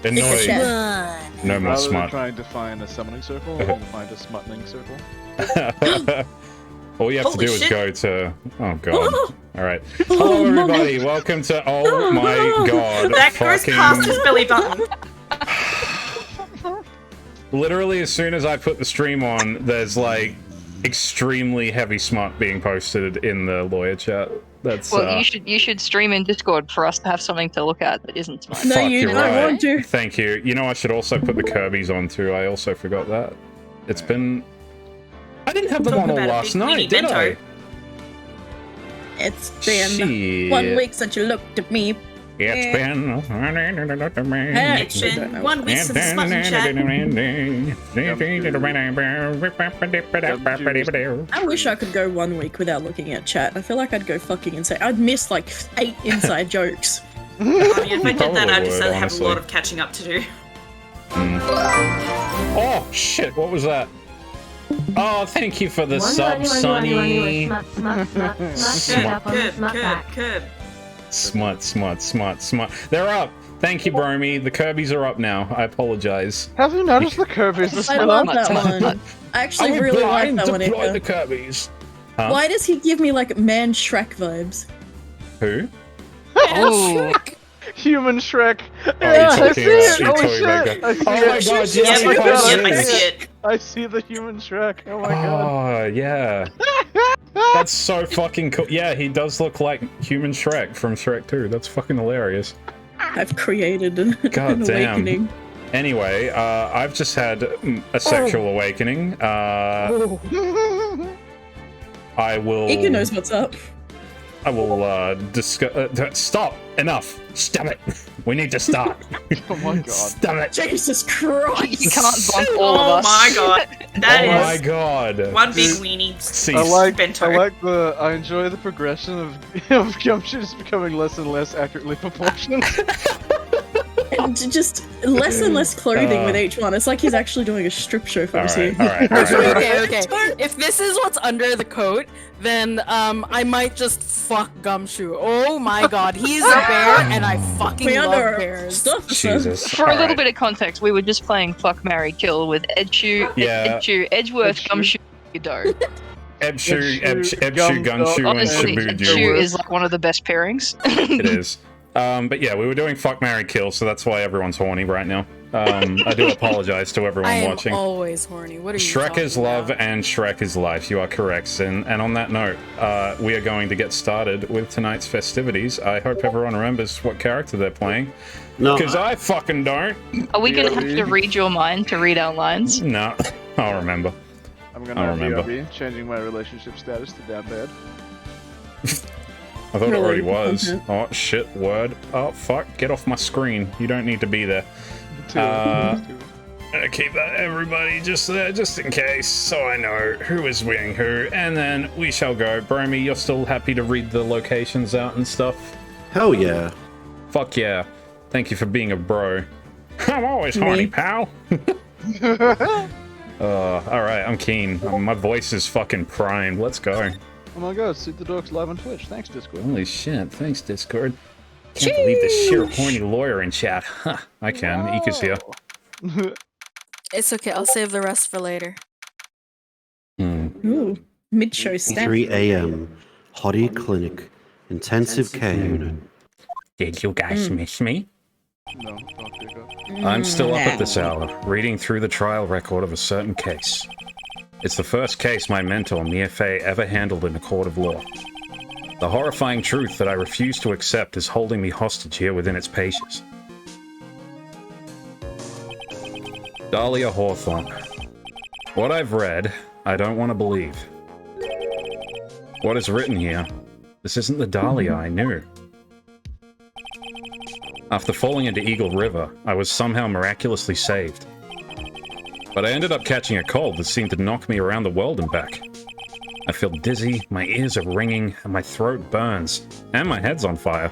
Annoying. Smut. No more Rather than smut. trying to find a summoning circle, I'm going to find a smutning circle. All you have to Holy do is shit. go to... Oh, God. Alright. Hello, everybody. Welcome to... Oh, my God. That goes past his belly button. Literally, as soon as I put the stream on, there's, like, extremely heavy smut being posted in the lawyer chat. That's, Well, you should stream in Discord for us to have something to look at that isn't smart. No, Fuck, you you're don't right. want to. Thank you. You know, I should also put the Kirby's on, too. I also forgot that. It's been... I didn't have them on Talking all about a last big night, weenie did I? bento. It's been Shit. 1 week since you looked at me. It's been... It's been 1 week since the smutting chat. I wish I could go 1 week without looking at chat. I feel like I'd go fucking insane. I'd miss like 8 inside jokes. I mean, if I did that, Probably I'd just would, have honestly. a lot of catching up to do. Oh, shit, what was that? Oh, thank you for the sub, Sonny. Curb. Smut. They're up. Thank you, Bromy. The Kirby's are up now. I apologize. Have you noticed the Kirby's are I still love up? that one. I actually really like that one. deploy Ika. the Kirby's. Huh? Why does he give me like man Shrek vibes? Who? Oh, Human Shrek. Oh, Yeah, he's I talking see it. about Holy Itoy shit. Vega. I see Oh it. my god, Yep, yes, my of God, course I yep, I it is. see it. I see the human Shrek. Oh my god. Oh, yeah. That's so fucking cool. Yeah, he does look like human Shrek from Shrek 2. That's fucking hilarious. I've created an God damn. awakening. Anyway, I've just had a sexual awakening. I will... Ika knows what's up. I will discuss. Stop! Enough! Stop it! We need to start. Oh my god. Stop it! Jesus Christ! you can't bump all of Oh us. my god. Oh That my is god! one big weenie Cease. I enjoy the progression of Gumshoes becoming less and less accurately proportioned. And just less and less clothing with each one. It's like he's actually doing a strip show for us here. Alright. Okay. If this is what's under the coat, then I might just fuck Gumshoe. Oh my god, he's a bear, and I fucking We love under our bears. stuff. Jesus. For a little bit of context, we were just playing Fuck, Marry, Kill with Edgeworth, Gumshoe, Doe. Ebshu, Gunshoe, and Honestly, Shabuju. Edgeworth is like one of the best pairings. It is. But yeah, we were doing Fuck, Marry, Kill, so that's why everyone's horny right now. I do apologize to I everyone am watching. always horny. What are you Shrek talking is love about? and Shrek is life. You are correct. And on that note, we are going to get started with tonight's festivities. I hope everyone remembers what character they're playing. No, Because I fucking don't. Are we gonna have to read your mind to read our lines? No, I'll remember. I'm I gonna remember. BRB, changing my relationship status to down bad. I thought it already Really? was. Okay. Oh, shit, word. Oh, fuck, get off my screen. You don't need to be there. Two. Gonna keep that everybody just there, just in case, so I know who is winning who, and then we shall go. Bromy, you're still happy to read the locations out and stuff? hell yeah. Fuck yeah. Thank you for being a bro. I'm always horny, pal. Alright, I'm keen. My voice is fucking primed. Let's go. Oh my god, Supe the Dorks live on Twitch. Thanks, Discord. Holy shit, thanks, Discord. Can't believe the sheer horny lawyer in chat. Huh, I can. Ika's here. It's okay. I'll save the rest for later. Ooh, mid-show stat. 3 a.m. Hottie Clinic. Intensive care unit. Did you guys miss me? No, don't pick up. I'm still up at this hour, reading through the trial record of a certain case. It's the first case my mentor, Mia Fey, ever handled in a court of law. The horrifying truth that I refuse to accept is holding me hostage here within its pages. Dahlia Hawthorne. What I've read, I don't want to believe. What is written here, this isn't the Dahlia I knew. After falling into Eagle River, I was somehow miraculously saved. But I ended up catching a cold that seemed to knock me around the world and back. I feel dizzy, my ears are ringing, and my throat burns. And my head's on fire.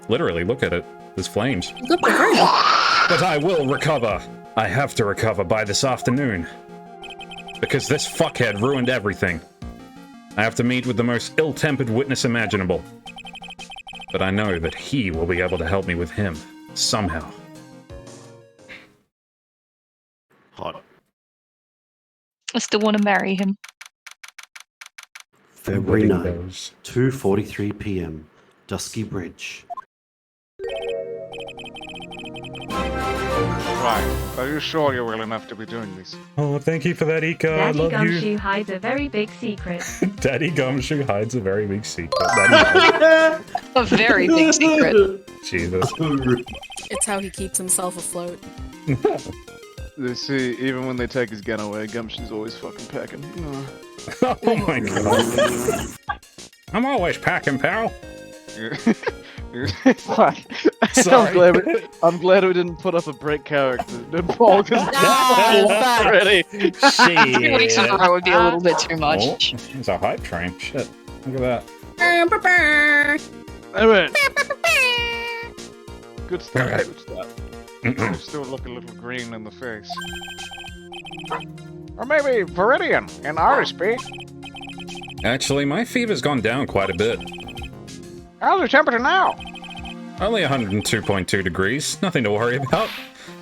Literally, look at it. There's flames. Good for her. But I will recover. I have to recover by this afternoon. Because this fuckhead ruined everything. I have to meet with the most ill-tempered witness imaginable. But I know that he will be able to help me with him, somehow. Hot. I still want to marry him. February Nobody 9, knows. 2:43 p.m. Dusky Bridge. Right. Are you sure you're well enough to be doing this? Oh, thank you for that, Ika. I Daddy love Gumshoe you. hides a very big secret. Daddy Gumshoe hides a very big secret. Daddy A very big secret. Jesus. It's how he keeps himself afloat. You see, even when they take his gun away, Gumshoe's always fucking packing. Oh my god. I'm always packing, pal. Fuck. Sorry. I'm glad we didn't put up a break character. Paul, because already. 3 weeks in a row would be a little bit too Oh, much. it's a hype train. Shit. Look at that. Anyway. Good stuff. Alright. Good stuff. I still look a little green in the face. Or maybe Viridian in Irish speak. Actually, my fever's gone down quite a bit. How's your temperature now? Only 102.2 degrees. Nothing to worry about.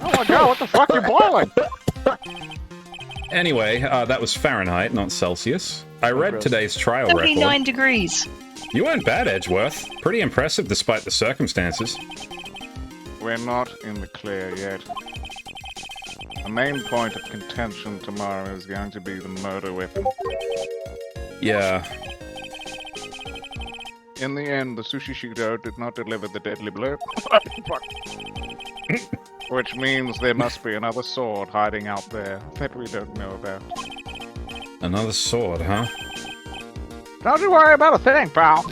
Oh my god, what the fuck are you boiling? Anyway, that was Fahrenheit, not Celsius. I read gross. today's trial Only record. 9 degrees. You weren't bad, Edgeworth. Pretty impressive despite the circumstances. We're not in the clear yet. The main point of contention tomorrow is going to be the murder weapon. Yeah. In the end, the sushi shooter did not deliver the deadly blow. Fuck. Which means there must be another sword hiding out there that we don't know about. Another sword, huh? Don't you worry about a thing, pal.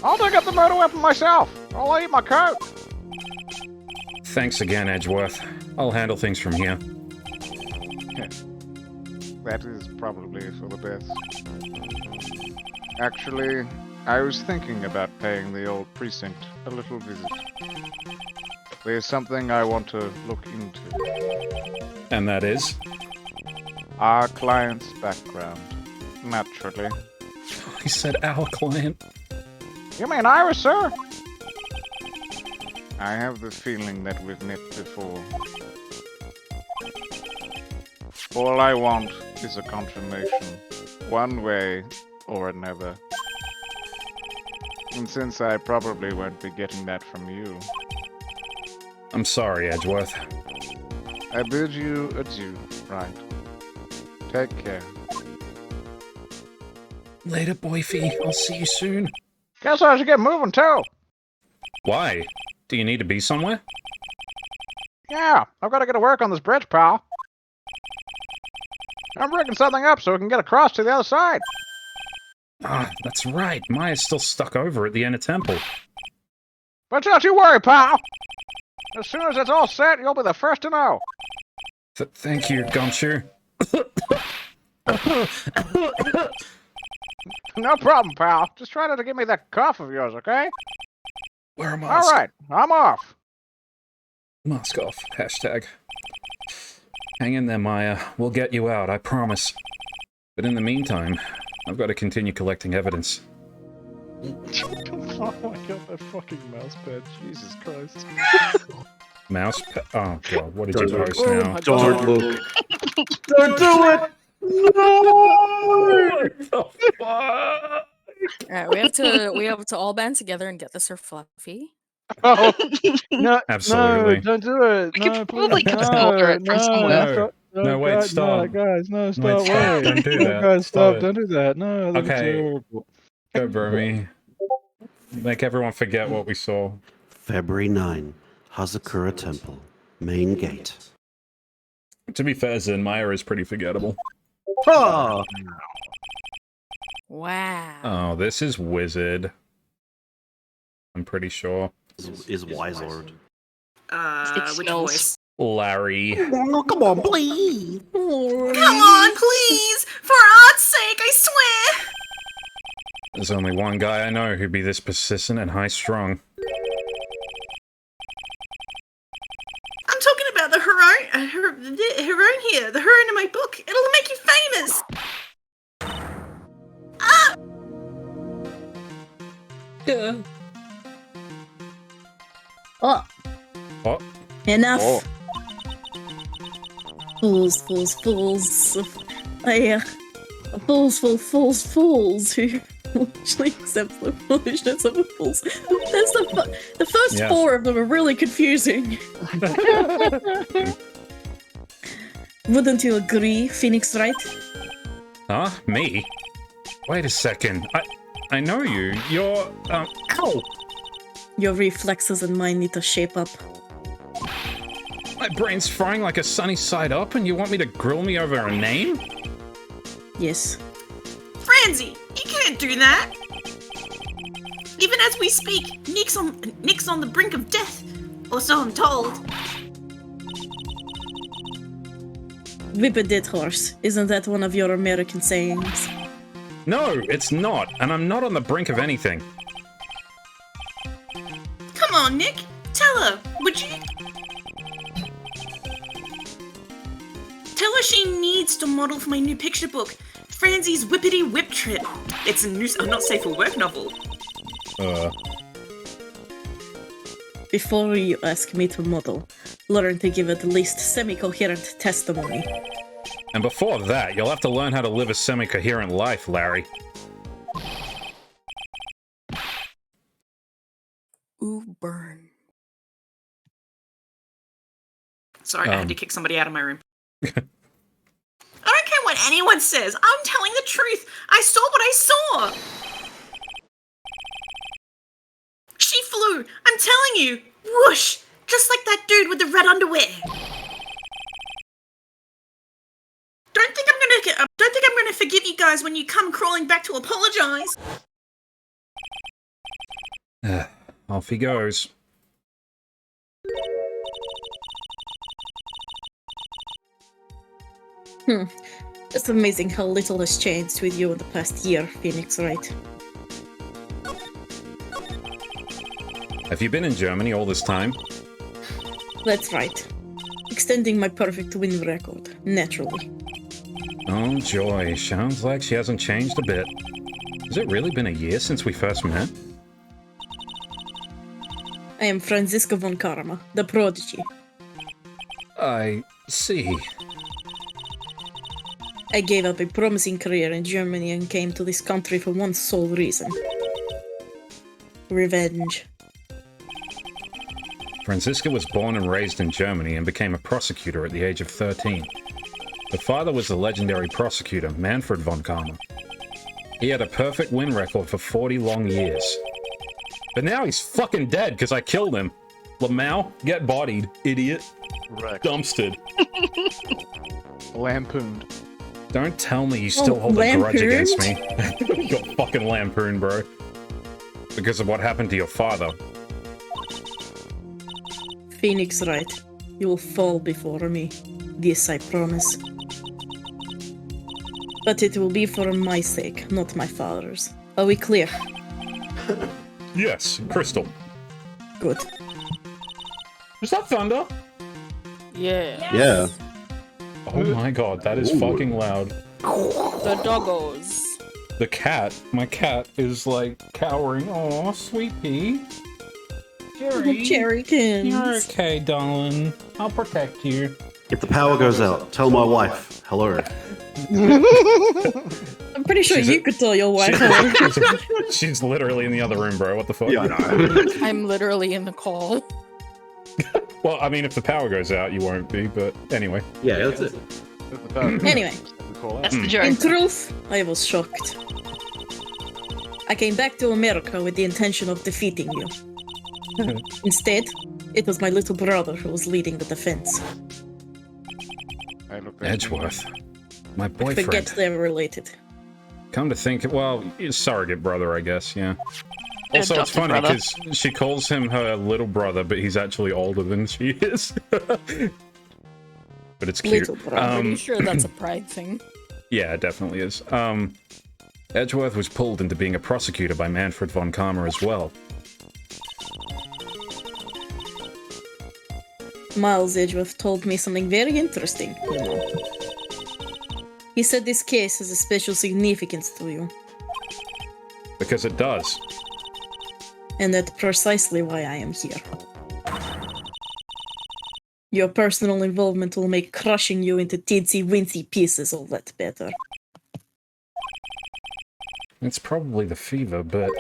I'll dig up the murder weapon myself. I'll eat my coat. Thanks again, Edgeworth. I'll handle things from here. That is probably for the best. Actually, I was thinking about paying the old precinct a little visit. There's something I want to look into. And that is? Our client's background. Naturally. He said our client. You mean Iris, sir? I have the feeling that we've met before. All I want is a confirmation, one way or another. And since I probably won't be getting that from you, I'm sorry, Edgeworth. I bid you adieu, Wright. Take care. Later, boyfie. I'll see you soon. Guess I should get moving too. Why? Do you need to be somewhere? Yeah, I've got to get to work on this bridge, pal. I'm rigging something up so we can get across to the other side. Ah, that's right. Maya's still stuck over at the inner temple. But don't you worry, pal. As soon as it's all set, you'll be the first to know. Thank you, Gumshoe. No problem, pal. Just try not to give me that cough of yours, okay? Wear a All mask. right, I'm off. Mask off. Hashtag. Hang in there, Maya. We'll get you out, I promise. But in the meantime, I've got to continue collecting evidence. Oh my god, that fucking mouse pad. Jesus Christ. Mouse oh god, what did you Don't post look. now? Don't look. Don't do it! Alright, we have to all band together and get this for Fluffy. Oh, no, Absolutely. no, don't do it. We No, could probably please, consider it from somewhere. No, wait, God, stop. No, guys, no, stop. Wait, stop. Wait. Don't do No, that. guys, Stop stop. it. Don't do that. No, that'd be Okay. terrible. Go, Brumi. Make everyone forget what we saw. February 9, Hazakura Temple, main gate. To be fair, Zen, Maya is pretty forgettable. Ah! Wow. Oh, this is Wizard. I'm pretty sure. Is Wise Lord. It Which smells- voice? Larry. Oh, come on, please! Come on, please! For God's sake, I swear! There's only one guy I know who'd be this persistent and high-strung. I'm talking about the heroine here, the heroine in my book. It'll make you famous! Ah! Oh, What? enough. Oh. Fools, fools, fools. Fools who actually accept the foolishness of the fools. That's the first Yes. 4 of them are really confusing. Wouldn't you agree, Phoenix Wright? Huh? Me? Wait a second. I know you. You're, ow! Your reflexes and mine need to shape up. My brain's frying like a sunny side up and you want me to grill me over a name? Yes. Franzi, you can't do that. Even as we speak, Nick's on the brink of death, or so I'm told. Whip a dead horse. Isn't that one of your American sayings? No, it's not, and I'm not on the brink of anything. Come on, Nick. Tell her, would you? Tell her she needs to model for my new picture book, Franzi's Whippity Whip Trip. It's a not safe for work novel. Before you ask me to model, learn to give at least semi-coherent testimony. And before that, you'll have to learn how to live a semi-coherent life, Larry. Ooh, burn. Sorry, I had to kick somebody out of my room. I don't care what anyone says. I'm telling the truth. I saw what I saw. She flew. I'm telling you. Whoosh. Just like that dude with the red underwear. Don't think I'm gonna forgive you guys when you come crawling back to apologize. Off he goes. It's amazing how little has changed with you in the past year, Phoenix Wright. Have you been in Germany all this time? That's right. Extending my perfect win record, naturally. Oh joy, sounds like she hasn't changed a bit. Has it really been a year since we first met? I am Franziska von Karma, the prodigy. I see. I gave up a promising career in Germany and came to this country for one sole reason. Revenge. Franziska was born and raised in Germany and became a prosecutor at the age of 13. Her father was the legendary prosecutor, Manfred von Karma. He had a perfect win record for 40 long years. But now he's fucking dead because I killed him. Lamau, get bodied, idiot. Wrecked. Dumpstered. Lampooned. Don't tell me you still hold a grudge lampooned? against me. You got fucking lampooned, bro. Because of what happened to your father. Phoenix Wright, you will fall before me. This I promise. But it will be for my sake, not my father's. Are we clear? Yes, Crystal. Good. Is that thunder? Yeah. Yeah. Oh my god, that is fucking loud. The doggos. The cat, my cat, is like cowering. Aw, sweet pea. Jerry. Cherrykins. You're okay, darling. I'll protect you. If the power goes out, tell my wife hello. I'm pretty sure She's you could tell your wife. hello. She's literally in the other room, bro. What the fuck? Yeah, I know. I'm literally in the call. Well, I mean, if the power goes out, you won't be, but anyway. Yeah, that's it. Anyway, That's the joke. in truth, I was shocked. I came back to America with the intention of defeating you. Instead, it was my little brother who was leading the defense. I looked at Edgeworth. My Forget boyfriend. they're related. Come to think, well, surrogate brother, I guess, yeah. Also, it's Adopted funny brother. because she calls him her little brother, but he's actually older than she is. But it's cute. Little brother. Pretty sure that's a pride thing. Yeah, it definitely is. Edgeworth was pulled into being a prosecutor by Manfred von Karma as well. Miles Edgeworth told me something very interesting, you know. He said this case has a special significance to you, Because it does. and that's precisely why I am here. Your personal involvement will make crushing you into teensy-weensy pieces all that better. It's probably the fever, but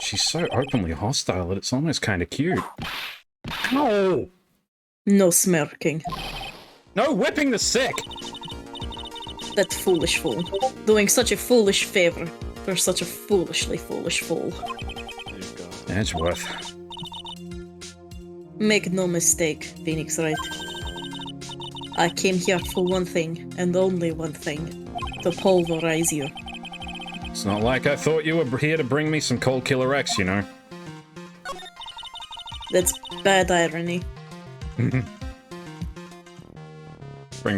she's so openly hostile that it's almost kind of cute. No! No smirking. No whipping the sick! That foolish fool. Doing such a foolish favor for such a foolishly foolish fool. Edgeworth. Make no mistake, Phoenix Wright. I came here for one thing, and only one thing. To pulverize you. It's not like I thought you were here to bring me some Cold Killer X, you know. That's bad irony. Bring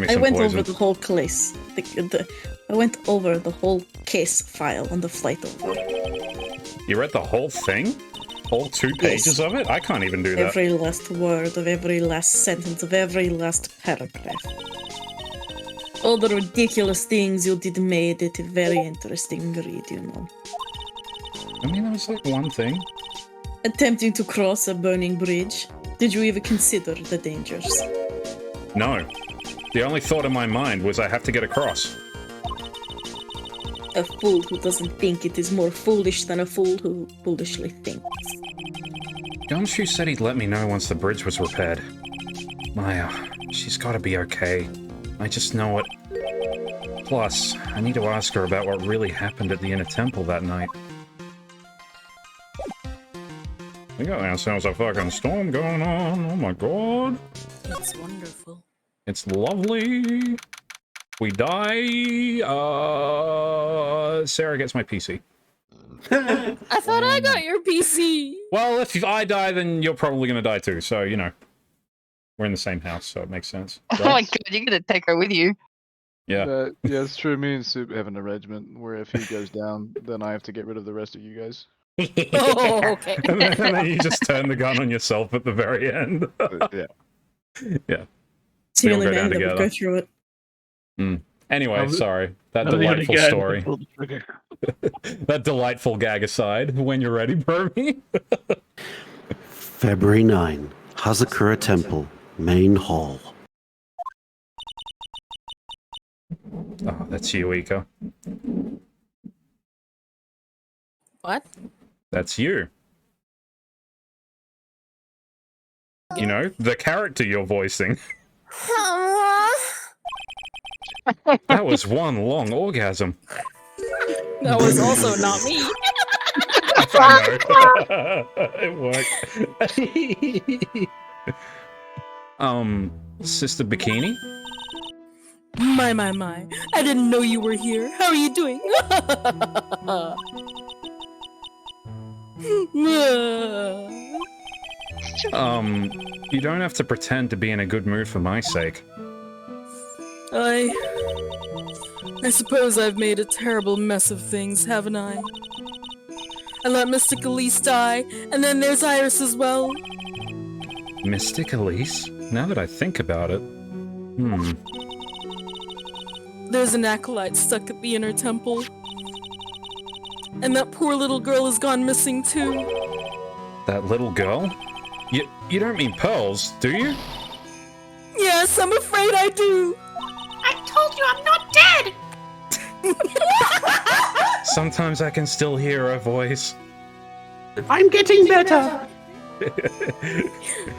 me I some went poison. over the whole case. I went over the whole case file on the flight over. You read the whole thing? All 2 pages of it? I can't even do that. Every last word of every last sentence of every last paragraph. All the ridiculous things you did made it a very interesting read, you know. I mean, that was like one thing. Attempting to cross a burning bridge. Did you even consider the dangers? No. The only thought in my mind was I have to get across. A fool who doesn't think it is more foolish than a fool who foolishly thinks. Gumshoe said he'd let me know once the bridge was repaired. Maya, she's gotta be okay. I just know it. Plus, I need to ask her about what really happened at the Inner Temple that night. We got ourselves a fucking storm going on, oh my god. It's wonderful. It's lovely. We die. Sarah gets my PC. I thought I got your PC. Well, if I die, then you're probably gonna die too. So, you know, we're in the same house, so it makes sense. Oh my god, you're gonna take her with you. Yeah. Yeah, it's true. Me and Supe have an arrangement where if he goes down, then I have to get rid of the rest of you guys. Oh, okay. and then you just turn the gun on yourself at the very end. Yeah. Yeah. It's the We all only go down man that would together. go through it. Anyway, sorry. That I'm the only delightful guy story. that pulled the trigger. That delightful gag aside, when you're ready, Burmy. February 9, Hazakura Temple, Main Hall. Oh, that's you, Ika. What? That's you. You know, the character you're voicing. That was one long orgasm. That was also not me. I know. It worked. Sister Bikini? My. I didn't know you were here. How are you doing? You don't have to pretend to be in a good mood for my sake. I suppose I've made a terrible mess of things, haven't I? I let Mystic Elise die, and then there's Iris as well. Mystic Elise? Now that I think about it. There's an acolyte stuck at the Inner Temple. And that poor little girl has gone missing too. That little girl? You don't mean Pearls, do you? Yes, I'm afraid I do. I told you I'm not dead! Sometimes I can still hear her voice. I'm getting better.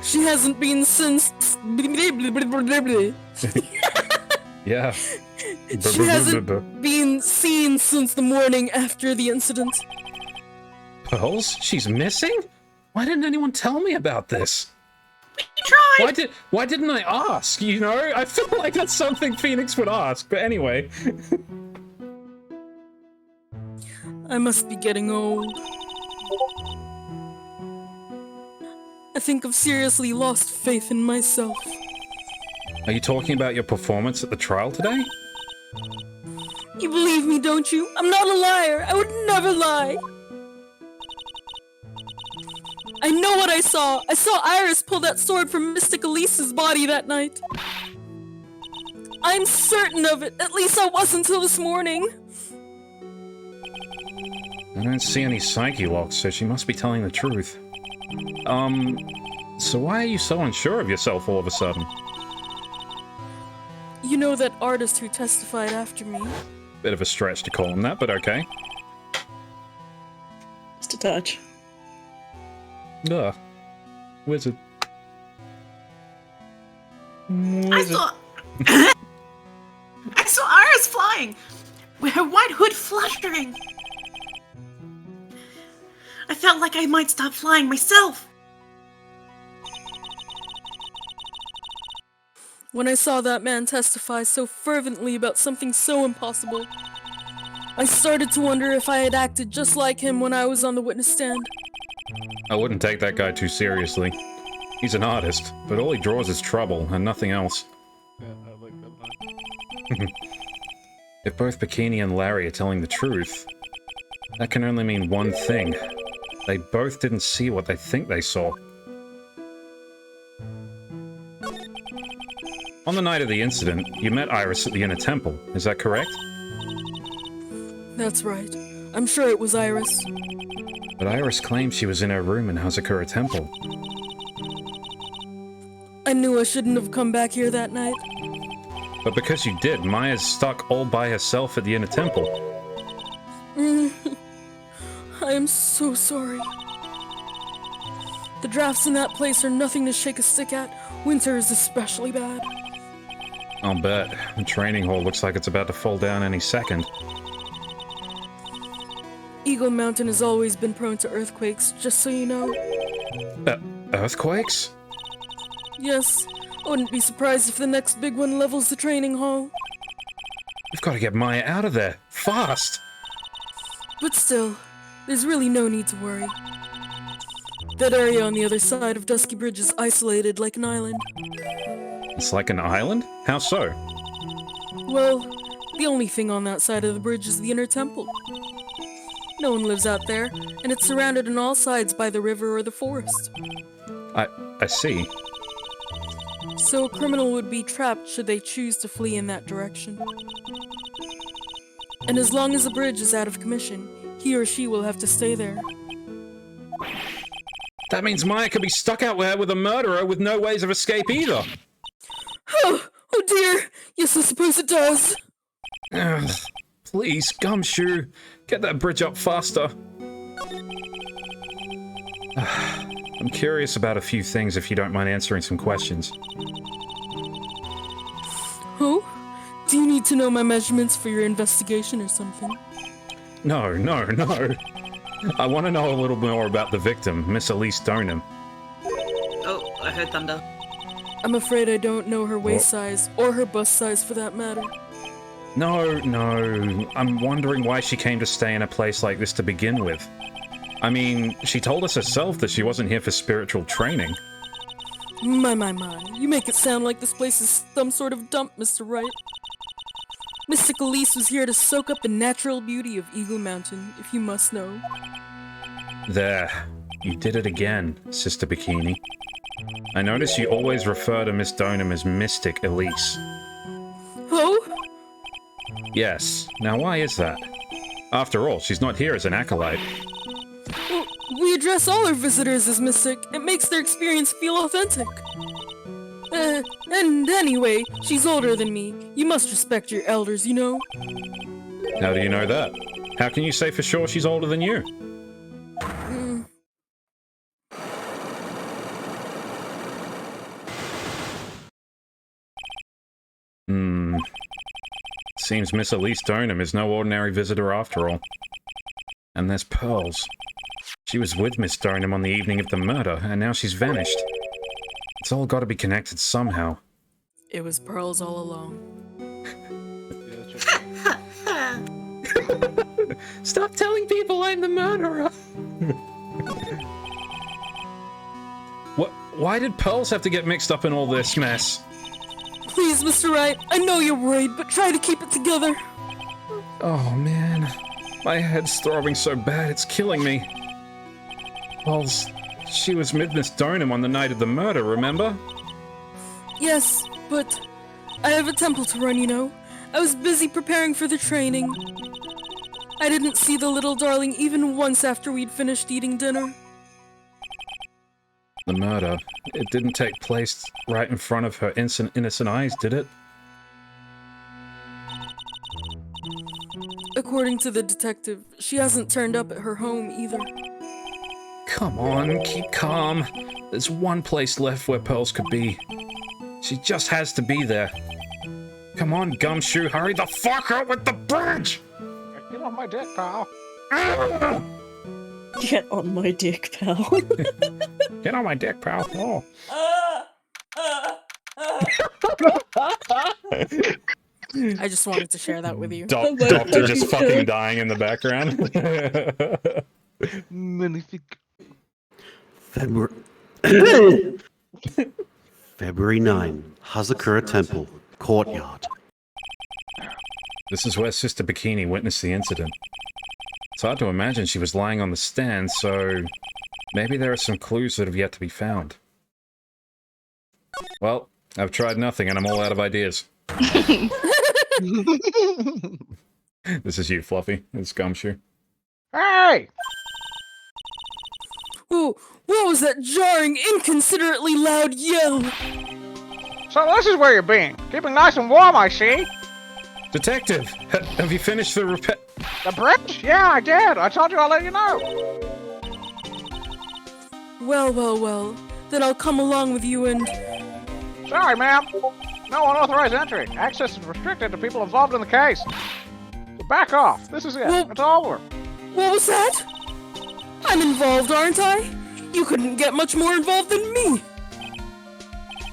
She hasn't been since. Yeah. She hasn't been seen since the morning after the incident. Pearls? She's missing? Why didn't anyone tell me about this? We tried! Why didn't I ask, you know? I feel like that's something Phoenix would ask, but anyway. I must be getting old. I think I've seriously lost faith in myself. Are you talking about your performance at the trial today? You believe me, don't you? I'm not a liar. I would never lie. I know what I saw. I saw Iris pull that sword from Mystic Elise's body that night. I'm certain of it. At least I was until this morning. I don't see any psyche locks, so she must be telling the truth. So why are you so unsure of yourself all of a sudden? You know that artist who testified after me? Bit of a stretch to call him that, but okay. Just a touch. Ugh. Wizard. I saw I saw Iris flying, with her white hood fluttering. I felt like I might stop flying myself. When I saw that man testify so fervently about something so impossible, I started to wonder if I had acted just like him when I was on the witness stand. I wouldn't take that guy too seriously. He's an artist, but all he draws is trouble and nothing else. Yeah, I like that line. If both Bikini and Larry are telling the truth, that can only mean one thing. They both didn't see what they think they saw. On the night of the incident, you met Iris at the Inner Temple, is that correct? That's right. I'm sure it was Iris. But Iris claims she was in her room in Hazakura Temple. I knew I shouldn't have come back here that night. But because you did, Maya's stuck all by herself at the Inner Temple. I am so sorry. The drafts in that place are nothing to shake a stick at. Winter is especially bad. I'll bet. The training hall looks like it's about to fall down any second. Eagle Mountain has always been prone to earthquakes, just so you know. Earthquakes? Yes, I wouldn't be surprised if the next big one levels the training hall. We've got to get Maya out of there. Fast! But still, there's really no need to worry. That area on the other side of Dusky Bridge is isolated like an island. It's like an island? How so? Well, the only thing on that side of the bridge is the Inner Temple. No one lives out there, and it's surrounded on all sides by the river or the forest. I see. So a criminal would be trapped should they choose to flee in that direction. And as long as the bridge is out of commission, he or she will have to stay there. That means Maya could be stuck out there with a murderer with no ways of escape either. Oh dear! Yes, I suppose it does. Ugh. Please, Gumshoe, get that bridge up faster. I'm curious about a few things if you don't mind answering some questions. Oh? Do you need to know my measurements for your investigation or something? No. I want to know a little more about the victim, Miss Elise Donham. Oh, I heard thunder. I'm afraid I don't know her waist size, or her bust size for that matter. No. I'm wondering why she came to stay in a place like this to begin with. I mean, she told us herself that she wasn't here for spiritual training. My. You make it sound like this place is some sort of dump, Mr. Wright. Mystic Elise was here to soak up the natural beauty of Eagle Mountain, if you must know. There. You did it again, Sister Bikini. I notice you always refer to Miss Donham as Mystic Elise. Oh? Yes. Now why is that? After all, she's not here as an acolyte. Well, we address all our visitors as Mystic. It makes their experience feel authentic. And anyway, she's older than me. You must respect your elders, you know? How do you know that? How can you say for sure she's older than you? Seems Miss Elise Donham is no ordinary visitor after all. And there's Pearls. She was with Miss Donham on the evening of the murder, and now she's vanished. It's all got to be connected somehow. It was Pearls all along. Stop telling people I'm the murderer! Why did Pearls have to get mixed up in all this mess? Please, Mr. Wright, I know you're worried, but try to keep it together. Oh man, my head's throbbing so bad it's killing me. Pearls, she was with Miss Donham on the night of the murder, remember? Yes, but I have a temple to run, you know. I was busy preparing for the training. I didn't see the little darling even once after we'd finished eating dinner. The murder, it didn't take place right in front of her innocent eyes, did it? According to the detective, she hasn't turned up at her home either. Come on, keep calm. There's one place left where Pearls could be. She just has to be there. Come on, Gumshoe, hurry the fuck up with the bridge! Get off my dick, pal. Get on my dick, pal. Get on my dick, pal. Oh. I just wanted to share that with you. Doctor just fucking dying in the background. Magnifique. February 9, Hazakura Temple, courtyard. This is where Sister Bikini witnessed the incident. It's hard to imagine she was lying on the stand, so maybe there are some clues that have yet to be found. Well, I've tried nothing and I'm all out of ideas. This is you, Fluffy. It's Gumshoe. Hey! Oh, what was that jarring, inconsiderately loud yell? So this is where you're being. Keeping nice and warm, I see. Detective, have you finished the repair? The bridge? Yeah, I did. I told you I'll let you know. Well. Then I'll come along with you and... Sorry, ma'am. No unauthorized entry. Access is restricted to people involved in the case. So back off. This is it. Well- It's over. What was that? I'm involved, aren't I? You couldn't get much more involved than me.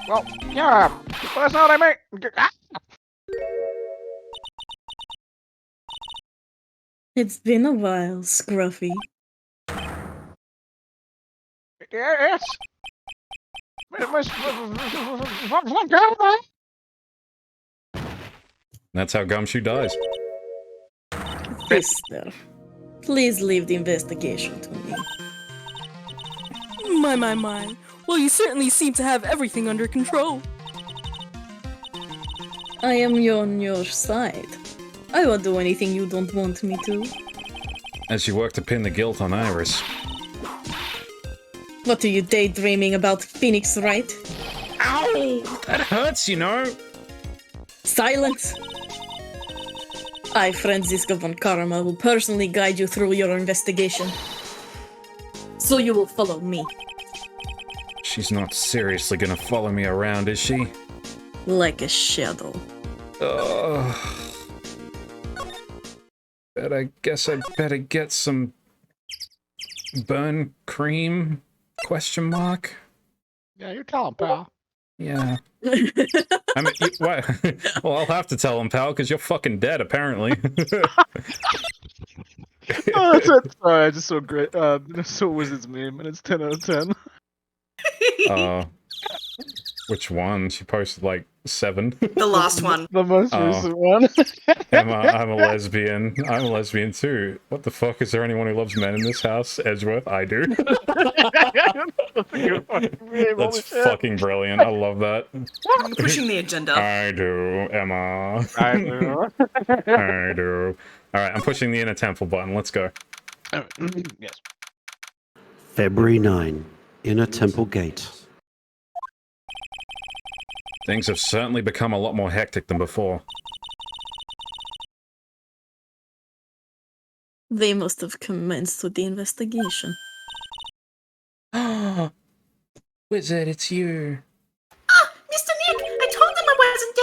Well, yeah. But that's not what I mean. Ah! It's been a while, Scruffy. Yes. That's how Gumshoe dies. Sister, please leave the investigation to me. My. Well, you certainly seem to have everything under control. I am on your side. I will do anything you don't want me to. As you work to pin the guilt on Iris. What are you daydreaming about, Phoenix, Wright? Ow! That hurts, you know. Silence! I, Franziska von Karma, will personally guide you through your investigation. So you will follow me. She's not seriously gonna follow me around, is she? Like a shadow. But I guess I'd better get some burn cream? Question mark? Yeah, you tell him, pal. Yeah. I mean, what? Well, I'll have to tell him, pal, because you're fucking dead, apparently. Sorry, I just saw great. So Wizards meme, and it's 10 out of 10. Which one? She posted like 7. The last one. The most recent one. Emma, I'm a lesbian. I'm a lesbian too. What the fuck? Is there anyone who loves men in this house? Edgeworth, I do. That's fucking brilliant. I love that. I'm pushing the agenda. I do, Emma. I do. I do. Alright, I'm pushing the inner temple button. Let's go. Yes. February 9, Inner Temple Gate. Things have certainly become a lot more hectic than before. They must have commenced with the investigation. Wizard, it's you. Ah, Mr. Nick, I told them I wasn't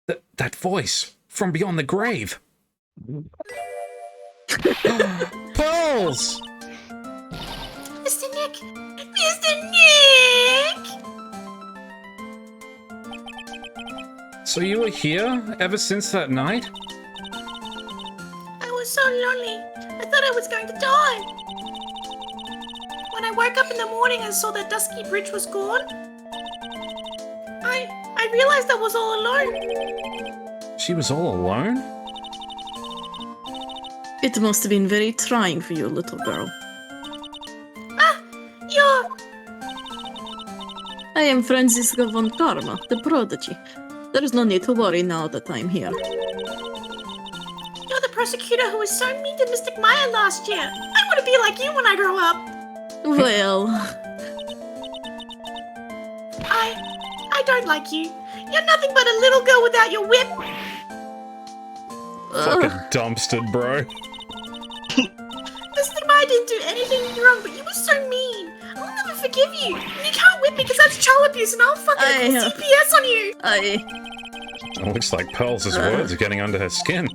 dead. That voice from beyond the grave. Pearls! Mr. Nick! Mr. Nick! So you were here ever since that night? I was so lonely. I thought I was going to die. When I woke up in the morning and saw that dusky bridge was gone, I realized I was all alone. She was all alone? It must have been very trying for you, little girl. Ah, you're... I am Franziska von Karma, the prodigy. There is no need to worry now that I'm here. You're the prosecutor who was so mean to Mr. Meyer last year. I want to be like you when I grow up. Well, I don't like you. You're nothing but a little girl without your whip. Fucking dumpstered, bro. Miss Stigma, I didn't do anything wrong, but you were so mean. I'll never forgive you. And you can't whip me because that's child abuse, and I'll fucking call CPS on you. It looks like Pearl's words are getting under her skin.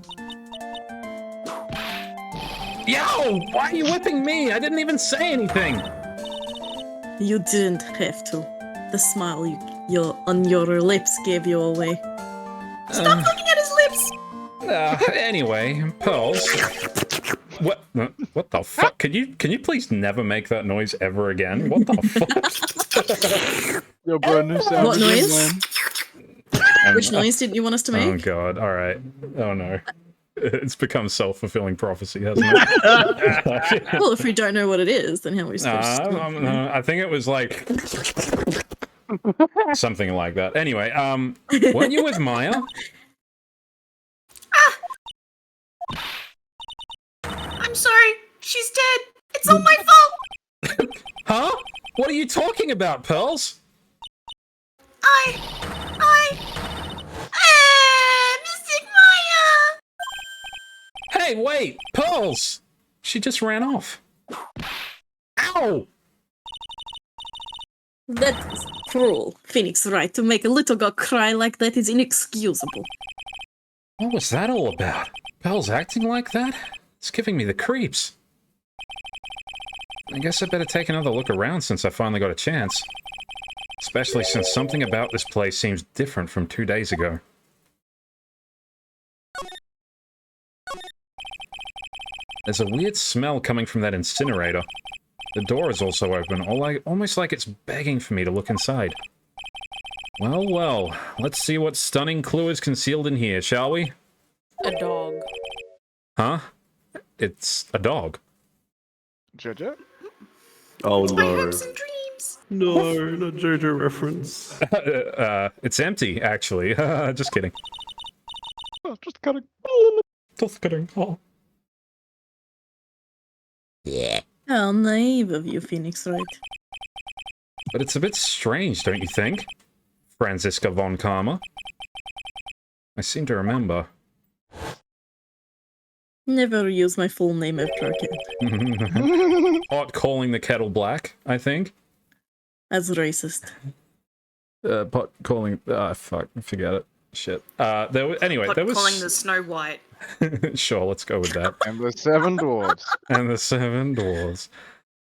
Yo! Why are you whipping me? I didn't even say anything! You didn't have to. The smile on your lips gave you away. Stop looking at his lips! Anyway, Pearls. What the fuck? Can you please never make that noise ever again? What the fuck? Yo, bro, new sound. What noise? Which noise didn't you want us to make? Oh god, alright. Oh no. It's become self-fulfilling prophecy, hasn't it? Well, if we don't know what it is, then how are we supposed to? I think it was like something like that. Anyway, weren't you with Maya? I'm sorry. She's dead. It's all my fault. Huh? What are you talking about, Pearls? Mystic Maya! Hey, wait! Pearls! She just ran off. Ow! That is cruel. Phoenix Wright, to make a little girl cry like that is inexcusable. What was that all about? Pearls acting like that? It's giving me the creeps. I guess I better take another look around since I finally got a chance. Especially since something about this place seems different from 2 days ago. There's a weird smell coming from that incinerator. The door is also open, almost like it's begging for me to look inside. Well, well, let's see what stunning clue is concealed in here, shall we? A dog. Huh? It's a dog. Jojo? Oh My no. hopes and dreams. No, not JoJo reference. It's empty, actually. Just kidding. Oh, just kidding. Just kidding. Oh. How naive of you, Phoenix Wright. But it's a bit strange, don't you think? Franziska von Karma. I seem to remember. Never use my full name after I can. Pot calling the kettle black, I think. As racist. Pot calling... fuck, forget it. Shit. Anyway, there was... calling the Snow White. Sure, let's go with that. And the 7 dwarves. And the 7 dwarves.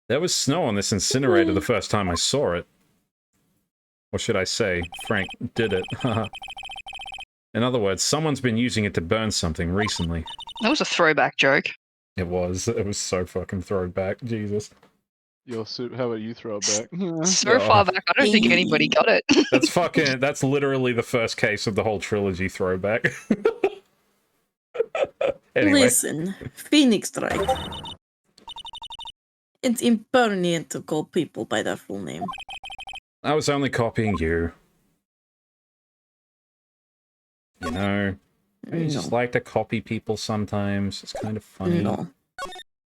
There was snow on this incinerator the first time I saw it. Or should I say, Frank did it. In other words, someone's been using it to burn something recently. That was a throwback joke. It was so fucking throwback, Jesus. Yo, Supe, how about you throw it back? So far back, I don't think anybody got it. That's literally the first case of the whole trilogy throwback. Anyway. Listen, Phoenix Wright. It's impertinent to call people by their full name. I was only copying you. You know, I just like to copy people sometimes. It's kind of funny. No.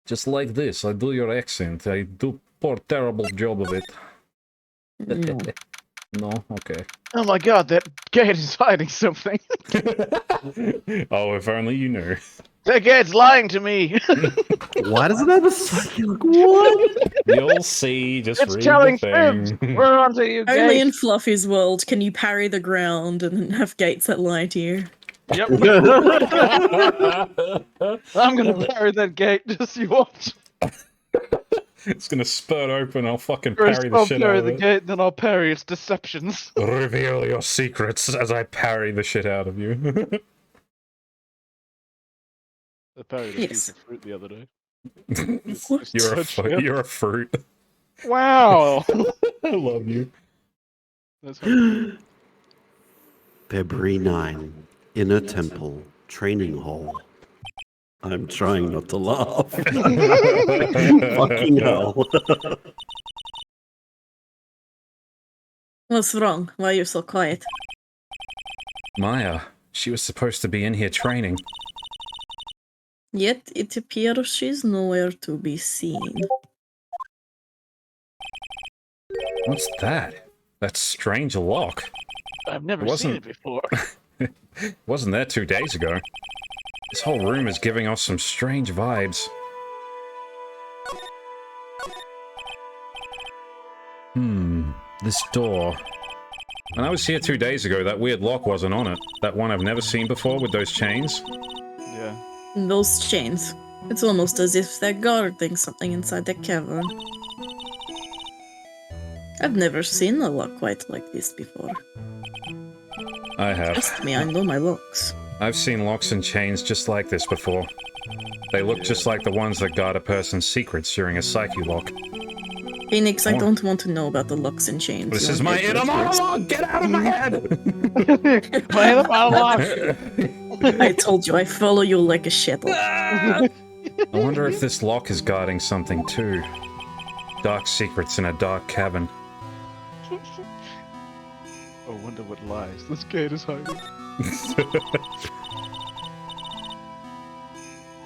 Just like this, I do your accent. I do poor terrible job of it. No. No? Okay. Oh my god, that gate is hiding something. Oh, if only you knew. That gate's lying to me. Why does it have a psychic? What? You'll see, just It's read telling the thing. fibs. We're onto you, Only gate. in Fluffy's world can you parry the ground and have gates that lie to you. Yep. I'm gonna parry that gate, just you watch. It's gonna spurt open, I'll fucking First parry the I'll shit parry out of the it. gate, then I'll parry its deceptions. Reveal your secrets as I parry the shit out of you. I parried a Yes. piece of fruit the other day. What? You're a fruit. Wow. I love you. That's how February 9, Inner Temple, Training Hall. I'm trying not to laugh. Fucking hell. What's wrong? Why are you so quiet? Maya, she was supposed to be in here training. Yet it appears she's nowhere to be seen. What's that? That strange lock. I've never seen it before. Wasn't there 2 days ago. This whole room is giving off some strange vibes. This door. When I was here 2 days ago, that weird lock wasn't on it. That one I've never seen before with those chains. Yeah. Those chains. It's almost as if they're guarding something inside the cavern. I've never seen a lock quite like this before. I have. Trust me, I know my locks. I've seen locks and chains just like this before. They look just like the ones that guard a person's secrets during a psyche lock. Phoenix, I don't want to know about the locks and chains. This is my inner monologue! Get out of my head! My inner monologue! I told you, I follow you like a shuttle. I wonder if this lock is guarding something too. Dark secrets in a dark cavern. I wonder what lies this gate is hiding.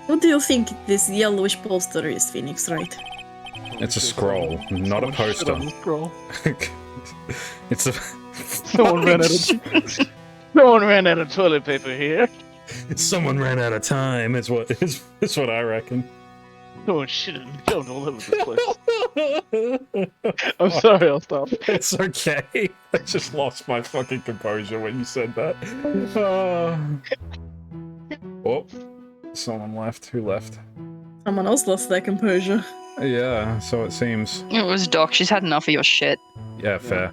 What do you think this yellowish poster is, Phoenix, right? It's a scroll, not a poster. Scroll. It's a... Someone ran out of toilet paper here. Someone ran out of time, is what I reckon. Oh shit, and killed all over the place. I'm sorry, I'll stop. It's okay. I just lost my fucking composure when you said that. Oh, someone left. Who left? Someone else lost their composure. Yeah, so it seems. It was Doc. She's had enough of your shit. Yeah, fair.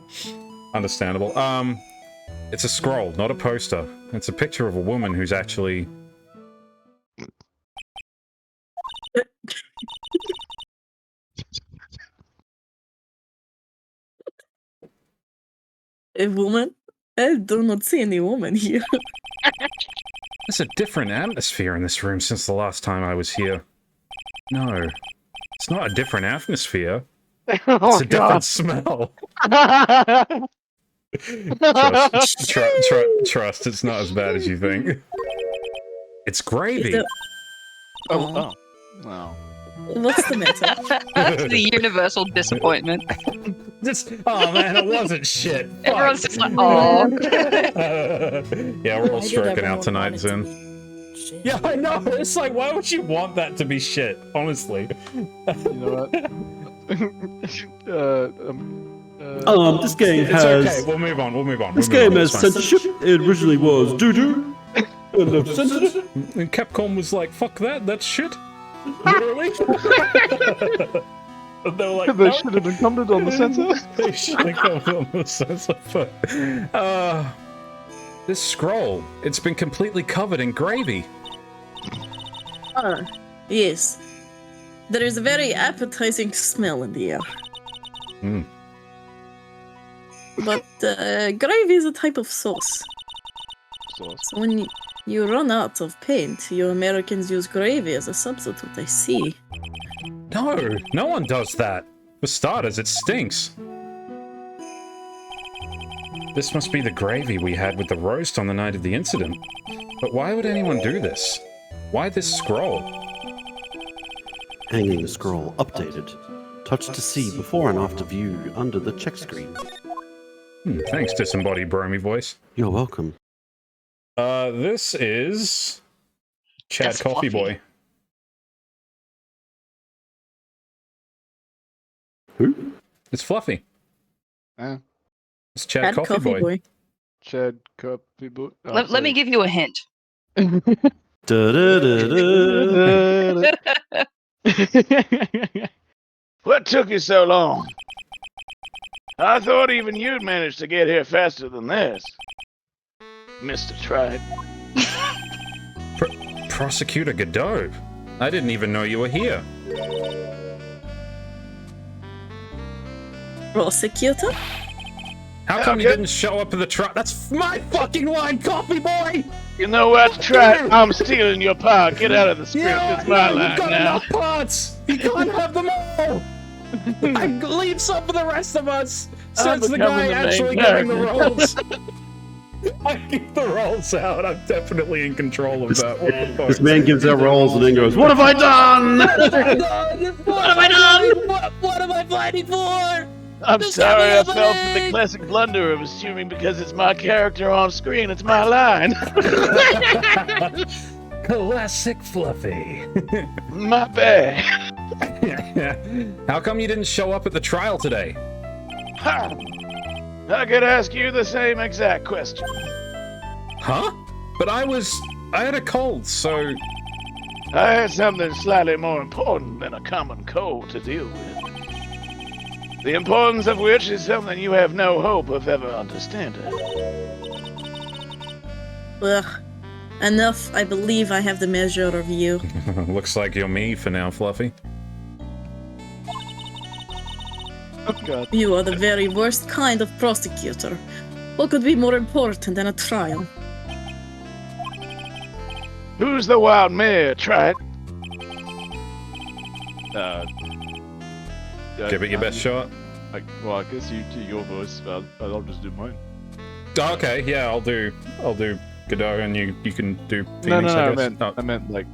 Understandable. It's a scroll, not a poster. It's a picture of a woman who's actually... A woman? I do not see any woman here. There's a different atmosphere in this room since the last time I was here. No. It's not a different atmosphere. It's a different smell. Trust, it's not as bad as you think. It's gravy. Oh. Wow. What's the matter? That's the universal disappointment. Oh man, it wasn't shit. Everyone's just like, oh. Yeah, we're all stroking out tonight, Zin. Yeah, I know. It's like, why would you want that to be shit? Honestly. You know what? This game has... It's okay, we'll move on. This game has censorship. It originally was doo-doo. And they've censored it. And Capcom was like, fuck that, that's shit. Literally. And they were like, They should have incumbent on the censor. They should have come on the censor. This scroll, it's been completely covered in gravy. Yes. There is a very appetizing smell in the air. But gravy is a type of sauce. So when you run out of paint, you Americans use gravy as a substitute, I see. No one does that. For starters, it stinks. This must be the gravy we had with the roast on the night of the incident. But why would anyone do this? Why this scroll? Hanging scroll updated. Touch to see before and after view under the check screen. Thanks, disembodied Bromy voice. You're welcome. This is... Chad That's Coffee fluffy. Boy. Who? It's Fluffy. It's Chad Add Coffee Boy. Chad Coffee Boy. Oh, Let me give you a hint. Da-da-da-da. What took you so long? I thought even you'd managed to get here faster than this. Mr. Tribe. Prosecutor Godot. I didn't even know you were here. Prosecutor? How come you didn't show up at the trial? That's my fucking line, Coffee Boy! You know what, Tribe? I'm stealing your power. Get out of the script. Yeah, It's my you've line got now. enough parts! You can't have them all! I leave some for the rest of us! I'm Since the becoming guy the main actually getting the character. roles. I keep the rolls out. I'm definitely in control of that. What the fuck? This man gives out rolls and then goes, "What have I done? What have I done? What am I fighting for? I'm Just sorry I give me a fell for the break. classic blunder of assuming because it's my character on screen, it's my line. Classic Fluffy. My bad. How come you didn't show up at the trial today? Ha! I could ask you the same exact question. Huh? But I had a cold, so... I had something slightly more important than a common cold to deal with. The importance of which is something you have no hope of ever understanding. Ugh. Enough. I believe I have the measure of you. Looks like you're me for now, Fluffy. Oh god. You are the very worst kind of prosecutor. What could be more important than a trial? Who's the wild mare, Trilogy? Give it your best shot. I guess you do your voice. I'll just do mine. Oh, okay, yeah, I'll do Godot, and you can do Phoenix. No, I guess. I meant like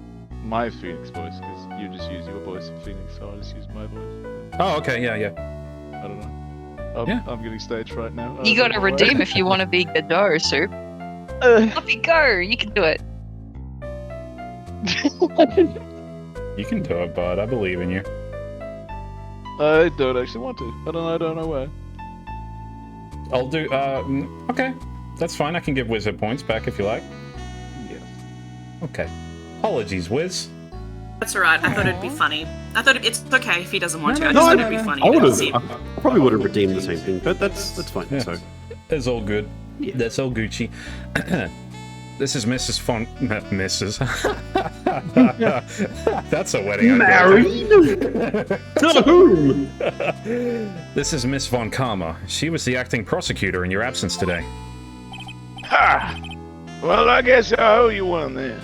my Phoenix voice, because you just use your voice for Phoenix, so I'll just use my voice. Oh, okay, yeah. I don't know. I'm getting staged right now. You gotta redeem if you want to be Godot, Supe. Fluffy, go! You can do it. You can do it, bud. I believe in you. I don't actually want to. I don't know why. I'll do. Okay, that's fine. I can give Wizard points back if you like. Yes. Okay. Apologies, Wiz. That's alright. I thought it'd be funny. I thought it's okay if he doesn't want to. I No, just I- thought it'd be funny. I would to have. see. I probably would have redeemed the same thing, but that's fine. Yeah. So It's all good. Yeah. That's all Gucci. This is Mrs. Mrs. That's a wedding. married to whom? This is Miss Von Karma. She was the acting prosecutor in your absence today. Ha! Well, I guess I owe you one then.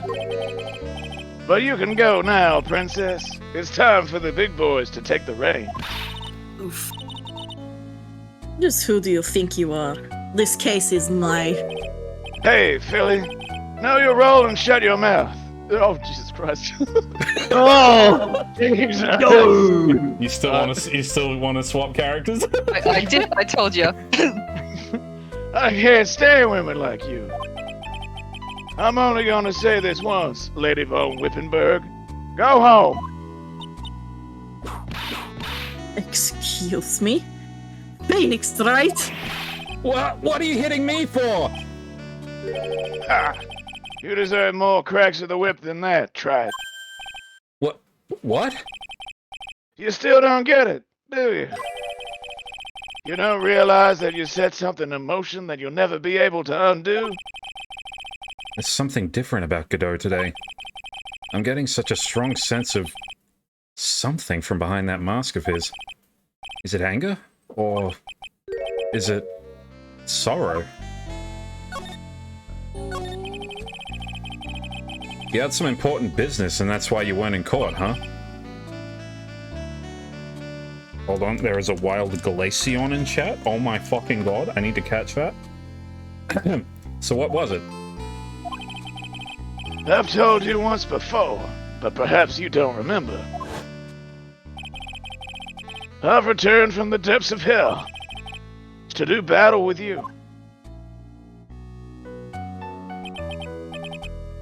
But you can go now, princess. It's time for the big boys to take the reins. Oof. Just who do you think you are? This case is my... Hey, Philly. Know your role and shut your mouth. Oh, Jesus Christ. Oh, Jesus. no! You still want to swap characters? I did. I told you. I can't stand women like you. I'm only gonna say this once, Lady von Wippenberg. Go home. Excuse me? Phoenix, right? What are you hitting me for? Ha! You deserve more cracks of the whip than that, try it. What? You still don't get it, do you? You don't realize that you set something in motion that you'll never be able to undo? There's something different about Godot today. I'm getting such a strong sense of something from behind that mask of his. Is it anger? Or is it sorrow? You had some important business and that's why you weren't in court, huh? Hold on, there is a wild glaceon in chat. Oh my fucking god, I need to catch that. So what was it? I've told you once before, but perhaps you don't remember. I've returned from the depths of hell to do battle with you.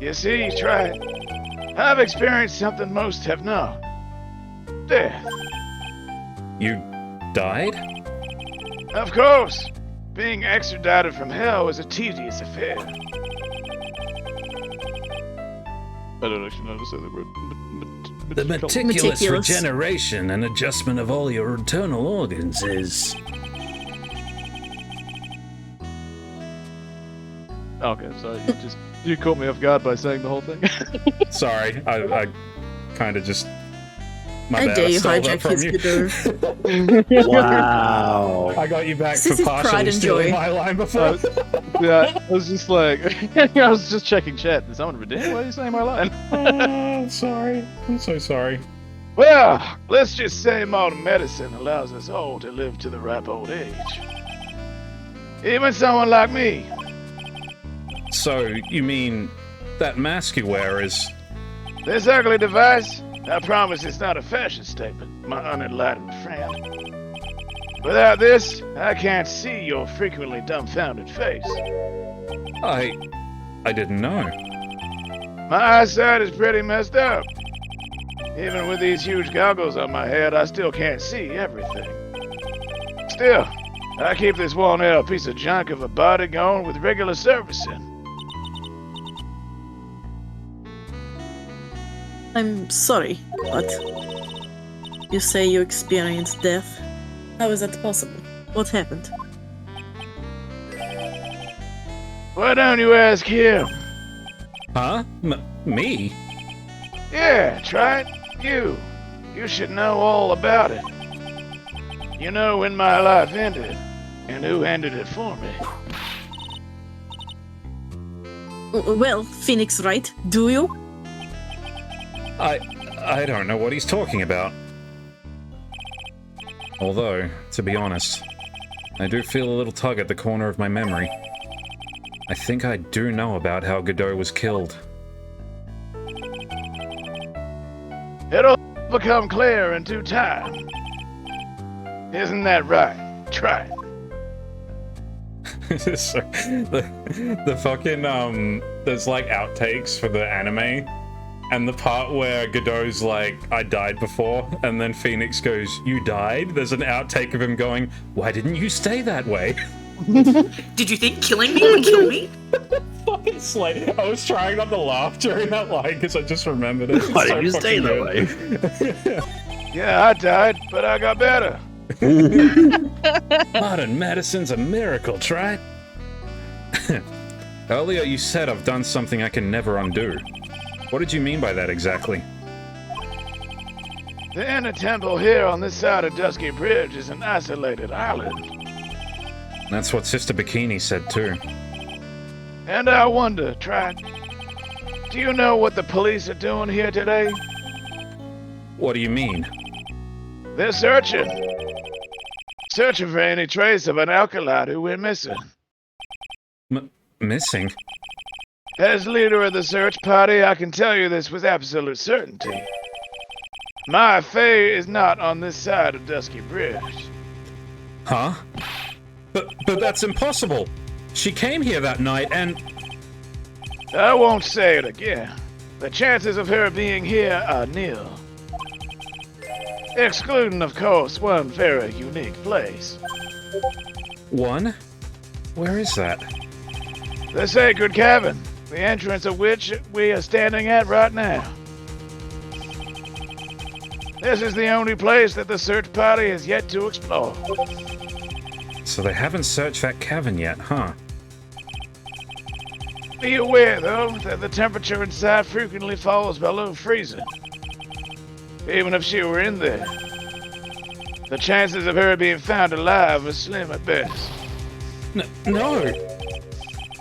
You see, try it. I've experienced something most have not. Death. You died? Of course. Being extradited from hell is a tedious affair. I don't actually know how to say the word. The meticulous regeneration and adjustment of all your internal organs is... Okay, sorry. You caught me off guard by saying the whole thing. Sorry, I kind of just... My I bad, dare you stole that hijack from his you. Godot. Wow. I got you back This for is his partially pride and stealing joy. my line before. Yeah, I was just like, I was just checking chat. Did someone redeem? Why are you saying my line? I'm sorry. I'm so sorry. Well, let's just say modern medicine allows us all to live to the ripe old age. Even someone like me. So, you mean that mask you wear is... This ugly device, I promise it's not a fashion statement, my unenlightened friend. Without this, I can't see your frequently dumbfounded face. I didn't know. My eyesight is pretty messed up. Even with these huge goggles on my head, I still can't see everything. Still, I keep this worn-out piece of junk of a body going with regular servicing. I'm sorry, but you say you experienced death. How is that possible? What happened? Why don't you ask him? Huh? Me? Yeah, try it. You should know all about it. You know when my life ended, and who ended it for me. Well, Phoenix Wright, do you? I don't know what he's talking about. Although, to be honest, I do feel a little tug at the corner of my memory. I think I do know about how Godot was killed. It'll become clear in due time. Isn't that right? Try it. So, the fucking, there's like outtakes for the anime, and the part where Godot's like, I died before, and then Phoenix goes, you died? There's an outtake of him going, why didn't you stay that way? Did you think killing me would kill me? Fucking slay. I was trying not to laugh during that line because I just remembered it. Why did you stay that way? Yeah, I died, but I got better. Modern medicine's a miracle, try. Earlier you said I've done something I can never undo. What did you mean by that exactly? The inner temple here on this side of Dusky Bridge is an isolated island. That's what Sister Bikini said too. And I wonder, Trot, do you know what the police are doing here today? What do you mean? They're searching. Searching for any trace of an alkalite who went missing. Missing? As leader of the search party, I can tell you this with absolute certainty. My Faye is not on this side of Dusky Bridge. Huh? But that's impossible! She came here that night and... I won't say it again. The chances of her being here are nil. Excluding, of course, one very unique place. One? Where is that? The Sacred Cavern, the entrance of which we are standing at right now. This is the only place that the search party has yet to explore. So they haven't searched that cavern yet, huh? Be aware, though, that the temperature inside frequently falls below freezing. Even if she were in there, the chances of her being found alive are slim at best. No!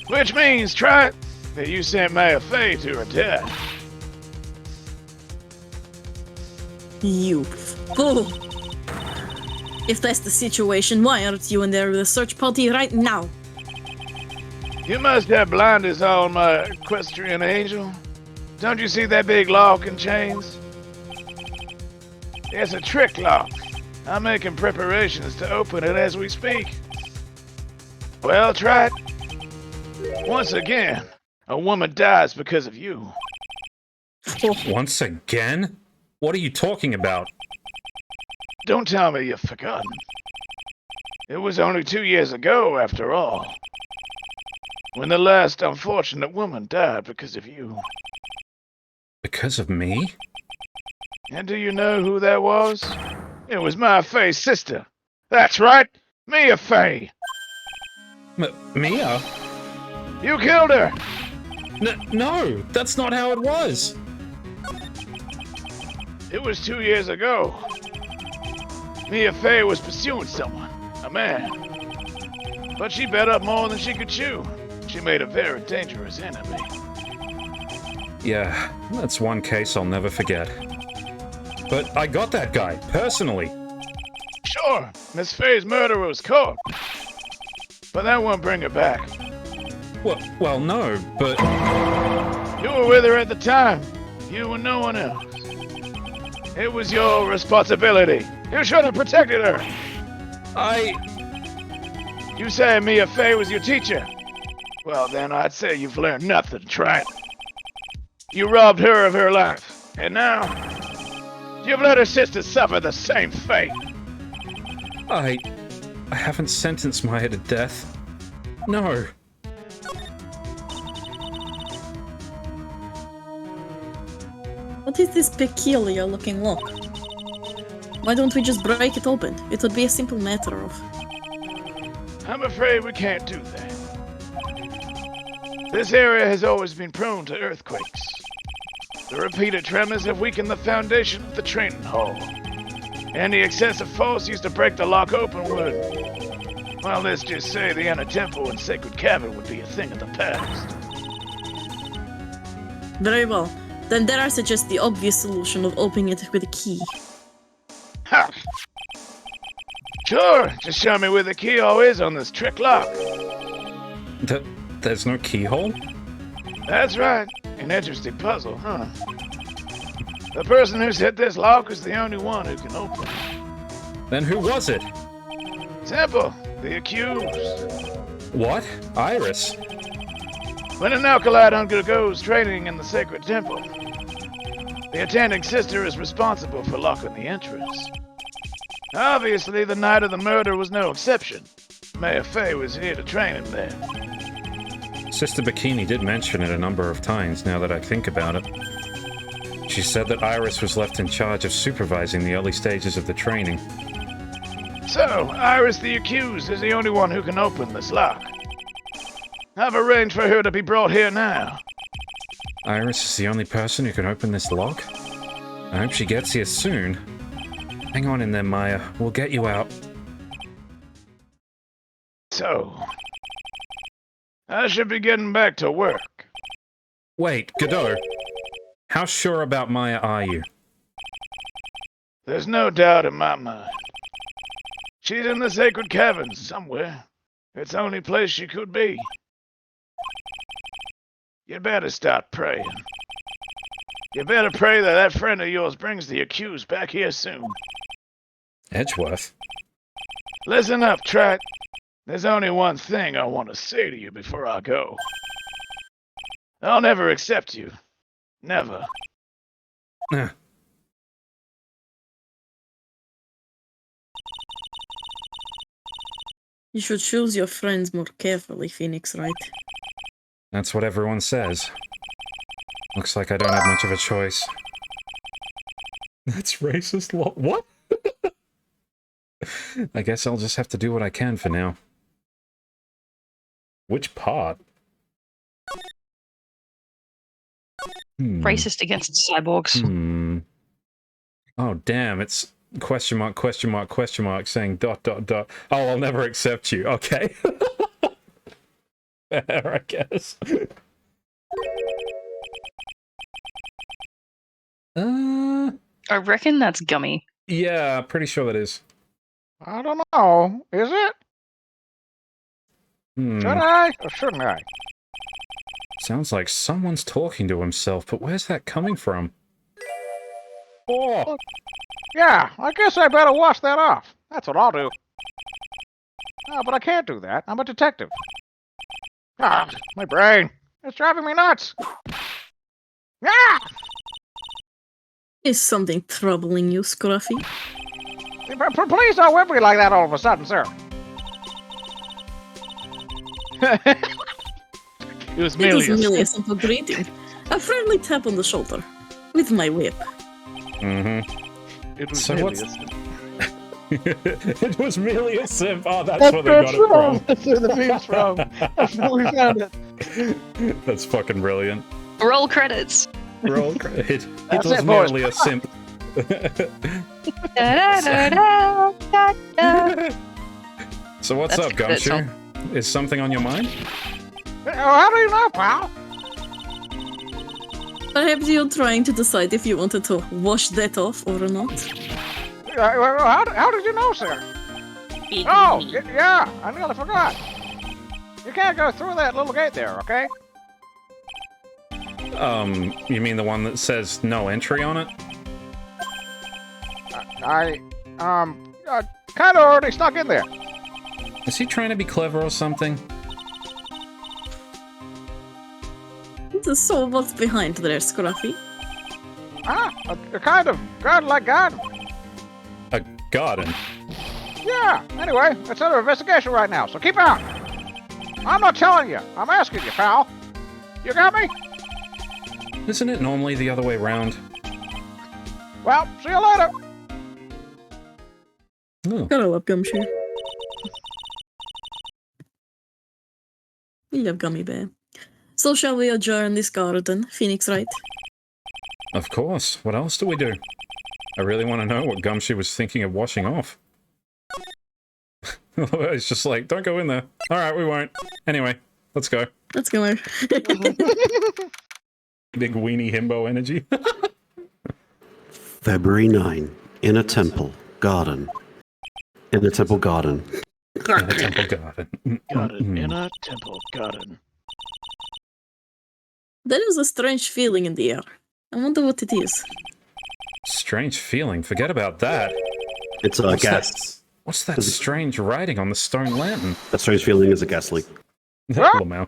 Which means, Trot, that you sent Maya Fey to her death. You fool! If that's the situation, why aren't you in there with the search party right now? You must have blinders on, my equestrian angel. Don't you see that big lock and chains? It's a trick lock. I'm making preparations to open it as we speak. Well, Trot, once again, a woman dies because of you. Once again? What are you talking about? Don't tell me you've forgotten. It was only 2 years ago, after all, when the last unfortunate woman died because of you. Because of me? And do you know who that was? It was my Faye's sister. That's right, Mia Faye. Mia? You killed her! No, that's not how it was. It was 2 years ago. Mia Faye was pursuing someone, a man. But she bit up more than she could chew. She made a very dangerous enemy. Yeah, that's one case I'll never forget. But I got that guy, personally. Sure, Miss Faye's murderer was caught. But that won't bring her back. Well, no, but... You were with her at the time. You and no one else. It was your responsibility. You should have protected her. You say Mia Fey was your teacher? Well, then I'd say you've learned nothing, Trent. You robbed her of her life, and now you've let her sister suffer the same fate. I haven't sentenced Maya to death. No. What is this peculiar looking lock? Why don't we just break it open? It would be a simple matter of... I'm afraid we can't do that. This area has always been prone to earthquakes. The repeated tremors have weakened the foundation of the training hall. Any excessive force used to break the lock open would... Well, let's just say the inner temple and sacred cavern would be a thing of the past. Very well. Then dare I suggest the obvious solution of opening it with a key. Ha! Sure, just show me where the keyhole is on this trick lock. There's no keyhole? That's right. An interesting puzzle, huh? The person who set this lock is the only one who can open it. Then who was it? Simple. The accused. What? Iris? When an Alkalite undergoes training in the sacred temple, the attending sister is responsible for locking the entrance. Obviously, the night of the murder was no exception. Mayor Fey was here to train him there. Sister Bikini did mention it a number of times now that I think about it. She said that Iris was left in charge of supervising the early stages of the training. So, Iris the accused is the only one who can open this lock. I've arranged for her to be brought here now. Iris is the only person who can open this lock? I hope she gets here soon. Hang on in there, Maya. We'll get you out. So, I should be getting back to work. Wait, Godot. How sure about Maya are you? There's no doubt in my mind. She's in the sacred caverns somewhere. It's the only place she could be. You better start praying. You better pray that that friend of yours brings the accused back here soon. Edgeworth? Listen up, Trat. There's only one thing I want to say to you before I go. I'll never accept you. Never. You should choose your friends more carefully, Phoenix, Wright? That's what everyone says. Looks like I don't have much of a choice. That's racist law. What? I guess I'll just have to do what I can for now. Which part? Racist against cyborgs. Oh, damn, it's question mark, question mark, question mark, saying ... Oh, I'll never accept you. Okay. Fair, I guess. I reckon that's Gummy. Yeah, pretty sure that is. I don't know. Is it? Should I or shouldn't I? Sounds like someone's talking to himself, but where's that coming from? Oh! Yeah, I guess I better wash that off. That's what I'll do. Oh, but I can't do that. I'm a detective. Ah, my brain. It's driving me nuts. Ah! Is something troubling you, Scruffy? Please don't whip me like that all of a sudden, sir. It was merely a simple greeting. A friendly tap on the shoulder. With my whip. It was So merely what's... a simp. It was merely a simp. Oh, that's where they got it from. That's where the meme's from. That's where we found it. That's fucking brilliant. Roll credits. Roll credit. It That's was it, boys. merely a simp. So what's That's up, the credit Gumshoe? Is something on your mind? Oh, how do you know, pal? Perhaps you're trying to decide if you wanted to wash that off or not. How did you know, sir? Oh, yeah, I nearly forgot. You can't go through that little gate there, okay? You mean the one that says no entry on it? kind of already stuck in there. Is he trying to be clever or something? So what's behind there, Scruffy? A kind of garden-like garden. A garden? Yeah, anyway, it's under investigation right now, so keep on. I'm not telling you. I'm asking you, pal. You got me? Isn't it normally the other way around? Well, see you later. Oh. Gotta love Gumshoe. We love Gummy Bear. So shall we adjourn this garden, Phoenix Wright? Of course. What else do we do? I really want to know what Gumshoe was thinking of washing off. It's just like, don't go in there. Alright, we won't. Anyway, let's go. Let's go. Big weenie himbo energy. February 9, in a temple garden. In a temple garden. In a temple garden. Garden in a temple garden. There is a strange feeling in the air. I wonder what it is. Strange feeling. Forget about that. It's a gas. What's that strange writing on the stone lantern? That strange feeling is a gas leak. Lamau.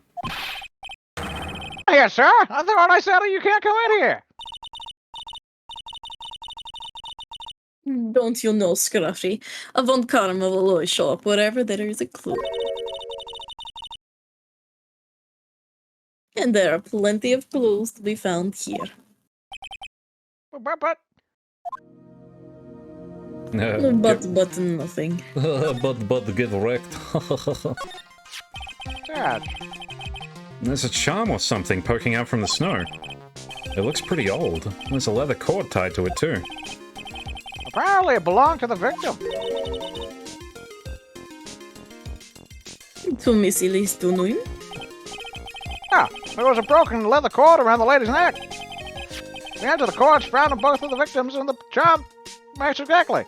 Yes, sir. I thought I said you can't come in here. Don't you know, Scruffy? Von Karma will always show up wherever there is a clue. And there are plenty of clues to be found here. But But nothing. but get wrecked. Dad. There's a charm or something poking out from the snow. It looks pretty old. There's a leather cord tied to it too. Apparently it belonged to the victim. To Miss Elise Dunuin? Yeah, there was a broken leather cord around the lady's neck. The end of the cord's found on both of the victims, and the charm matched exactly.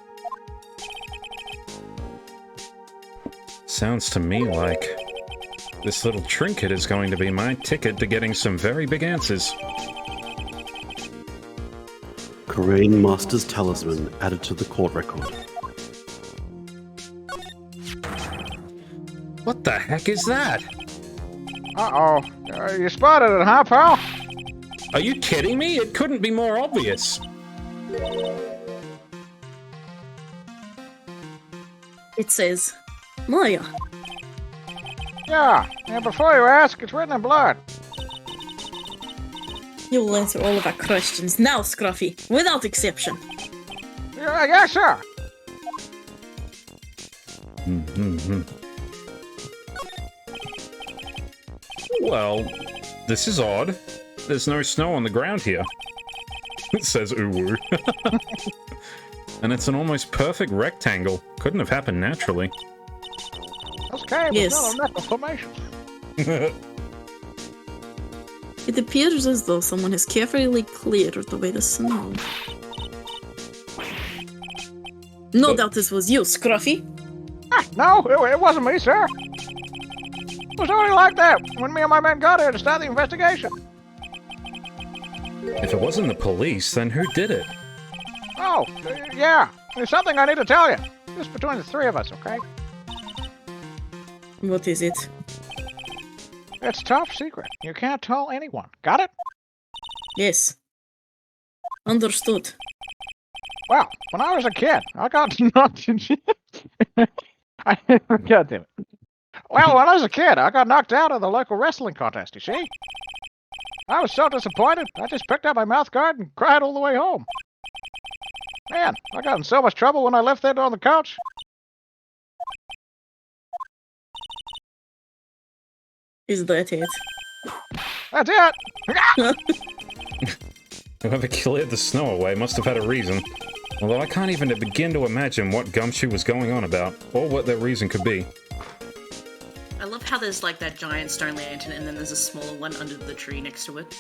Sounds to me like this little trinket is going to be my ticket to getting some very big answers. Crane Master's talisman added to the court record. What the heck is that? Uh-oh. You spotted it, huh, pal? Are you kidding me? It couldn't be more obvious. It says, Maya. Yeah, and before you ask, it's written in blood. You will answer all of our questions now, Scruffy, without exception. Yes, sir. Well, this is odd. There's no snow on the ground here. It says uwu. And it's an almost perfect rectangle. Couldn't have happened naturally. This cave is not a natural formation. It appears as though someone has carefully cleared away the snow. No doubt this was you, Scruffy. No, it wasn't me, sir. It was only like that when me and my men got here to start the investigation. If it wasn't the police, then who did it? Oh, yeah. There's something I need to tell you. Just between the three of us, okay? What is it? It's top secret. You can't tell anyone. Got it? Yes. Understood. Well, when I was a kid, I got knocked in... God damn it. Well, when I was a kid, I got knocked out of the local wrestling contest, you see? I was so disappointed, I just picked up my mouth guard and cried all the way home. Man, I got in so much trouble when I left there on the couch. Is that it? That's it! Whoever cleared the snow away must have had a reason. Although I can't even begin to imagine what Gumshoe was going on about, or what their reason could be. I love how there's like that giant stone lantern and then there's a smaller one under the tree next to it.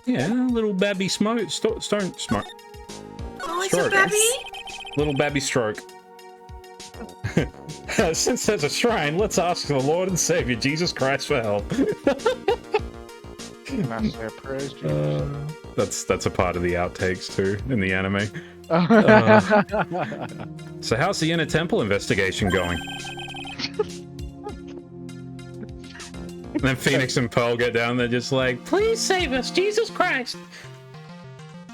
Yeah, little babby stone smoke. Oh, it's a baby? Little babby stroke. Since there's a shrine, let's ask the Lord and Savior Jesus Christ for help. Praise Jesus. That's a part of the outtakes too in the anime. So how's the Inner Temple investigation going? And then Phoenix and Pearl get down there just like, please save us, Jesus Christ.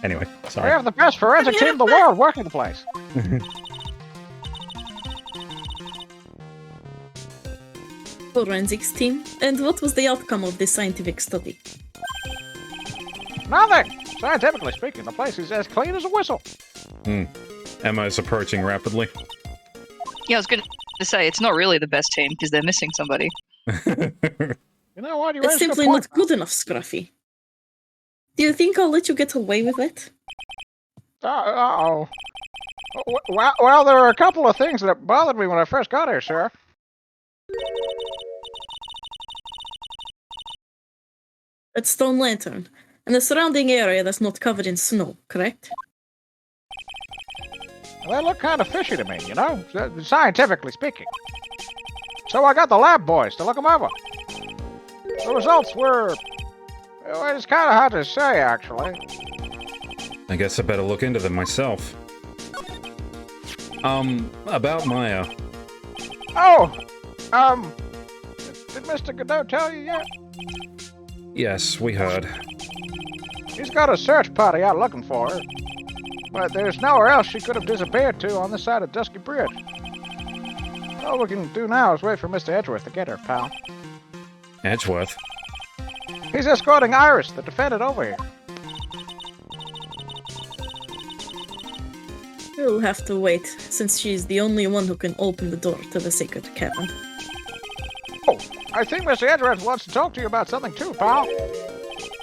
Anyway, sorry. We have the best forensic team in the world working the place. Forensics team. And what was the outcome of this scientific study? Nothing! Scientifically speaking, the place is as clean as a whistle. Emma is approaching rapidly. Yeah, I was going to say, it's not really the best team because they're missing somebody. You know what? You It's raised a good simply point. not good enough, Scruffy. Do you think I'll let you get away with it? Uh-oh. Well, there were a couple of things that bothered me when I first got here, sir. That stone lantern, and the surrounding area that's not covered in snow, correct? They look kind of fishy to me, you know, scientifically speaking. So I got the lab boys to look them over. The results were... Well, it's kind of hard to say, actually. I guess I better look into them myself. About Maya. Oh! Did Mr. Godot tell you yet? Yes, we heard. He's got a search party out looking for her. But there's nowhere else she could have disappeared to on this side of Dusky Bridge. All we can do now is wait for Mr. Edgeworth to get her, pal. Edgeworth? He's escorting Iris, the defendant, over here. We'll have to wait, since she's the only one who can open the door to the sacred cavern. Oh, I think Mr. Edgeworth wants to talk to you about something too, pal.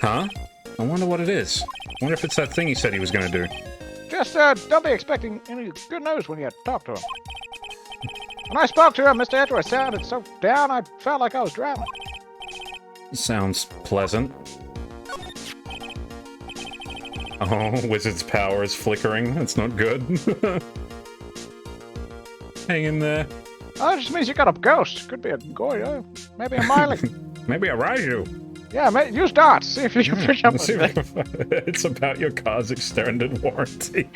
Huh? I wonder what it is. I wonder if it's that thing he said he was gonna do. Just, don't be expecting any good news when you talk to him. When I spoke to him, Mr. Edgeworth sounded so down, I felt like I was drowning. Sounds pleasant. Oh, Wizard's power is flickering. That's not good. Hang in there. Oh, that just means you got a ghost. Could be a Goyo, maybe a Miley. Maybe a Raiju. Yeah, use dots. See if you can pick up See with if- It's about your car's extended warranty.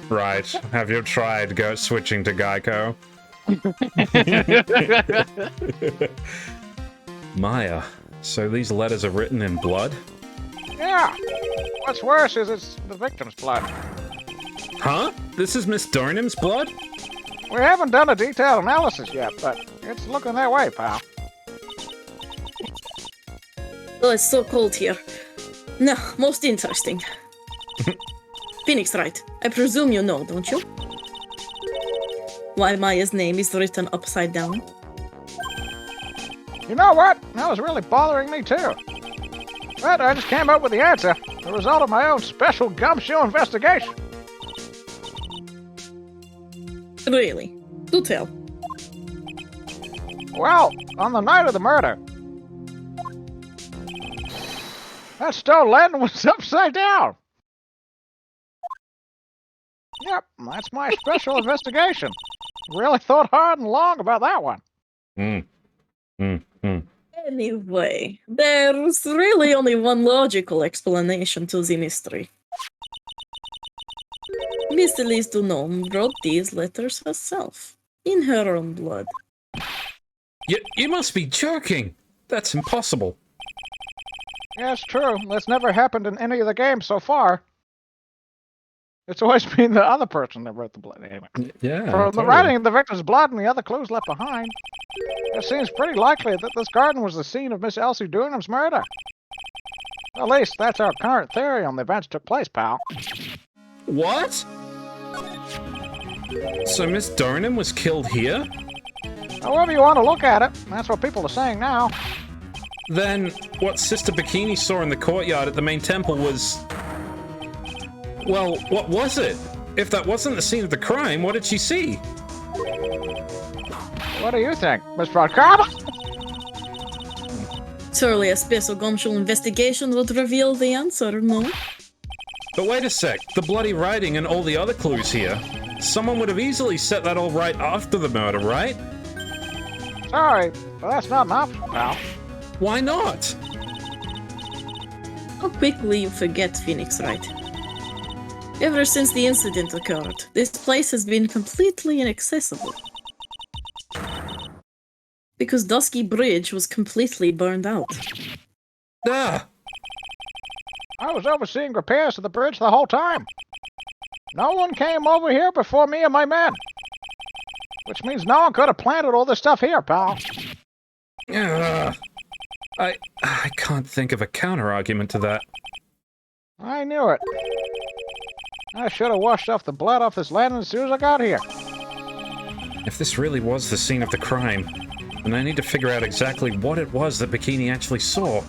Right. Have you tried switching to Geico? Maya. So these letters are written in blood? Yeah. What's worse is it's the victim's blood. Huh? This is Miss Dornham's blood? We haven't done a detailed analysis yet, but it's looking that way, pal. Oh, it's so cold here. No, most interesting. Phoenix Wright, I presume you know, don't you? Why Maya's name is written upside down? You know what? That was really bothering me too. But I just came up with the answer, the result of my own special gumshoe investigation. Really? Do tell. Well, on the night of the murder, that stone lantern was upside down. Yep, that's my special investigation. Really thought hard and long about that one. Anyway, there's really only one logical explanation to the mystery. Miss Elise Dunham wrote these letters herself, in her own blood. You must be joking. That's impossible. Yeah, it's true. That's never happened in any of the games so far. It's always been the other person that wrote the blood. Anyway. Yeah. From the writing of the victim's blood and the other clues left behind, it seems pretty likely that this garden was the scene of Miss Elsie Dunham's murder. At least, that's our current theory on the events that took place, pal. What? So Miss Dornham was killed here? However you want to look at it, that's what people are saying now. Then what Sister Bikini saw in the courtyard at the main temple was... Well, what was it? If that wasn't the scene of the crime, what did she see? What do you think, Miss Broadcom? Surely a special gumshoe investigation would reveal the answer, no? But wait a sec, the bloody writing and all the other clues here. Someone would have easily set that all right after the murder, right? Sorry, but that's not an option, pal. Why not? How quickly you forget, Phoenix Wright. Ever since the incident occurred, this place has been completely inaccessible. Because Dusky Bridge was completely burned out. Ah! I was overseeing repairs to the bridge the whole time. No one came over here before me and my men. Which means no one could have planted all this stuff here, pal. I can't think of a counter-argument to that. I knew it. I should have washed off the blood off this land as soon as I got here. If this really was the scene of the crime, then I need to figure out exactly what it was that Bikini actually saw.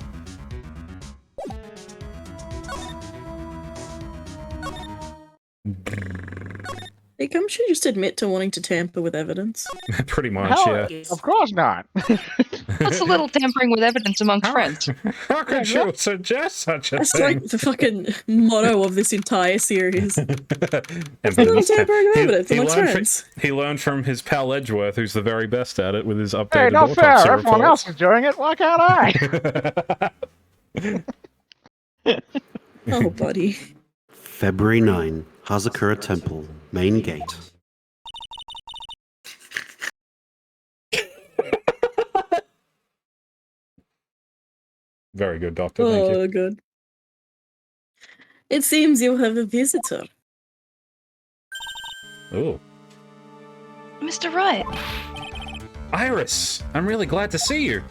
Hey, can't you just admit to wanting to tamper with evidence? Pretty much, Hell, yeah. of course not. What's a little tampering with evidence amongst friends? How could you suggest such a That's thing? like the fucking motto of this entire series. And Little tampering with evidence amongst friends. He learned from his pal Edgeworth, who's the very best at it, with his updated Hey, not fair. autopsy Everyone reports. else is doing it. Why can't I? Oh, buddy. February 9, Hazakura Temple, main gate. Very good, Doctor. Thank you. Oh, good. It seems you have a visitor. Ooh. Mr. Wright. Iris, I'm really glad to see you.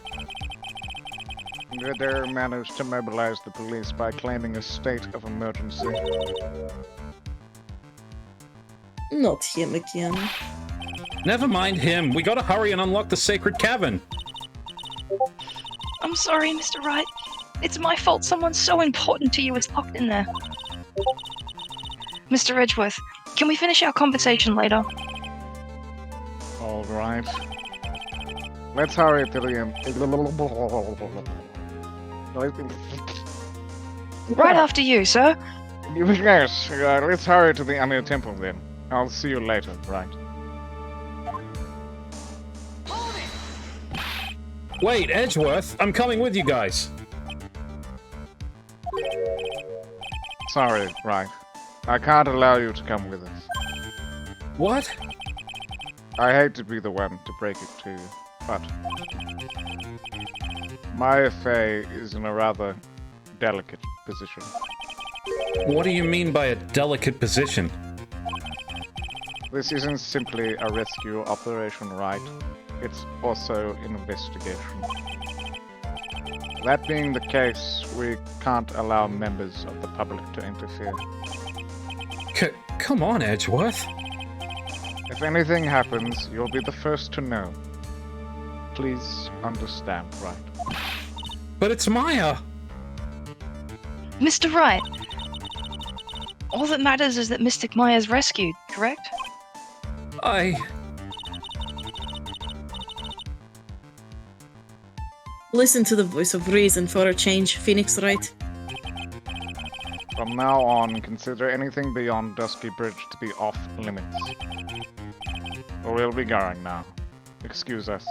They managed to mobilize the police by claiming a state of emergency. Not him again. Never mind him. We gotta hurry and unlock the sacred cavern. I'm sorry, Mr. Wright. It's my fault someone so important to you is locked in there. Mr. Edgeworth, can we finish our conversation later? All right. Let's hurry to the Right after you, sir. Yes, let's hurry to the Anya Temple then. I'll see you later, right? Wait, Edgeworth, I'm coming with you guys. Sorry, right. I can't allow you to come with us. What? I hate to be the one to break it to you, but my Fae is in a rather delicate position. What do you mean by a delicate position? This isn't simply a rescue operation, right? It's also an investigation. That being the case, we can't allow members of the public to interfere. Come on, Edgeworth. If anything happens, you'll be the first to know. Please understand, right? But it's Maya! Mr. Wright. All that matters is that Mystic Maya's rescued, correct? Listen to the voice of reason for a change, Phoenix Wright. From now on, consider anything beyond Dusky Bridge to be off limits. We'll be going now. Excuse us.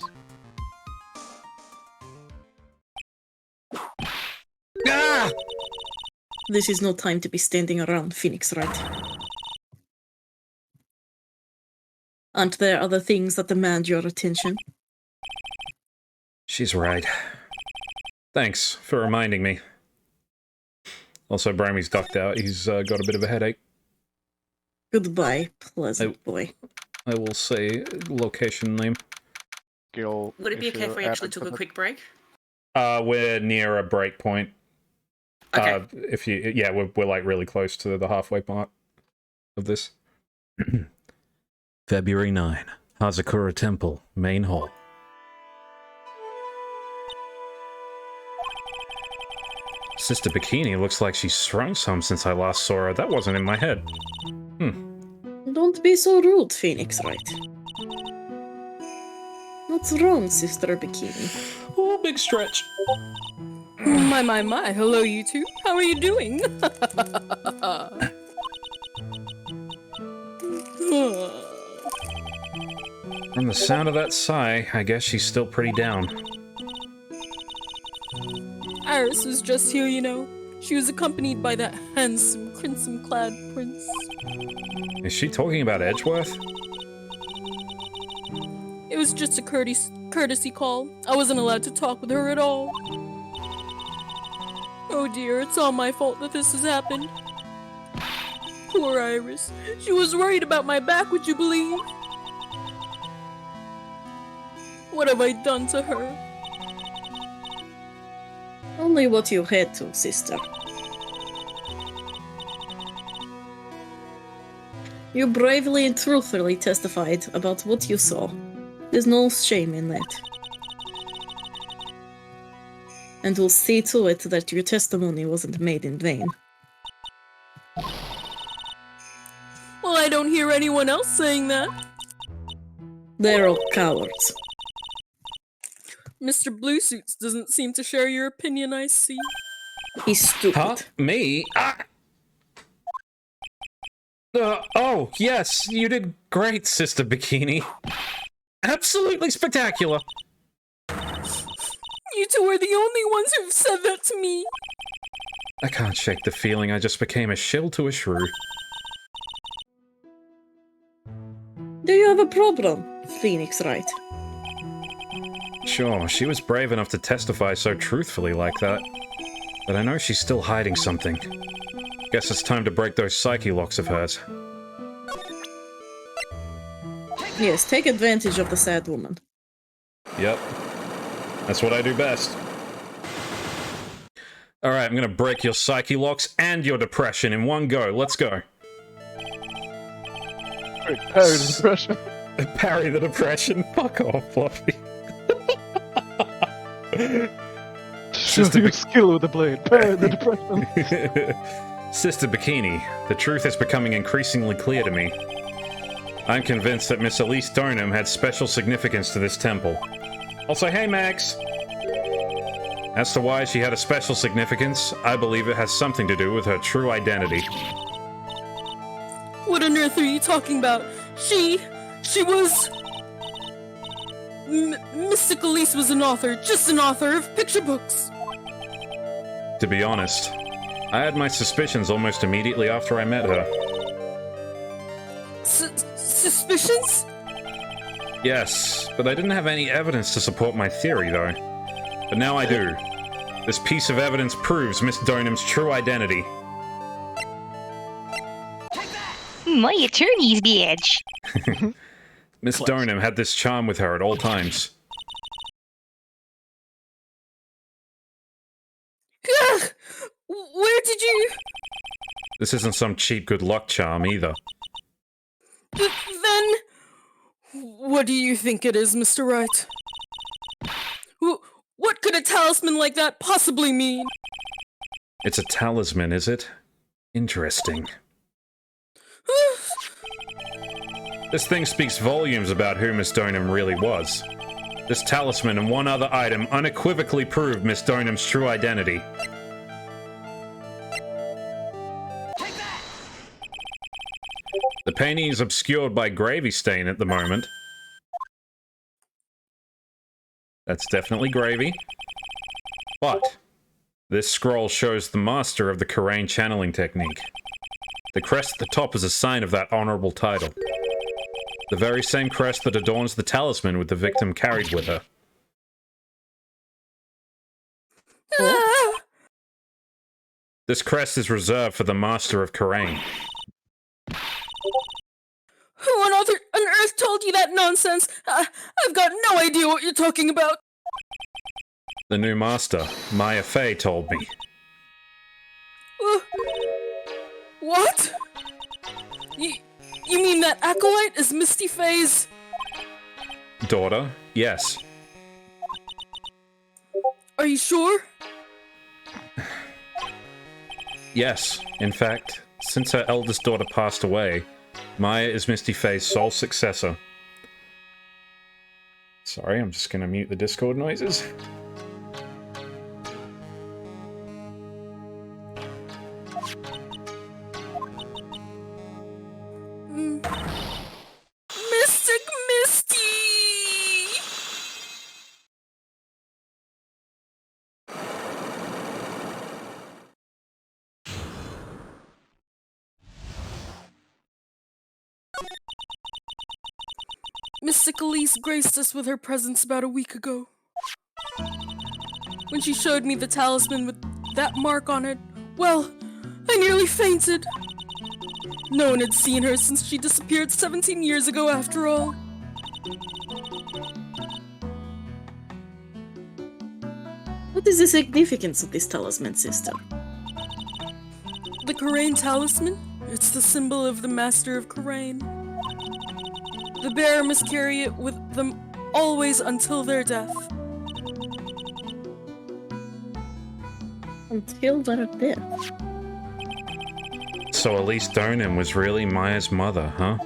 Ah! This is no time to be standing around, Phoenix Wright. Aren't there other things that demand your attention? She's right. Thanks for reminding me. Also, Bramy's ducked out. He's got a bit of a headache. Goodbye, pleasant boy. I will say location name. Skill. Would it be okay if we actually took a quick break? We're near a break point. Okay. If you, yeah, we're like really close to the halfway part of this. February 9, Hazakura Temple, main hall. Sister Bikini looks like she's thrown some since I last saw her. That wasn't in my head. Don't be so rude, Phoenix Wright. What's wrong, Sister Bikini? Oh, big stretch. My. Hello, you two. How are you doing? From the sound of that sigh, I guess she's still pretty down. Iris was just here, you know. She was accompanied by that handsome, crimson-clad prince. Is she talking about Edgeworth? It was just a courtesy call. I wasn't allowed to talk with her at all. Oh dear, it's all my fault that this has happened. Poor Iris. She was worried about my back, would you believe? What have I done to her? Only what you had to, sister. You bravely and truthfully testified about what you saw. There's no shame in that. And we'll see to it that your testimony wasn't made in vain. Well, I don't hear anyone else saying that. They're all cowards. Mr. Bluesuits doesn't seem to share your opinion, I see. He's stupid. Huh? Me? Ah! Oh, yes, you did great, Sister Bikini. Absolutely spectacular. You two are the only ones who've said that to me. I can't shake the feeling I just became a shill to a shrew. Do you have a problem, Phoenix Wright? Sure, she was brave enough to testify so truthfully like that. But I know she's still hiding something. Guess it's time to break those psyche locks of hers. Yes, take advantage of the sad woman. Yep. That's what I do best. Alright, I'm gonna break your psyche locks and your depression in one go. Let's go. Parry the depression. Parry the depression. Fuck off, Fluffy. Show your skill with the blade. Parry the depression. Sister Bikini, the truth is becoming increasingly clear to me. I'm convinced that Miss Elise Stoneham had special significance to this temple. Also, hey Max! As to why she had a special significance, I believe it has something to do with her true identity. What on earth are you talking about? She was... Mystic Elise was an author, just an author of picture books. To be honest, I had my suspicions almost immediately after I met her. Suspicions? Yes, but I didn't have any evidence to support my theory, though. But now I do. This piece of evidence proves Miss Doneham's true identity. My attorney's badge. Miss Stoneham had this charm with her at all times. Ugh! Where did you... This isn't some cheap good luck charm, either. Then... What do you think it is, Mr. Wright? What could a talisman like that possibly mean? It's a talisman, is it? Interesting. This thing speaks volumes about who Miss Stoneham really was. This talisman and one other item unequivocally prove Miss Stoneham true identity. The painting is obscured by gravy stain at the moment. That's definitely gravy. But this scroll shows the master of the Karain channeling technique. The crest at the top is a sign of that honorable title. The very same crest that adorns the talisman with the victim carried with her. This crest is reserved for the master of Karain. Who on earth told you that nonsense? I've got no idea what you're talking about. The new master, Maya Fey, told me. What? You mean that acolyte is Misty Fey's... Daughter? Yes. Are you sure? Yes. In fact, since her eldest daughter passed away, Maya is Misty Fey's sole successor. Sorry, I'm just gonna mute the Discord noises. Mystic Elise graced us with her presence about a week ago. When she showed me the talisman with that mark on it, well, I nearly fainted. No one had seen her since she disappeared 17 years ago after all. What is the significance of this talisman, sister? The Karain talisman? It's the symbol of the Master of Karain. The bearer must carry it with them always until their death. Until their death. So Elise Donan was really Maya's mother, huh?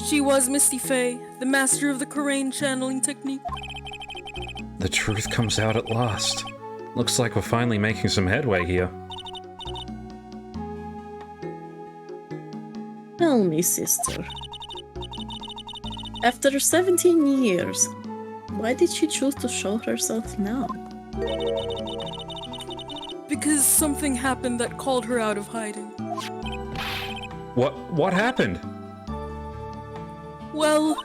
She was Misty Faye, the master of the Karain channeling technique. The truth comes out at last. Looks like we're finally making some headway here. Tell me, sister. After 17 years, why did she choose to show herself now? Because something happened that called her out of hiding. What happened? Well...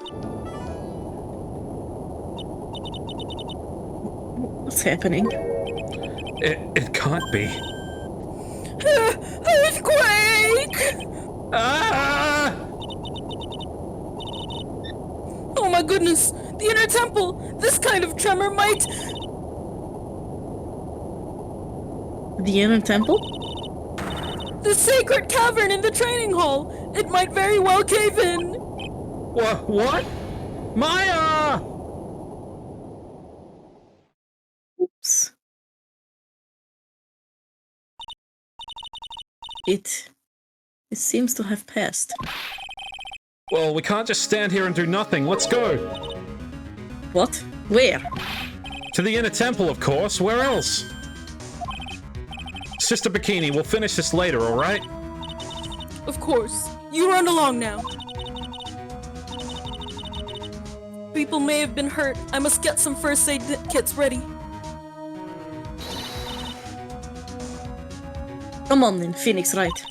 What's happening? It can't be. Earthquake! Ah! Oh my goodness! The inner temple! This kind of tremor might... The inner temple? The sacred cavern in the training hall! It might very well cave in! What? Maya! Oops. It seems to have passed. Well, we can't just stand here and do nothing. Let's go. What? Where? To the inner temple, of course. Where else? Sister Bikini, we'll finish this later, alright? Of course. You run along now. People may have been hurt. I must get some first aid kits ready. Come on then, Phoenix Wright.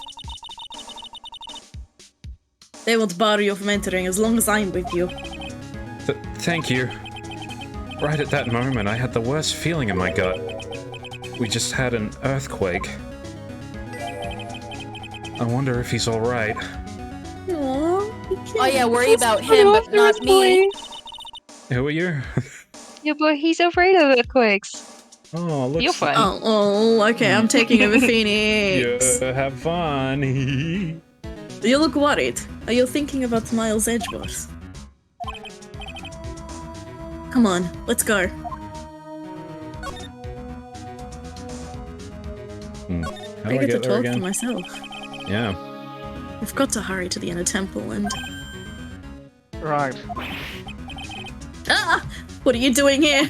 They won't bar you from entering as long as I'm with you. Thank you. Right at that moment, I had the worst feeling in my gut. We just had an earthquake. I wonder if he's alright. Oh yeah, worry about him, but not me. Who are you? Yeah, but he's afraid of earthquakes. Oh, look. You're fine. Oh, okay, I'm taking over Phoenix. Yeah, have fun. You look worried. Are you thinking about Miles Edgeworth? Come on, let's go. How I do I get to get there talk to again? myself. Yeah. We've got to hurry to the inner temple and... Right. Ah! What are you doing here?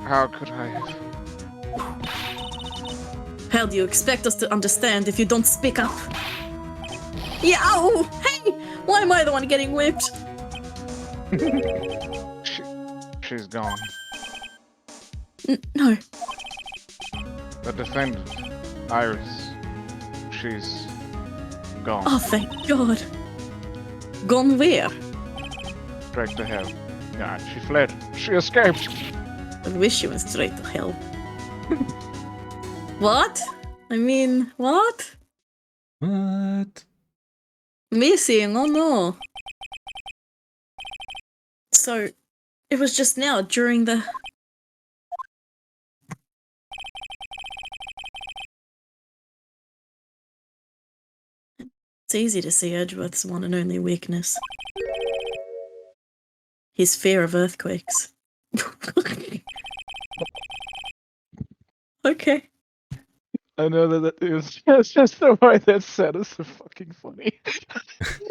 How could I have... How do you expect us to understand if you don't speak up? Yeah, oh! Hey! Why am I the one getting whipped? She's gone. No. The defendant, Iris, she's gone. Oh, thank God. Gone where? Straight to hell. Yeah, she fled. She escaped. I wish she went straight to hell. What? I mean, what? What? Missing, oh no. So, it was just now, during the... It's easy to see Edgeworth's one and only weakness. His fear of earthquakes. Okay. I know that it's just the way that's said is so fucking funny.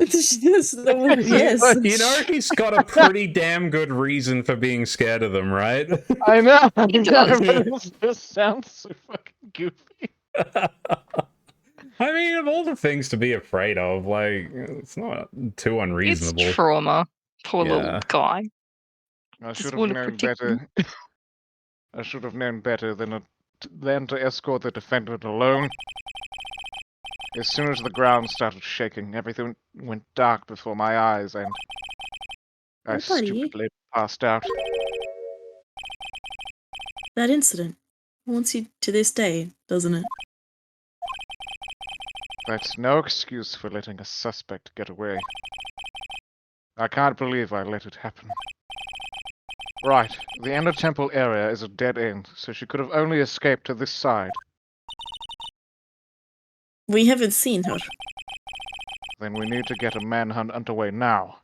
It's just the one, yes. You know, he's got a pretty damn good reason for being scared of them, right? I know. He does. It just sounds so fucking goofy. I mean, of all the things to be afraid of, like, it's not too unreasonable. It's trauma. Poor little guy. I Just should have wanna known protect better. I should have known better than to escort the defendant alone. As soon as the ground started shaking, everything went dark before my eyes, and I Oh, buddy. stupidly passed out. That incident haunts you to this day, doesn't it? That's no excuse for letting a suspect get away. I can't believe I let it happen. Right, the Inner Temple area is a dead end, so she could have only escaped to this side. We haven't seen her. Then we need to get a manhunt underway now.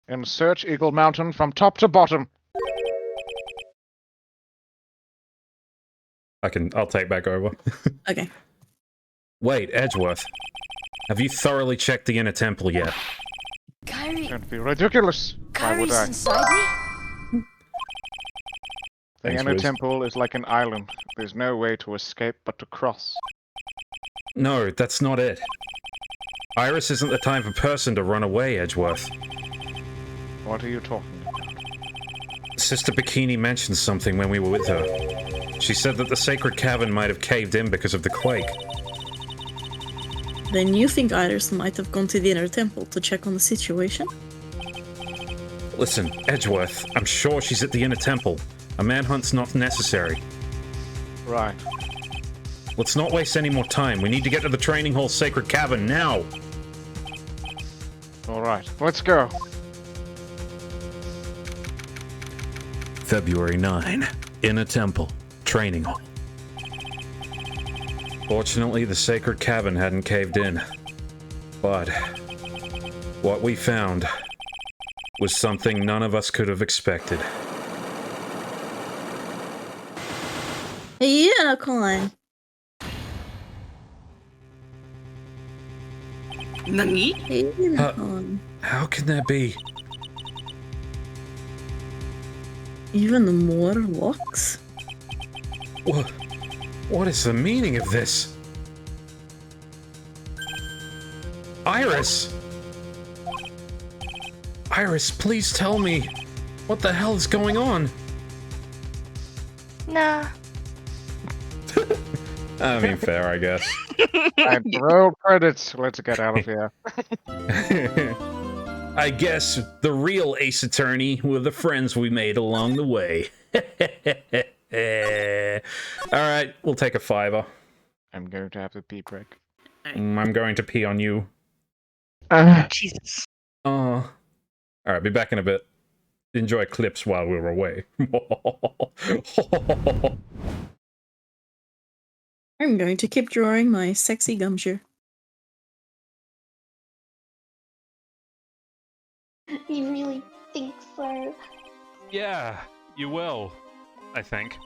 And search Eagle Mountain from top to bottom. I'll take back over. Okay. Wait, Edgeworth. Have you thoroughly checked the Inner Temple yet? Kyrie, That'd be ridiculous. Why would Kyrie's I? inside me? The Thanks, Inner Wiz. Temple is like an island. There's no way to escape but to cross. No, that's not it. Iris isn't the type of person to run away, Edgeworth. What are you talking about? Sister Bikini mentioned something when we were with her. She said that the sacred cavern might have caved in because of the quake. Then you think Iris might have gone to the Inner Temple to check on the situation? Listen, Edgeworth, I'm sure she's at the Inner Temple. A manhunt's not necessary. Right. Let's not waste any more time. We need to get to the training hall sacred cavern now. Alright, let's go. February 9. Inner Temple. Training hall. Fortunately, the sacred cavern hadn't caved in. But what we found was something none of us could have expected. Unicorn! Nani? Unicorn. How can there be? Even more locks? What is the meaning of this? Iris! Iris, please tell me. What the hell is going on? Nah. I mean, fair, I guess. And roll credits. Let's get out of here. I guess the real Ace Attorney were the friends we made along the way. Alright, we'll take a $5. I'm going to have a pee break. I'm going to pee on you. Jesus. Oh. Alright, be back in a bit. Enjoy clips while we were away. I'm going to keep drawing my sexy gumshoe. You really think so? Yeah, you will, I think.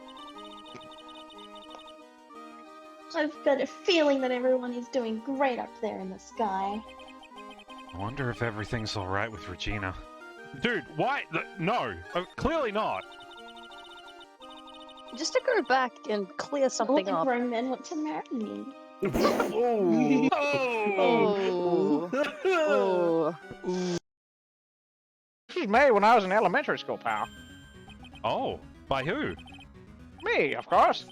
I've got a feeling that everyone is doing great up there in the sky. I wonder if everything's alright with Regina. Dude, why? No, clearly not. Just to go back and clear All something the up. grown men want to marry me. Oh. This is me when I was in elementary school, pal. Oh, by who? Me, of course.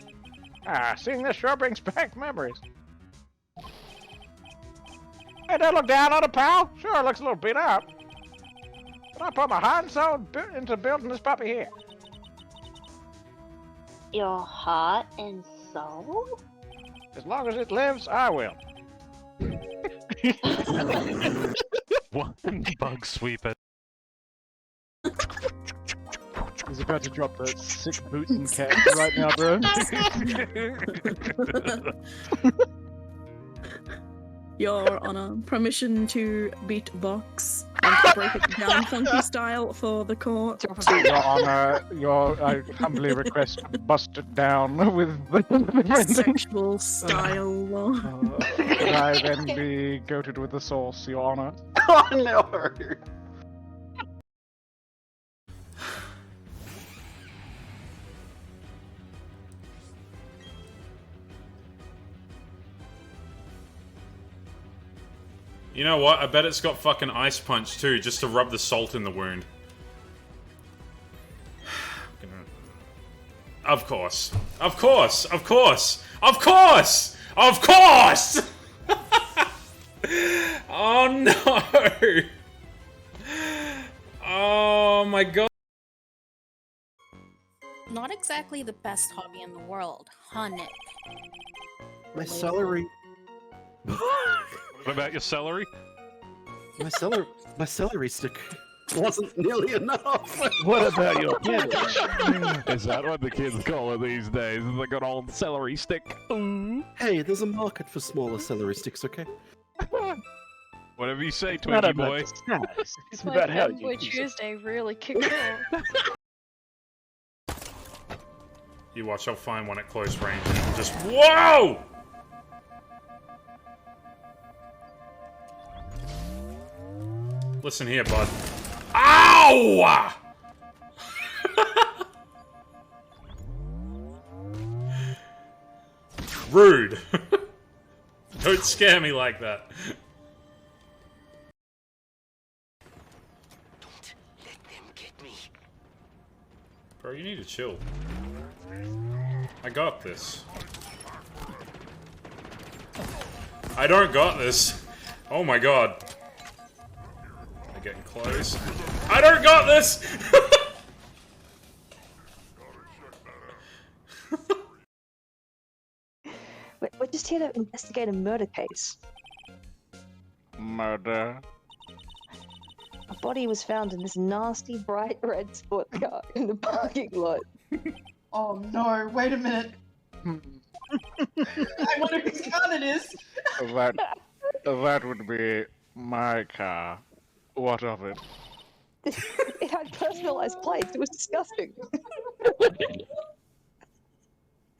Seeing this sure brings back memories. Hey, don't look down on it, pal. Sure, it looks a little beat up. But I put my heart and soul into building this puppy here. Your heart and soul? As long as it lives, I will. One bug sweeper. He's about to drop the sick boot and cat right now, bro. Your Honor, permission to beatbox and break it down funky style for the court. Your Honor, I humbly request bust it down with the sexual style. Could I then be goated with the sauce, Your Honor? Oh no! You know what? I bet it's got fucking ice punch too, just to rub the salt in the wound. Of course. Of course! Of course! Of course! Of course! Oh no! Oh my god. Not exactly the best hobby in the world, huh, Nick? My celery. What about your celery? My celery stick wasn't nearly enough. What about your cabbage? Is that what the kids call it these days? The good old celery stick. Ooh. Hey, there's a market for smaller celery sticks, okay? Whatever you say, Not Twinkie about boy. the size. It's My about how you Fanboy use it. Tuesday really kicked off. You watch, I'll find one at close range and it'll just— Whoa! Listen here, bud. Ow! Rude. Don't scare me like that. Don't let them get me. Bro, you need to chill. I got this. I don't got this. Oh my god. I'm getting close. I don't got this! We're just here to investigate a murder case. Murder. A body was found in this nasty bright red sport car in the parking lot. Oh no, wait a minute. I wonder whose car it is. That would be my car. What of it? It had personalized plates. It was disgusting.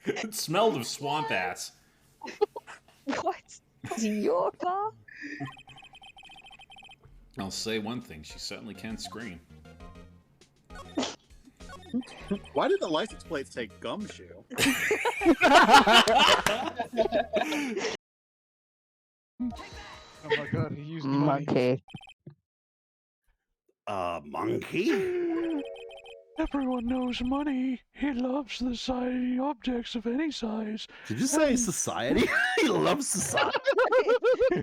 It smelled of swamp ass. What? It's your car? I'll say one thing, she certainly can scream. Why did the license plates say gumshoe? Oh my god, he used monkey. Monkey? Everyone knows money. He loves the shiny objects of any size. Did you say society? He loves society.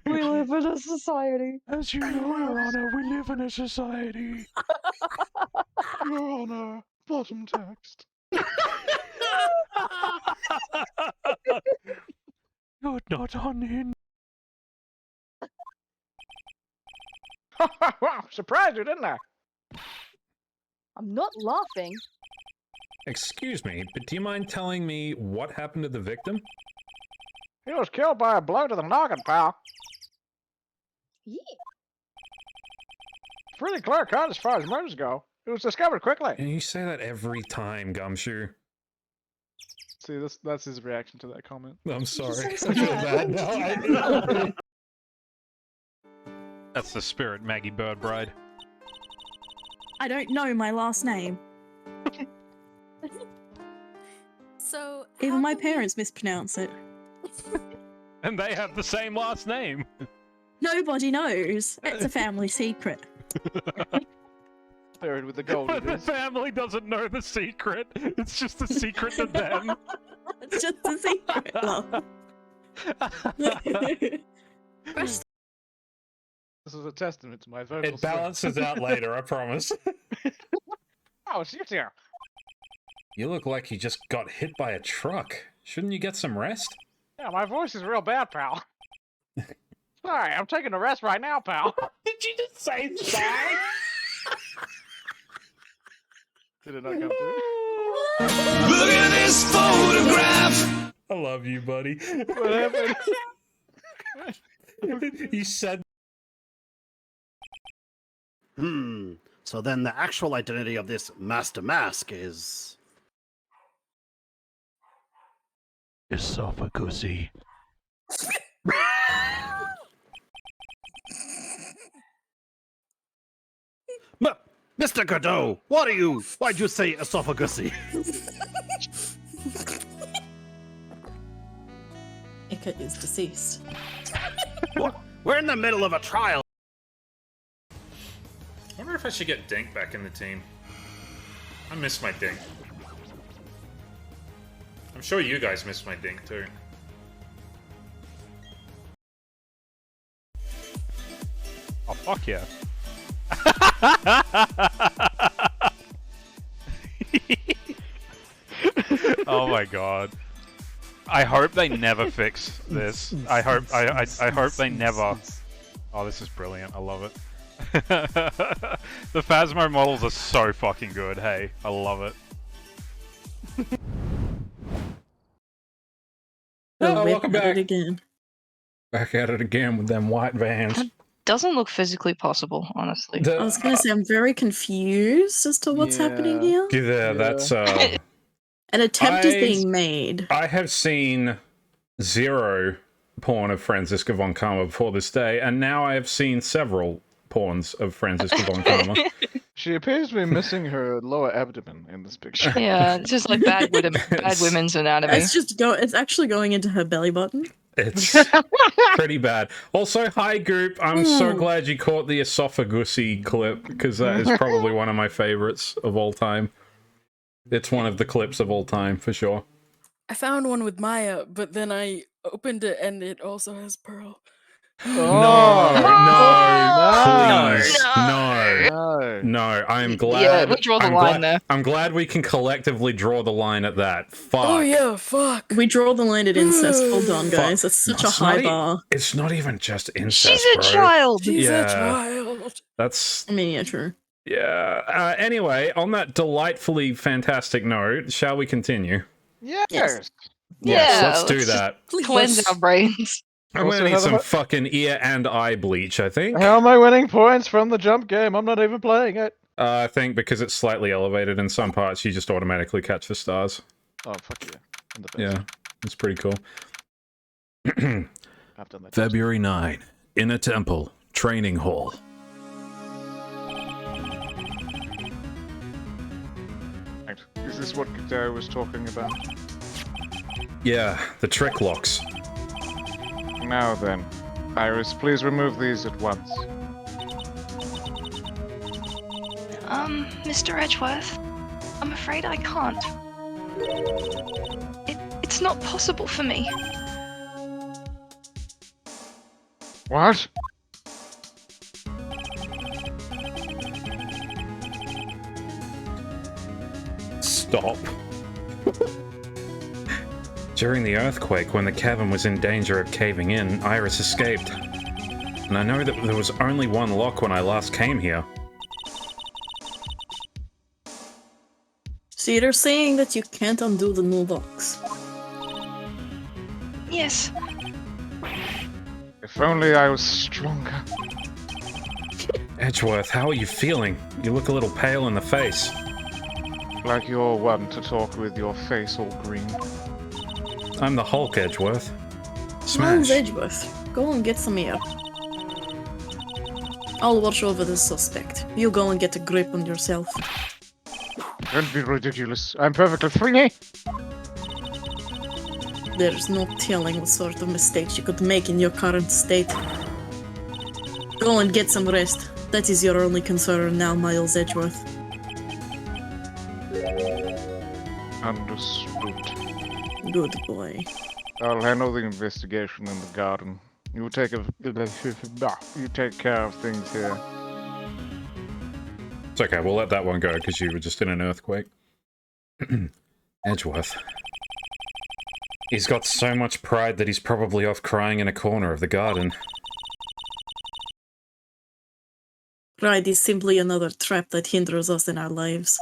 We live in a society. As you know, Your Honor, we live in a society. Your Honor, bottom text. You're not unhinged. Wow, surprised you, didn't I? I'm not laughing. Excuse me, but do you mind telling me what happened to the victim? He was killed by a blow to the noggin, pal. Yeah. It's pretty clear cut as far as murders go. It was discovered quickly. And you say that every time, Gumshoe. See, that's his reaction to that comment. I'm sorry. I feel bad now. That's the spirit, Maggie Birdbride. I don't know my last name. So Even my parents mispronounce it. And they have the same last name. Nobody knows. It's a family secret. Buried with the gold. The family doesn't know the secret. It's just a secret to them. It's just a secret. Well. This is a testament to my vocal It balances out later, I promise. Oh, it's you two. You look like you just got hit by a truck. Shouldn't you get some rest? Yeah, my voice is real bad, pal. Sorry, I'm taking a rest right now, pal. Did you just say sorry? Did it not come through? Look at this photograph! I love you, buddy. What happened? You said... So then the actual identity of this Master Mask is... Esophagussy. Mr. Godot, what are you? Why'd you say esophagusy? Ika is deceased. We're in the middle of a trial. I wonder if I should get Dink back in the team. I miss my Dink. I'm sure you guys miss my Dink too. Fuck yeah. Oh my god. I hope they never fix this. I hope they never. Oh, this is brilliant. I love it. The Phasmo models are so fucking good. Hey, I love it. Welcome at back. it again. Back at it again with them white vans. Doesn't look physically possible, honestly. I was gonna say I'm very confused as to what's happening here. Yeah, that's An attempt is being made. I have seen 0 porn of Franziska von Karma before this day, and now I have seen several porns of Franziska von Karma. She appears to be missing her lower abdomen in this picture. Yeah, it's just like bad women's anatomy. It's actually going into her belly button. It's pretty bad. Also, hi Goop, I'm so glad you caught the esophagusy clip, because that is probably one of my favorites of all time. It's one of the clips of all time, for sure. I found one with Maya, but then I opened it and it also has Pearl. Please, no. I am glad. Yeah, we draw the line there. I'm glad we can collectively draw the line at that. Fuck. Oh yeah, fuck. We draw the line at incest. Hold on, guys. That's such a high bar. It's not even just incest. She's a child. She's a child. That's. I mean, yeah, true. Yeah. Anyway, on that delightfully fantastic note, shall we continue? Yes. Yes, Yeah, let's do that. Cleanse our brains. I'm gonna need some fucking ear and eye bleach, I think. How am I winning points from the jump game? I'm not even playing it. I think because it's slightly elevated in some parts, you just automatically catch the stars. Oh, fuck yeah. I'm the best. Yeah, it's pretty cool. I've done that. February 9, in a temple, training hall. Right. Is this what Gadara was talking about? Yeah, the trick locks. Now then, Iris, please remove these at once. Mr. Edgeworth, I'm afraid I can't. It's not possible for me. What? Stop. During the earthquake, when the cavern was in danger of caving in, Iris escaped. And I know that there was only one lock when I last came here. So you're saying that you can't undo the new locks? Yes. If only I was stronger. Edgeworth, how are you feeling? You look a little pale in the face. Like you're one to talk with your face all green. I'm the Hulk, Edgeworth. Miles Smash. Edgeworth, go and get some air. I'll watch over this suspect. You go and get a grip on yourself. Don't be ridiculous. I'm perfectly free. There's no telling what sort of mistakes you could make in your current state. Go and get some rest. That is your only concern now, Miles Edgeworth. Understood. Good boy. I'll handle the investigation in the garden. You take care of things here. It's okay, we'll let that one go because you were just in an earthquake. Edgeworth. He's got so much pride that he's probably off crying in a corner of the garden. Pride is simply another trap that hinders us in our lives.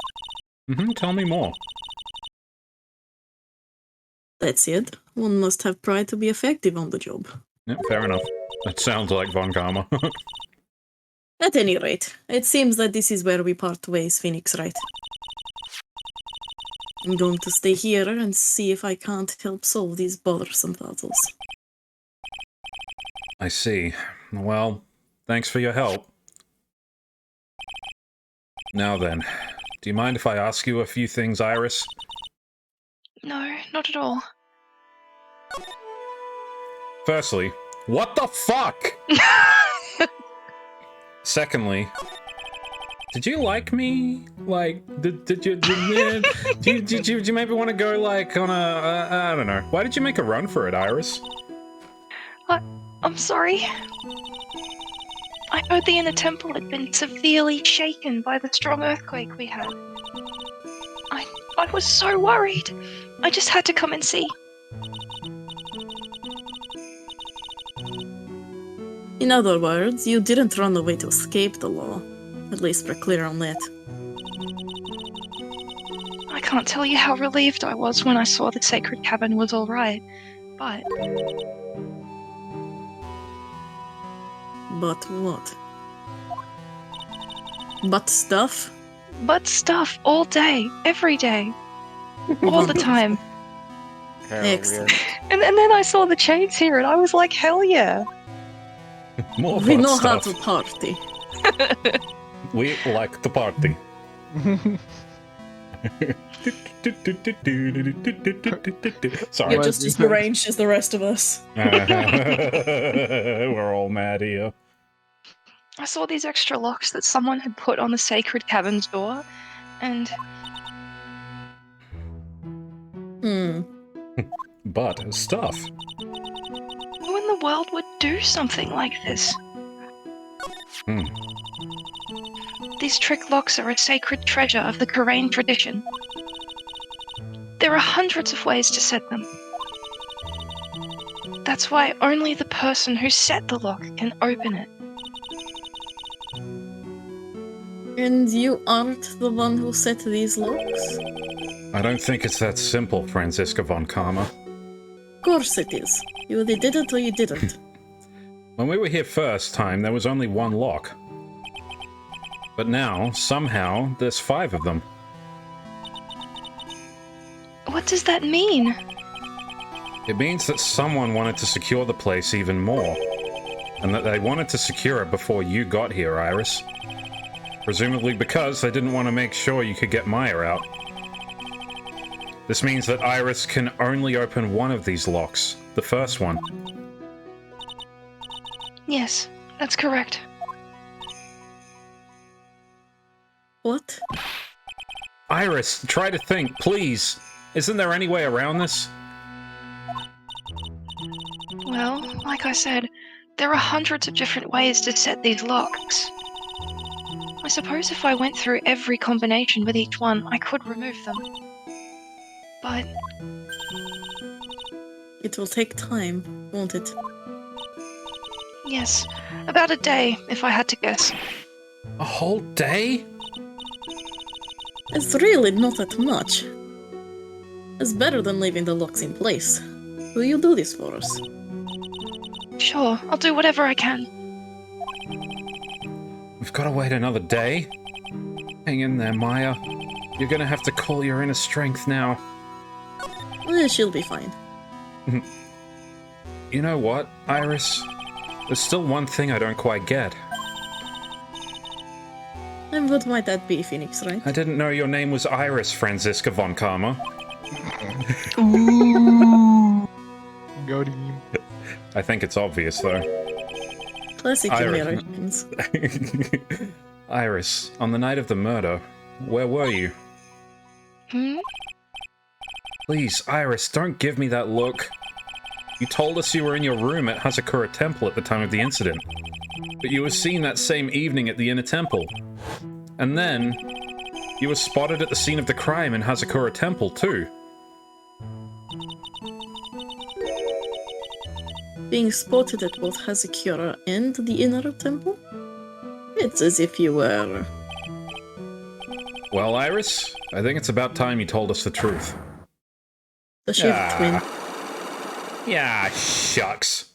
Tell me more. That's it. One must have pride to be effective on the job. Yep, fair enough. That sounds like Von Karma. At any rate, it seems that this is where we part ways, Phoenix Wright. I'm going to stay here and see if I can't help solve these bothersome puzzles. I see. Well, thanks for your help. Now then, do you mind if I ask you a few things, Iris? No, not at all. Firstly, what the fuck? Secondly, did you like me? Like, did you maybe want to go like on a I don't know. Why did you make a run for it, Iris? I'm sorry. I heard the inner temple had been severely shaken by the strong earthquake we had. I was so worried. I just had to come and see. In other words, you didn't run away to escape the law. At least we're clear on that. I can't tell you how relieved I was when I saw the sacred cabin was alright, but... But what? But stuff? But stuff all day, every day, all the time. Excellent. And then I saw the chains here and I was like, hell yeah. More We butt know how stuff. to party. We like to party. Sorry. You're just as deranged as the rest of us. We're all mad here. I saw these extra locks that someone had put on the sacred cabin's door, and... But stuff. Who in the world would do something like this? These trick locks are a sacred treasure of the Korean tradition. There are hundreds of ways to set them. That's why only the person who set the lock can open it. And you aren't the one who set these locks? I don't think it's that simple, Franziska von Karma. Of course it is. You either did it or you didn't. When we were here first time, there was only one lock. But now, somehow, there's 5 of them. What does that mean? It means that someone wanted to secure the place even more. And that they wanted to secure it before you got here, Iris. Presumably because they didn't want to make sure you could get Maya out. This means that Iris can only open one of these locks, the first one. Yes, that's correct. What? Iris, try to think, please. Isn't there any way around this? Well, like I said, there are hundreds of different ways to set these locks. I suppose if I went through every combination with each one, I could remove them. But... It will take time, won't it? yes, about a day, if I had to guess. A whole day? It's really not that much. It's better than leaving the locks in place. Will you do this for us? Sure, I'll do whatever I can. We've got to wait another day? Hang in there, Maya. You're gonna have to call your inner strength now. She'll be fine. You know what, Iris? There's still one thing I don't quite get. And what might that be, Phoenix, right? I didn't know your name was Iris, Franziska von Karma. Ooh. Got him. I think it's obvious, though. Classic Americans. Iris, on the night of the murder, where were you? Please, Iris, don't give me that look. You told us you were in your room at Hazakura Temple at the time of the incident. But you were seen that same evening at the Inner Temple. And then, you were spotted at the scene of the crime in Hazakura Temple, too. Being spotted at both Hazakura and the Inner Temple? It's as if you were... Well, Iris, I think it's about time you told us the truth. The Shiv twin. Yeah, shucks.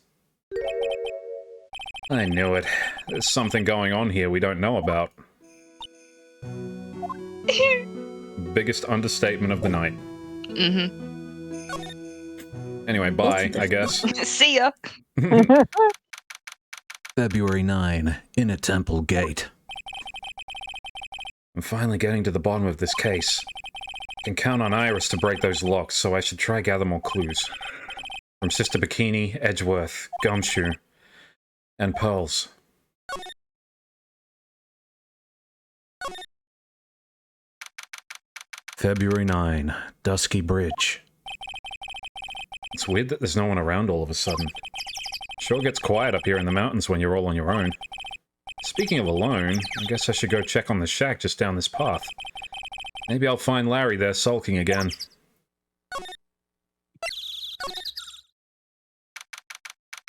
I knew it. There's something going on here we don't know about. Biggest understatement of the night. Anyway, bye, I guess. See ya! February 9, Inner Temple Gate. I'm finally getting to the bottom of this case. I can count on Iris to break those locks, so I should try gather more clues. From Sister Bikini, Edgeworth, Gumshoe, and Pearls. February 9, Dusky Bridge. It's weird that there's no one around all of a sudden. Sure gets quiet up here in the mountains when you're all on your own. Speaking of alone, I guess I should go check on the shack just down this path. Maybe I'll find Larry there sulking again.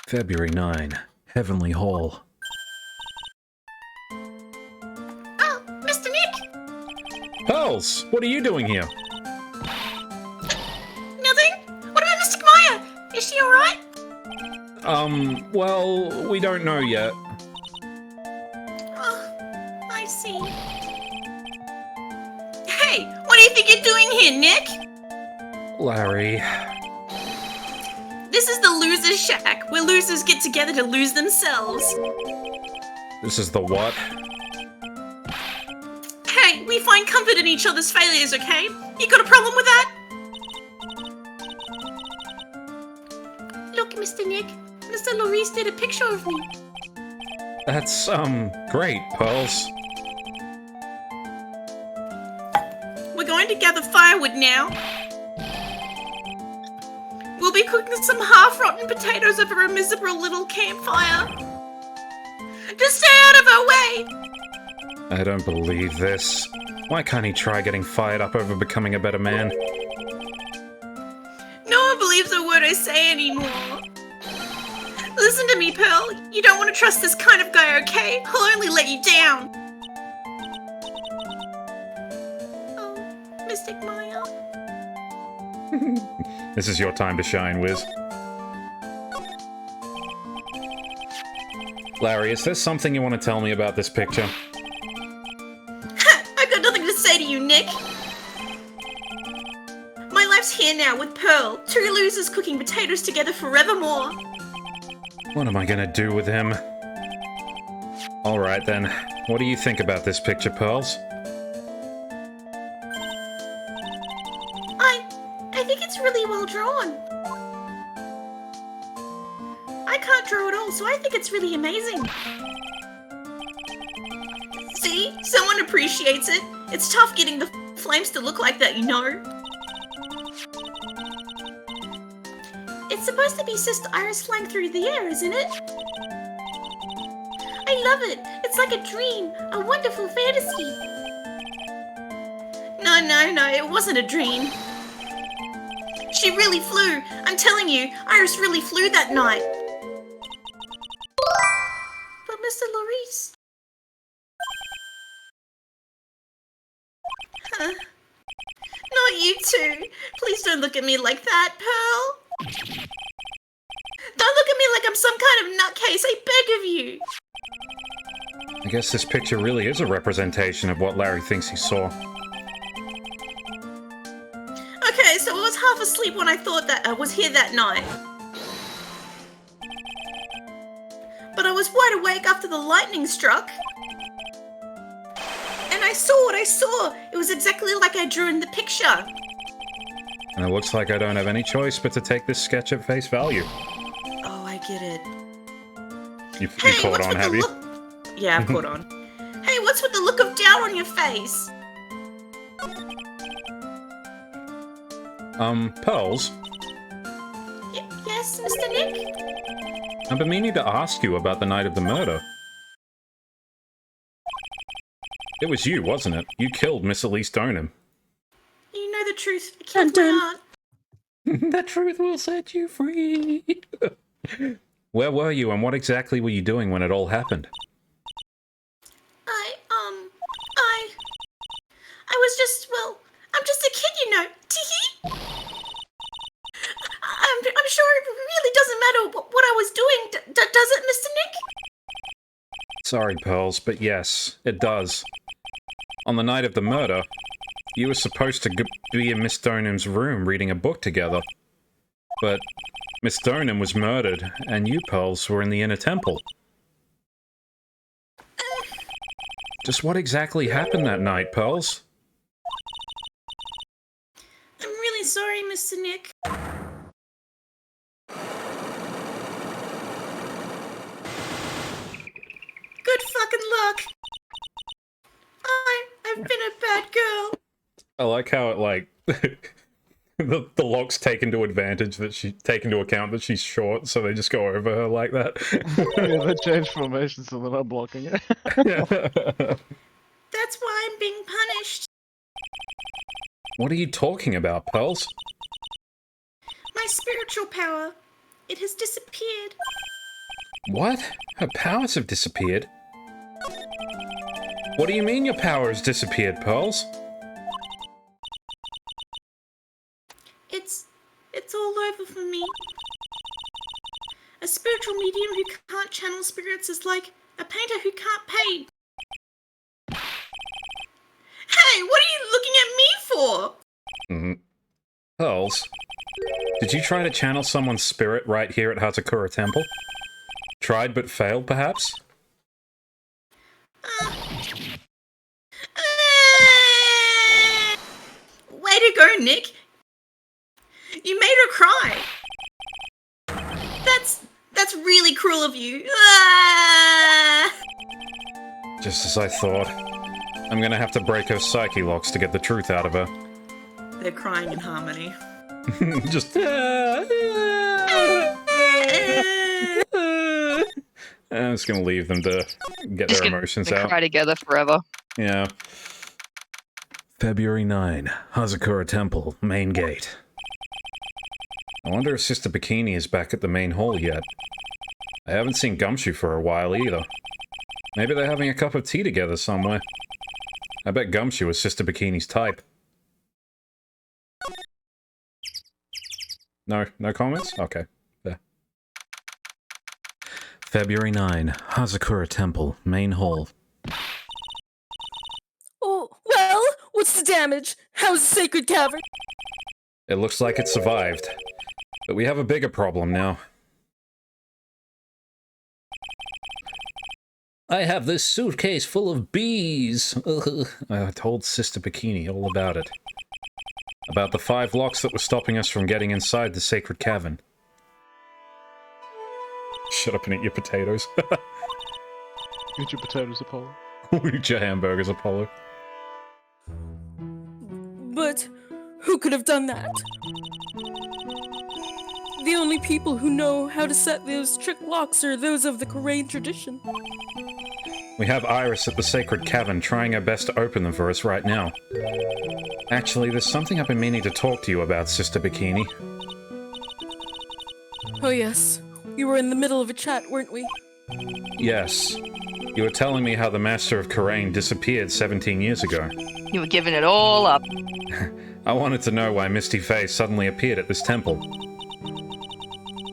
February 9, Heavenly Hall. Oh, Mr. Nick! Pearls, what are you doing here? Nothing? What about Mystic Maya? Is she alright? Well, we don't know yet. Oh, I see. Hey, what do you think you're doing here, Nick? Larry... This is the Losers Shack, where losers get together to lose themselves. This is the what? Hey, we find comfort in each other's failures, okay? You got a problem with that? Look, Mr. Nick, Mr. Maurice did a picture of me. That's, great, Pearls. We're going to gather firewood now. We'll be cooking some half-rotten potatoes over a miserable little campfire. Just stay out of our way! I don't believe this. Why can't he try getting fired up over becoming a better man? No one believes a word I say anymore. Listen to me, Pearl. You don't want to trust this kind of guy, okay? He'll only let you down. Oh, Mystic Maya. This is your time to shine, Wiz. Larry, is there something you want to tell me about this picture? I've got nothing to say to you, Nick. My life's here now with Pearl. Two losers cooking potatoes together forevermore. What am I gonna do with him? Alright then, what do you think about this picture, Pearls? I think it's really well drawn. I can't draw at all, so I think it's really amazing. See? Someone appreciates it. It's tough getting the flames to look like that, you know. It's supposed to be Sister Iris flying through the air, isn't it? I love it. It's like a dream, a wonderful fantasy. No, it wasn't a dream. She really flew. I'm telling you, Iris really flew that night. But Mr. Maurice... Huh? Not you two. Please don't look at me like that, Pearl. Don't look at me like I'm some kind of nutcase, I beg of you. I guess this picture really is a representation of what Larry thinks he saw. Okay, so I was half asleep when I thought that I was here that night. But I was wide awake after the lightning struck. And I saw what I saw. It was exactly like I drew in the picture. And it looks like I don't have any choice but to take this sketch at face value. Oh, I get it. You caught on, have you? Yeah, I've caught on. Hey, what's with the look of doubt on your face? Pearls? Yes, Mr. Nick? I've been meaning to ask you about the night of the murder. It was you, wasn't it? You killed Miss Elise Donham. You know the truth. I killed my aunt. The truth will set you free. Where were you and what exactly were you doing when it all happened? I was just, well, I'm just a kid, you know. Teehee. I'm sure it really doesn't matter what I was doing, does it, Mr. Nick? Sorry, Pearls, but yes, it does. On the night of the murder, you were supposed to be in Miss Donham's room reading a book together. But Miss Donham was murdered, and you, Pearls, were in the inner temple. Just what exactly happened that night, Pearls? I'm really sorry, Mr. Nick. Good fucking luck. I've been a bad girl. I like how it, like, the locks take into account that she's short, so they just go over her like that. Yeah, they change formation so they're not blocking it. That's why I'm being punished. What are you talking about, Pearls? My spiritual power. It has disappeared. What? Her powers have disappeared? What do you mean your power has disappeared, Pearls? It's all over for me. A spiritual medium who can't channel spirits is like a painter who can't paint. Hey, what are you looking at me for? Pearls, did you try to channel someone's spirit right here at Hazakura Temple? Tried but failed, perhaps? Way to go, Nick. You made her cry. That's really cruel of you. Just as I thought. I'm gonna have to break her psyche locks to get the truth out of her. They're crying in harmony. Just... I'm just gonna leave them to get Just their gonna emotions out. cry together forever. Yeah. February 9, Hazakura Temple, main gate. I wonder if Sister Bikini is back at the main hall yet. I haven't seen Gumshoe for a while either. Maybe they're having a cup of tea together somewhere. I bet Gumshoe is Sister Bikini's type. No comments? Okay, there. February 9, Hazakura Temple, main hall. Oh, well, what's the damage? How's the sacred cavern? It looks like it survived. But we have a bigger problem now. I have this suitcase full of bees. I told Sister Bikini all about it. About the 5 locks that were stopping us from getting inside the sacred cavern. Shut up and eat your potatoes. Eat your potatoes, Apollo. Eat your hamburgers, Apollo. But who could have done that? The only people who know how to set those trick locks are those of the Korean tradition. We have Iris at the sacred cavern trying her best to open them for us right now. Actually, there's something I've been meaning to talk to you about, Sister Bikini. Oh yes, we were in the middle of a chat, weren't we? Yes. You were telling me how the Master of Korean disappeared 17 years ago. You were giving it all up. I wanted to know why Misty Face suddenly appeared at this temple.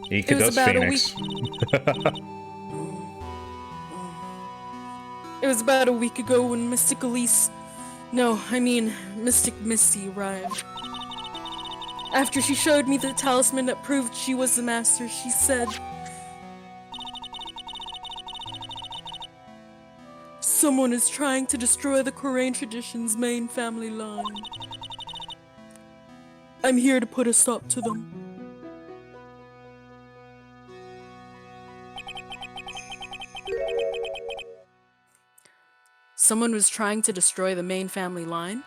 Ika does Phoenix. It was about a week ago when Mystic Elise... No, I mean, Mystic Misty arrived. After she showed me the talisman that proved she was the master, she said... Someone is trying to destroy the Korean tradition's main family line. I'm here to put a stop to them. Someone was trying to destroy the main family line?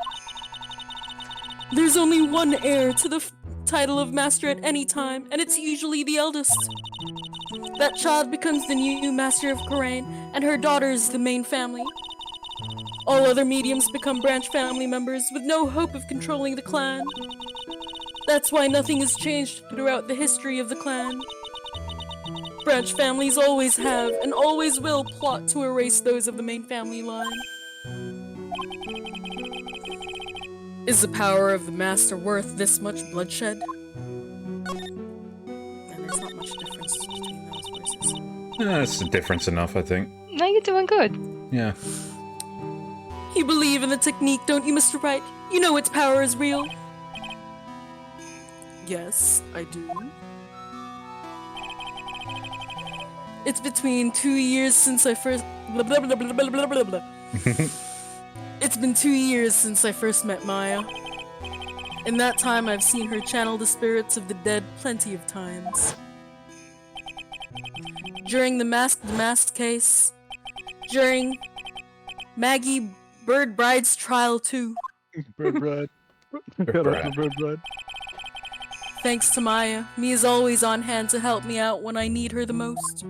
There's only one heir to the title of master at any time, and it's usually the eldest. That child becomes the new master of Korean, and her daughter is the main family. All other mediums become branch family members with no hope of controlling the clan. That's why nothing has changed throughout the history of the clan. Branch families always have, and always will, plot to erase those of the main family line. Is the power of the master worth this much bloodshed? And there's not much difference between those voices. That's difference enough, I think. No, you're doing good. Yeah. You believe in the technique, don't you, Mr. Wright? You know its power is real. Yes, I do. It's between 2 years since I first... Blah, blah, blah, blah, blah, blah, blah. It's been 2 years since I first met Maya. In that time, I've seen her channel the spirits of the dead plenty of times. During the masked case, during Maggie Bird Bride's trial too. Bird Bride. Bird Bride. Bird Bride. Thanks to Maya, Mia's always on hand to help me out when I need her the most.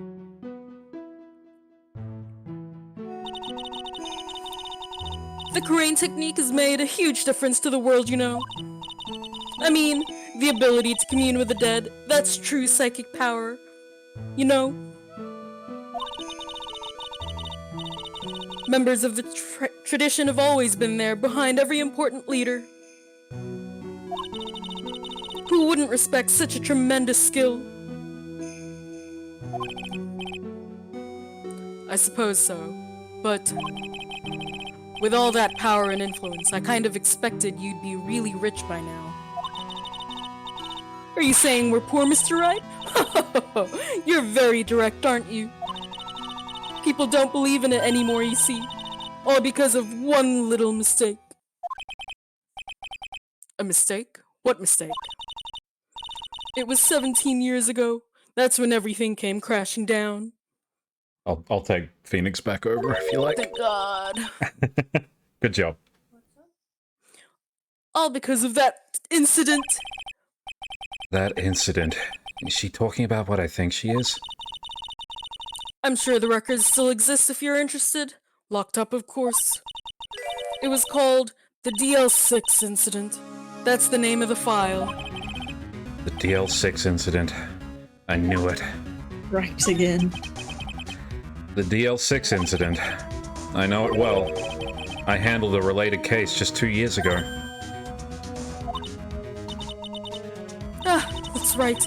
The Karain technique has made a huge difference to the world, you know. I mean, the ability to commune with the dead, that's true psychic power. You know? Members of the tradition have always been there, behind every important leader. Who wouldn't respect such a tremendous skill? I suppose so, but with all that power and influence, I kind of expected you'd be really rich by now. Are you saying we're poor, Mr. Wright? You're very direct, aren't you? People don't believe in it anymore, you see. All because of one little mistake. A mistake? What mistake? It was 17 years ago. That's when everything came crashing down. I'll take Phoenix back over if you like. Thank God. Good job. All because of that incident. That incident. Is she talking about what I think she is? I'm sure the records still exist if you're interested. Locked up, of course. It was called the DL6 incident. That's the name of the file. The DL6 incident. I knew it. Right again. The DL6 incident. I know it well. I handled a related case just 2 years ago. Ah, that's right.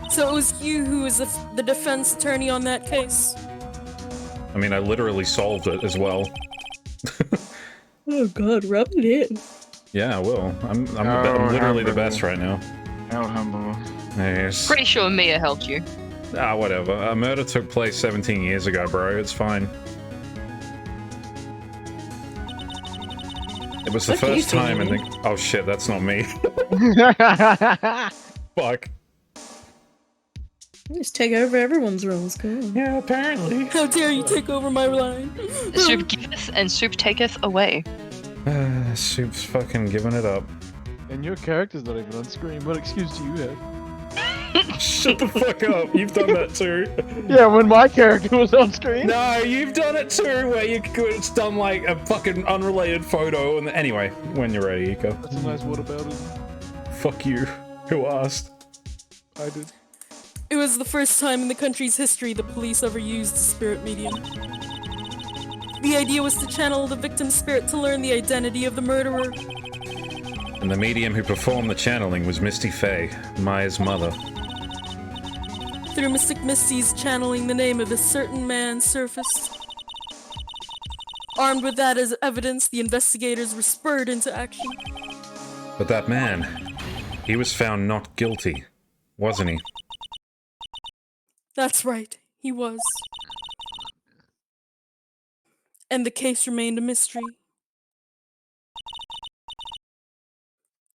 So it was you who was the defense attorney on that case. I mean, I literally solved it as well. Oh God, rub it in. Yeah, I will. I'm literally the best right now. How humble. Yes. Pretty sure Mia helped you. Ah, whatever. A murder took place 17 years ago, bro. It's fine. It was the first time in the... Oh shit, that's not me. Fuck. Just take over everyone's roles, come on. Yeah, apparently. How dare you take over my line? Supe giveth and Supe taketh away. Supe's fucking giving it up. And your character's not even on screen. What excuse do you have? Shut the fuck up. You've done that too. Yeah, when my character was on screen. No, you've done it too, where it's done like a fucking unrelated photo. And anyway, when you're ready, Eco. That's a nice whataboutism. Fuck you. Who asked? I did. It was the first time in the country's history the police ever used a spirit medium. The idea was to channel the victim's spirit to learn the identity of the murderer. And the medium who performed the channeling was Misty Faye, Maya's mother. Through Mystic Misty's channeling, the name of a certain man surfaced. Armed with that as evidence, the investigators were spurred into action. But that man, he was found not guilty, wasn't he? That's right, he was. And the case remained a mystery.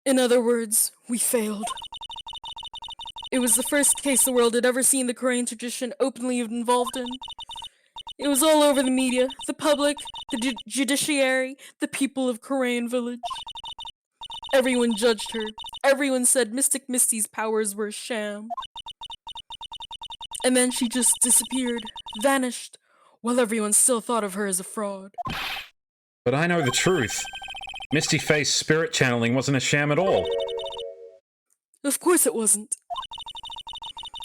In other words, we failed. It was the first case the world had ever seen the Karain tradition openly involved in. It was all over the media, the public, the judiciary, the people of Karain Village. Everyone judged her. Everyone said Mystic Misty's powers were a sham. And then she just disappeared, vanished, while everyone still thought of her as a fraud. But I know the truth. Misty Faye's spirit channeling wasn't a sham at all. Of course it wasn't.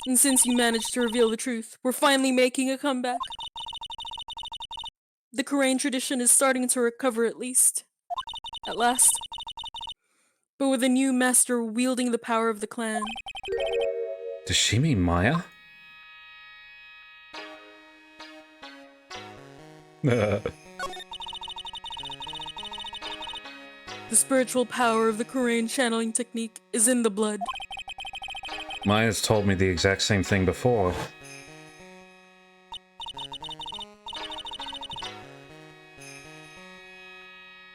And since you managed to reveal the truth, we're finally making a comeback. The Karain tradition is starting to recover at least. At last. But with a new master wielding the power of the clan. Does she mean Maya? The spiritual power of the Karain channeling technique is in the blood. Maya's told me the exact same thing before.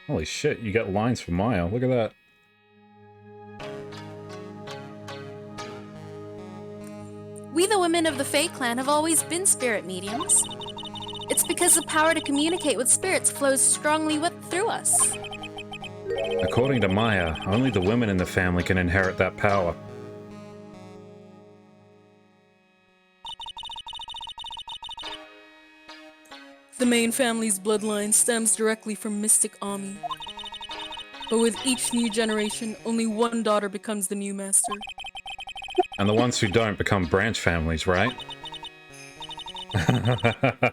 Holy shit, you got lines from Maya. Look at that. We, the women of the Fae clan, have always been spirit mediums. It's because the power to communicate with spirits flows strongly through us. According to Maya, only the women in the family can inherit that power. The main family's bloodline stems directly from Mystic Ami. But with each new generation, only one daughter becomes the new master. And the ones who don't become branch families, right?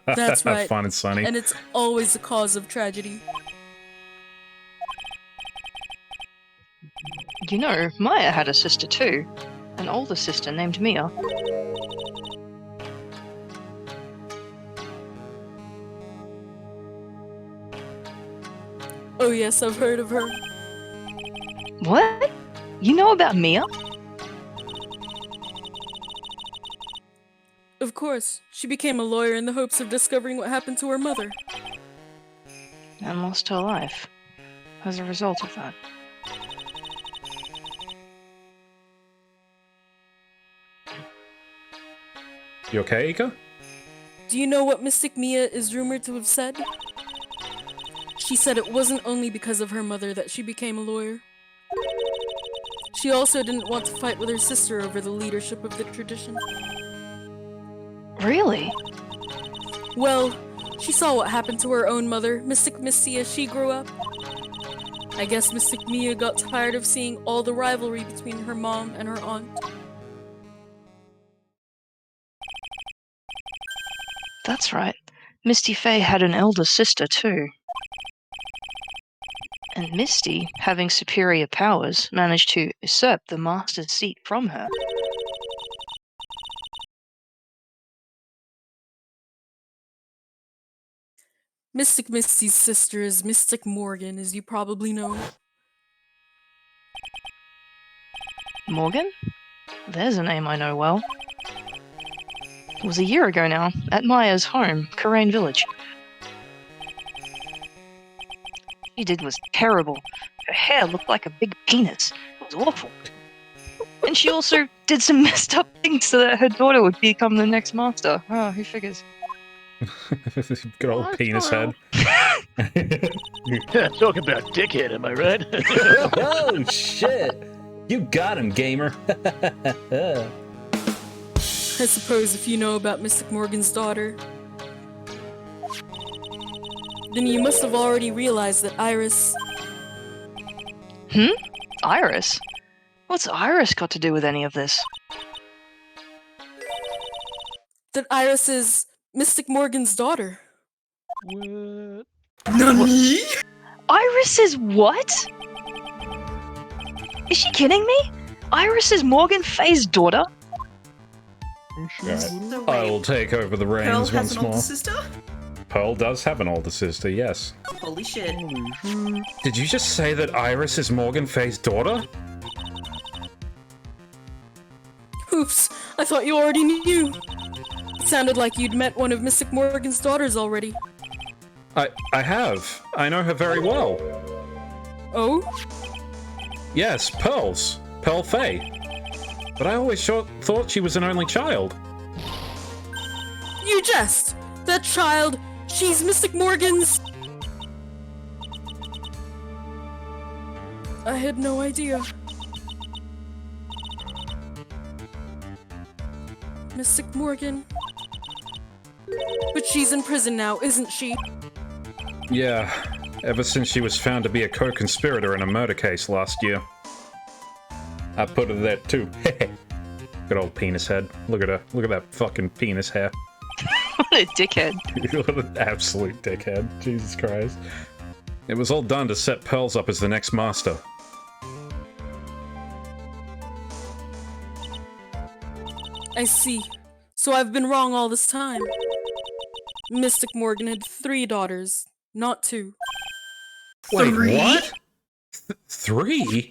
That's right. Fun and sunny. And it's always a cause of tragedy. You know, Maya had a sister too. An older sister named Mia. Oh yes, I've heard of her. What? You know about Mia? Of course, she became a lawyer in the hopes of discovering what happened to her mother. And lost her life as a result of that. You okay, Ika? Do you know what Mystic Mia is rumored to have said? She said it wasn't only because of her mother that she became a lawyer. She also didn't want to fight with her sister over the leadership of the tradition. Really? Well, she saw what happened to her own mother, Mystic Misty, as she grew up. I guess Mystic Mia got tired of seeing all the rivalry between her mom and her aunt. That's right. Misty Faye had an elder sister too. And Misty, having superior powers, managed to usurp the master's seat from her. Mystic Misty's sister is Mystic Morgan, as you probably know. Morgan? There's a name I know well. It was a year ago now, at Maya's home, Karain Village. She did was terrible. Her hair looked like a big penis. It was awful. And she also did some messed up things so that her daughter would become the next master. Oh, who figures? Good old penis head. Talk about dickhead, am I right? Oh, shit! You got him, gamer! I suppose if you know about Mystic Morgan's daughter, then you must have already realized that Iris... Iris? What's Iris got to do with any of this? That Iris is Mystic Morgan's daughter. What? Nani? Iris is what? Is she kidding me? Iris is Morgan Faye's daughter? Right. I will take over the reins Pearl once has an more. older sister? Pearl does have an older sister, yes. Holy shit. Did you just say that Iris is Morgan Faye's daughter? Oops, I thought you already knew. It sounded like you'd met one of Mystic Morgan's daughters already. I have. I know her very well. Oh? Yes, Pearl's. Pearl Faye. But I always thought she was an only child. You jest! That child, she's Mystic Morgan's... I had no idea. Mystic Morgan... But she's in prison now, isn't she? Yeah, ever since she was found to be a co-conspirator in a murder case last year. I put her there too. Good old penis head. Look at her. Look at that fucking penis hair. What a dickhead. What an absolute dickhead. Jesus Christ. It was all done to set Pearls up as the next master. I see. So I've been wrong all this time. Mystic Morgan had 3 daughters, not 2. Wait, what? 3?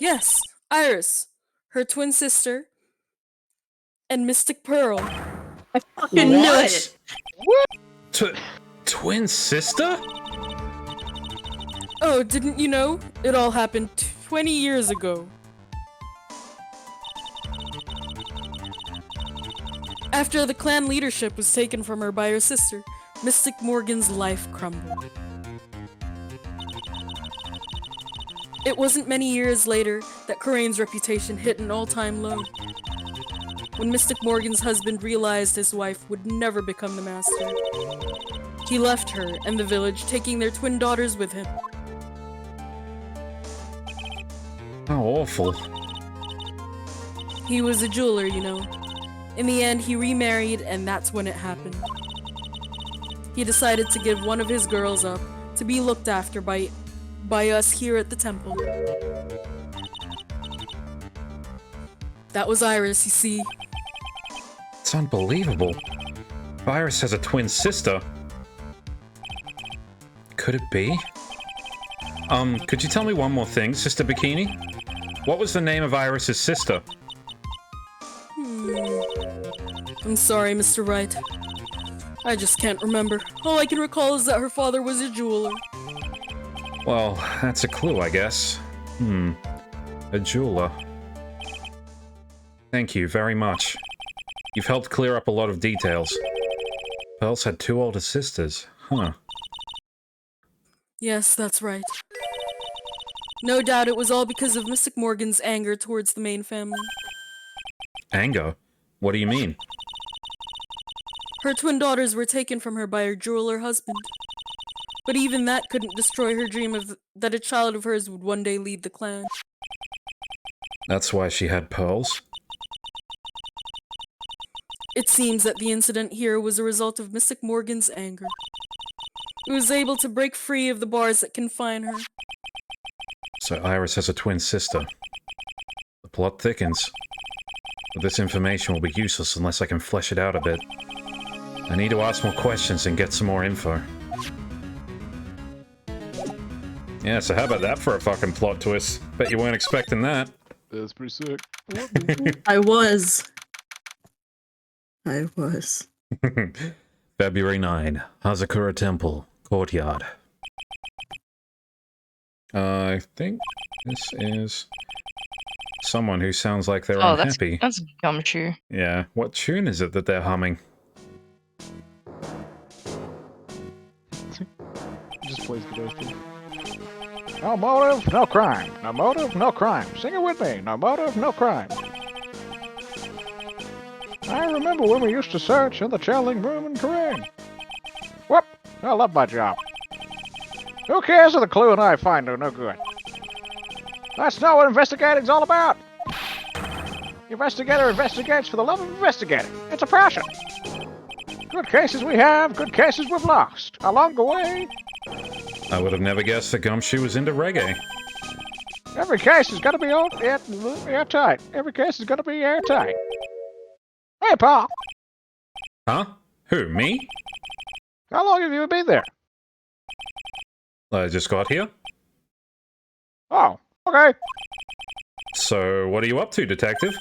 Yes, Iris, her twin sister, and Mystic Pearl. I fucking knew it! What? Twin sister? Oh, didn't you know? It all happened 20 years ago. After the clan leadership was taken from her by her sister, Mystic Morgan's life crumbled. It wasn't many years later that Corain's reputation hit an all-time low. When Mystic Morgan's husband realized his wife would never become the master, he left her and the village, taking their twin daughters with him. How awful. He was a jeweler, you know. In the end, he remarried, and that's when it happened. He decided to give one of his girls up to be looked after by us here at the temple. That was Iris, you see. It's unbelievable. Iris has a twin sister. Could it be? Could you tell me one more thing, Sister Bikini? What was the name of Iris's sister? I'm sorry, Mr. Wright. I just can't remember. All I can recall is that her father was a jeweler. Well, that's a clue, I guess. A jeweler. Thank you very much. You've helped clear up a lot of details. Pearls had 2 older sisters, huh? Yes, that's right. No doubt it was all because of Mystic Morgan's anger towards the main family. Anger? What do you mean? Her twin daughters were taken from her by her jeweler husband. But even that couldn't destroy her dream of that a child of hers would one day lead the clan. That's why she had pearls? It seems that the incident here was a result of Mystic Morgan's anger. He was able to break free of the bars that confine her. So Iris has a twin sister. The plot thickens. But this information will be useless unless I can flesh it out a bit. I need to ask more questions and get some more info. Yeah, so how about that for a fucking plot twist? Bet you weren't expecting that. That's pretty sick. I was. February 9, Hazakura Temple, Courtyard. I think this is someone who sounds like they're unhappy. That's Gumshoe. Yeah, what tune is it that they're humming? Just plays the thing. No motive, no crime. No motive, no crime. Sing it with me. No motive, no crime. I remember when we used to search in the channeling room in Korean. Whoop! I love my job. Who cares if the clue and I find are no good? That's not what investigating's all about. Investigator investigates for the love of investigating. It's a passion. Good cases we have, good cases we've lost. Along the way, I would have never guessed that Gumshoe was into reggae. every case is gonna be airtight. Every case is gonna be airtight. Hey, Paul. Huh? Who, me? How long have you been there? I just got here. Oh, okay. So, what are you up to, detective?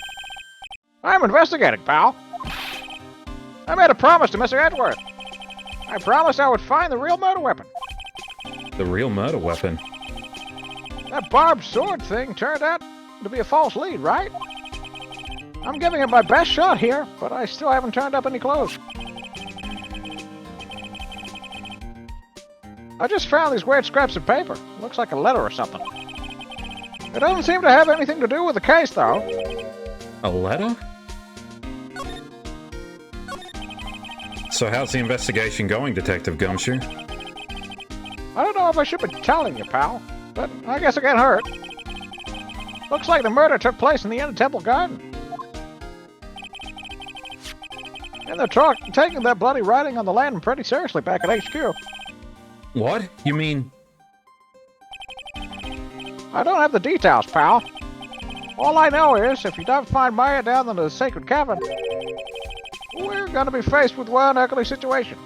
I'm investigating, pal. I made a promise to Mr. Edgeworth. I promised I would find the real murder weapon. The real murder weapon? That barbed sword thing turned out to be a false lead, right? I'm giving it my best shot here, but I still haven't turned up any clues. I just found these weird scraps of paper. Looks like a letter or something. It doesn't seem to have anything to do with the case, though. A letter? So how's the investigation going, Detective Gumshoe? I don't know if I should be telling you, pal, but I guess it can't hurt. Looks like the murder took place in the Inner Temple Garden. And they're taking that bloody writing on the land pretty seriously back at HQ. What? You mean... I don't have the details, pal. All I know is, if you don't find Maya down in the sacred cavern, we're gonna be faced with one ugly situation.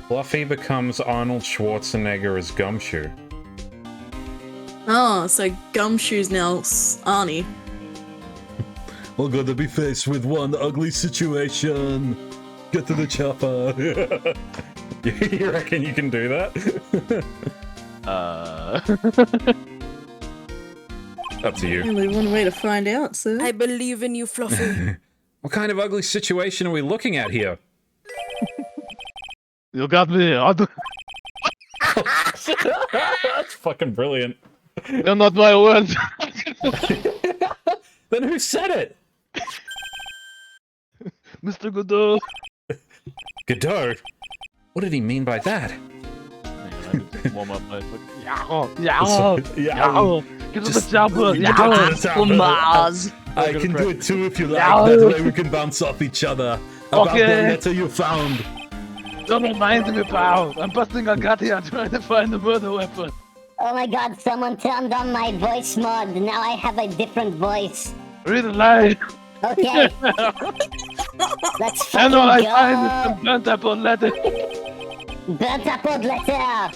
Fluffy becomes Arnold Schwarzenegger as Gumshoe. Oh, so Gumshoe's now Arnie. We're gonna be faced with one ugly situation. Get to the chopper. You reckon you can do that? Up to you. Only one way to find out, sir. I believe in you, Fluffy. What kind of ugly situation are we looking at here? You got me. That's fucking brilliant. They're not my words. Then who said it? Mr. Godot. Godot? What did he mean by that? Warm up my foot. Get to the chopper. I can do it too if you like. That way we can bounce off each other. About the letter you found. Don't mind me, pal. I'm busting a gut here trying to find the murder weapon. Oh my god, someone turned on my voice mod. Now I have a different voice. Read a line. Okay. Let's And all I fucking find is go. some burnt apple letter. Burnt apple letter.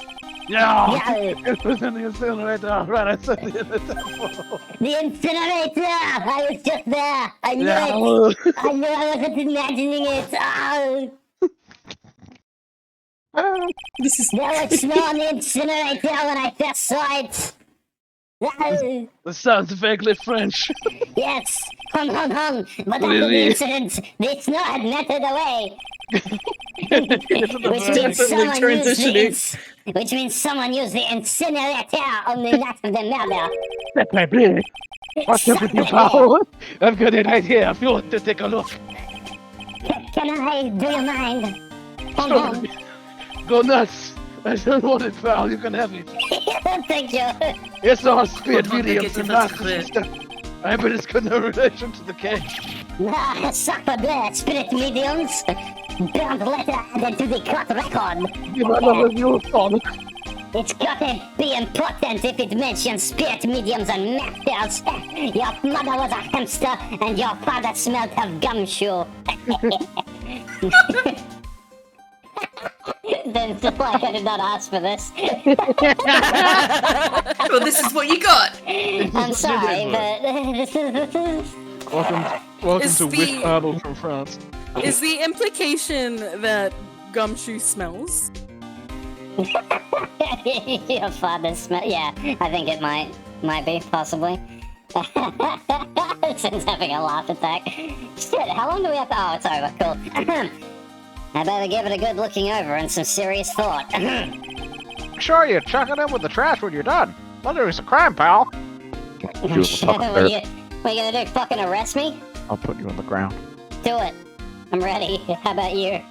Yeah. It was in the incinerator. Right, I said the incinerator. The incinerator! I was just there! I knew Yeah. it! I knew I wasn't imagining it! Oh. This is There was snow on the incinerator when I first saw it! Oh. That sounds vaguely French. Yes! But after the Really? incident, the snow had melted away! Which means someone used the incinerator on the night of the murder! That's my play. What's up with you, pal? I've got it right here if you want to take a look. Can I? Do you mind? Come on. Go nuts. I don't want it, pal. You can have it. Thank you. It's all speed Comment mediums que and c'est not très- system. I bet it's got no relation to the cake. Ah, suck for blood, spirit mediums. Burnt letter added to the court record. You might not have your phone. It's gotta be important if it mentions spirit mediums and masters. Your mother was a hamster and your father smelled of gumshoe. Then why I did not ask for this. Well, this is what you got. I'm sorry, but this is... Welcome Is to the- Wish Idol from France. Is the implication that Gumshoe smells? Your father smell. Yeah, I think it might be possibly. Since having a laugh attack. Shit, how long do we have to? Oh, it's over. Cool. I better give it a good looking over and some serious thought. Sure, you chuck it in with the trash when you're done. Not doing some crime, pal. What are you gonna do? Fucking arrest me? I'll put you on the ground. Do it. I'm ready. How about you?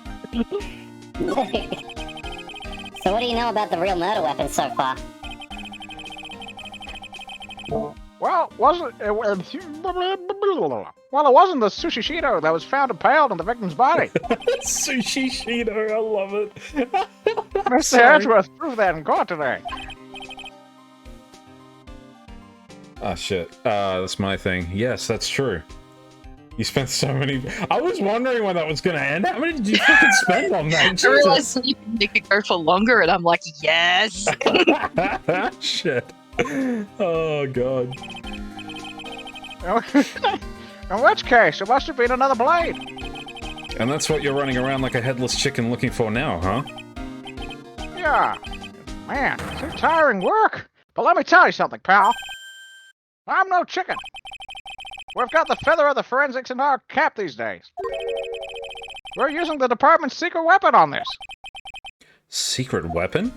So what do you know about the real murder weapon so far? Well, it wasn't the sushi Shido that was found impaled on the victim's body. Sushi Shido, I love it. Mr. Edgeworth proved that in court today. Ah, shit. That's my thing. Yes, that's true. You spent so many... I was wondering when that was gonna end. How many did you fucking spend on that? I Jesus. realized you can make it go for longer, and I'm like, yes! Shit. Oh, God. In which case, it must have been another blade. And that's what you're running around like a headless chicken looking for now, huh? Yeah. Man, it's tiring work. But let me tell you something, pal. I'm no chicken. We've got the feather of the forensics in our cap these days. We're using the department's secret weapon on this. Secret weapon?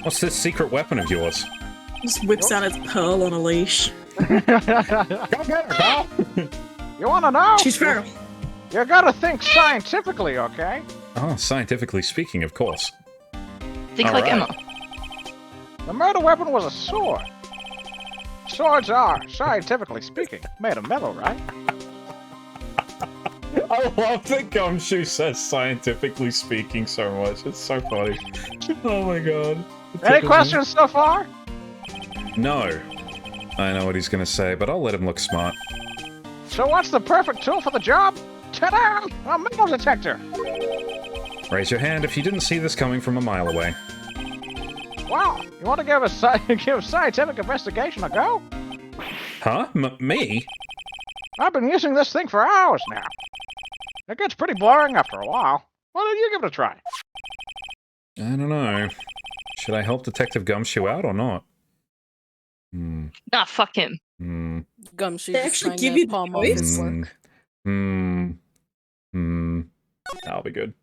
What's this secret weapon of yours? Just whips out its pearl on a leash. Go get her, pal. You wanna know? She's feral. You gotta think scientifically, okay? Oh, scientifically speaking, of course. Think All like right. Emma. The murder weapon was a sword. Swords are, scientifically speaking, made of metal, right? I love that Gumshoe says scientifically speaking so much. It's so funny. Oh my god. Any questions so far? No. I know what he's gonna say, but I'll let him look smart. So what's the perfect tool for the job? Ta-da! A metal detector! Raise your hand if you didn't see this coming from a mile away. Wow, you want to give give scientific investigation a go? Huh? Me? I've been using this thing for hours now. It gets pretty boring after a while. Why don't you give it a try? I don't know. Should I help Detective Gumshoe out or not? Nah, fuck him. Gumshoe They just actually trying give to you the palm off his choice? work. That'll be good.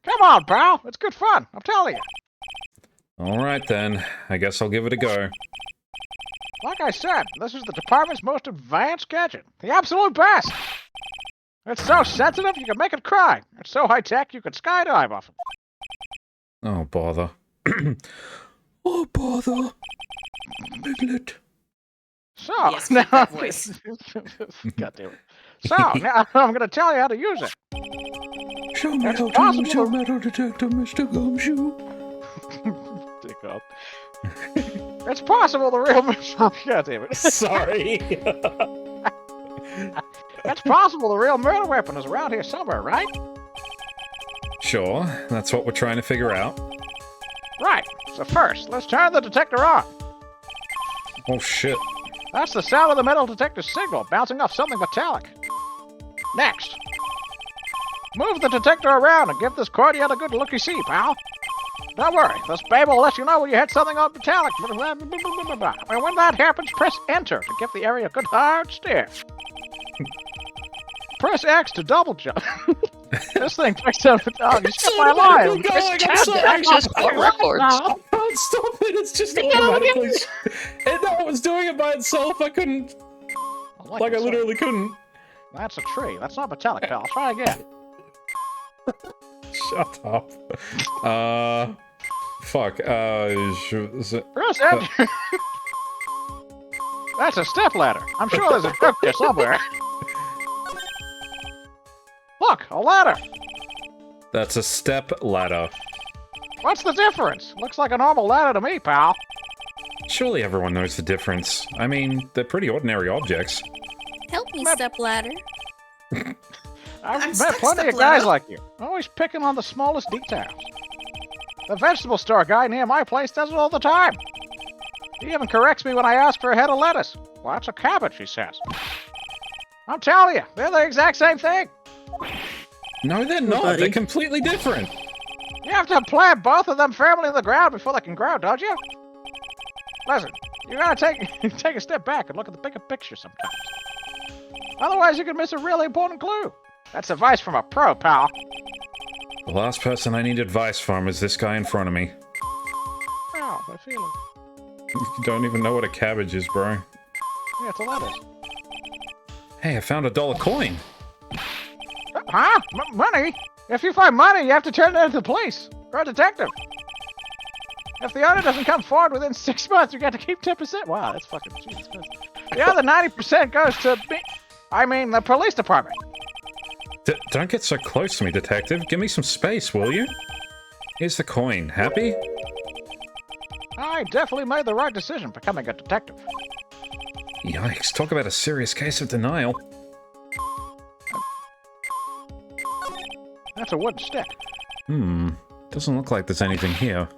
Come on, pal. It's good fun. I'm telling you. Alright then, I guess I'll give it a go. Like I said, this is the department's most advanced gadget. The absolute best! It's so sensitive you can make it cry. It's so high-tech you could skydive off it. Oh, bother. Oh, bother. Piglet. So, Yes, now... keep that voice. God damn it. So, now I'm going to tell you how to use it. Show me It's how to possible use your metal detector, Mr. Gumshoe. Dick up. It's possible the real... God damn it. Sorry. It's possible the real murder weapon is around here somewhere, right? Sure, that's what we're trying to figure out. Right. So first, let's turn the detector on. Oh shit. That's the sound of the metal detector's signal bouncing off something metallic. Next. Move the detector around and give this courtyard a good looky-see, pal. Don't worry, this babe will let you know when you hit something on metallic. And when that happens, press Enter to give the area a good hard stare. Press X to double jump. This thing picks up the dog. You skipped my line. I can't stop it. It's just automatically. No, it was doing it by itself. I couldn't. I literally couldn't. That's a tree. That's not metallic, pal. Try again. Shut up. Fuck. Press Enter. That's a step ladder. I'm sure there's a hook there somewhere. Look, a ladder. That's a step ladder. What's the difference? Looks like a normal ladder to me, pal. Surely everyone knows the difference. I mean, they're pretty ordinary objects. Help me, stepladder. I've met plenty of guys like you, always picking on the smallest details. The vegetable store guy near my place does it all the time. He even corrects me when I ask for a head of lettuce. Well, that's a cabbage, he says. I'm telling you, they're the exact same thing. No, they're not. They're completely different. You have to plant both of them firmly in the ground before they can grow, don't you? Listen, you gotta take a step back and look at the bigger picture sometimes. Otherwise, you could miss a really important clue. That's advice from a pro, pal. The last person I need advice from is this guy in front of me. Oh, my feeling. You don't even know what a cabbage is, bro. Yeah, it's a lettuce. Hey, I found a $1 coin. Huh? Money? If you find money, you have to turn it into the police. Or a detective. If the owner doesn't come forward within 6 months, you got to keep 10%. Wow, that's fucking Jesus Christ. The other 90% goes to the police department. Don't get so close to me, detective. Give me some space, will you? Here's the coin. Happy? I definitely made the right decision becoming a detective. Yikes, talk about a serious case of denial. That's a wooden stick. Doesn't look like there's anything here.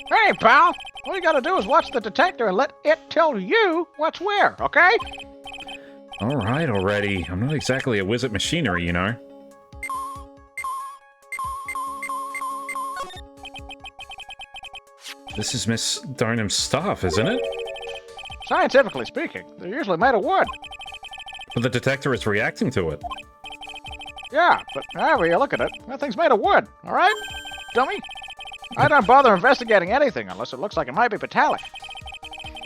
Hey, pal! All you gotta do is watch the detector and let it tell you what's where, okay? Alright already. I'm not exactly a whiz at machinery, you know. This is Miss Donham's stuff, isn't it? Scientifically speaking, they're usually made of wood. But the detector is reacting to it. Yeah, but however you look at it, that thing's made of wood, alright? Dummy? I don't bother investigating anything unless it looks like it might be metallic.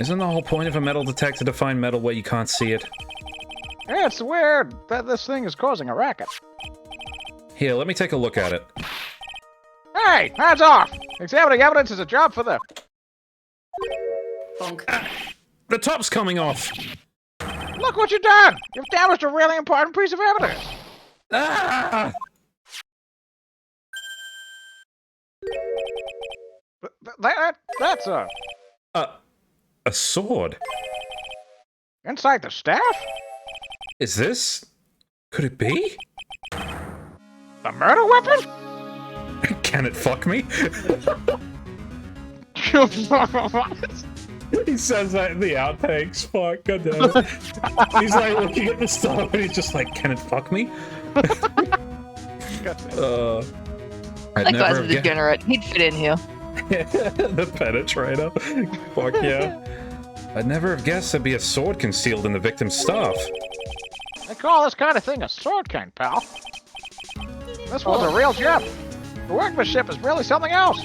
Isn't the whole point of a metal detector to find metal where you can't see it? Yeah, it's weird that this thing is causing a racket. Here, let me take a look at it. Hey, hands off! Examining evidence is a job for the... Bonk. The top's coming off! Look what you've done! You've damaged a really important piece of evidence! Ah! That's a... A sword? Inside the staff? Is this... Could it be? The murder weapon? Can it fuck me? He says that in the outtakes. Fuck, goddamn. He's like looking at the stuff and he's just like, can it fuck me? That guy's a degenerate. He'd fit in here. The penetrator. Fuck yeah. I'd never have guessed there'd be a sword concealed in the victim's stuff. They call this kind of thing a sword cane, pal. This one's a real gem. The workmanship is really something else.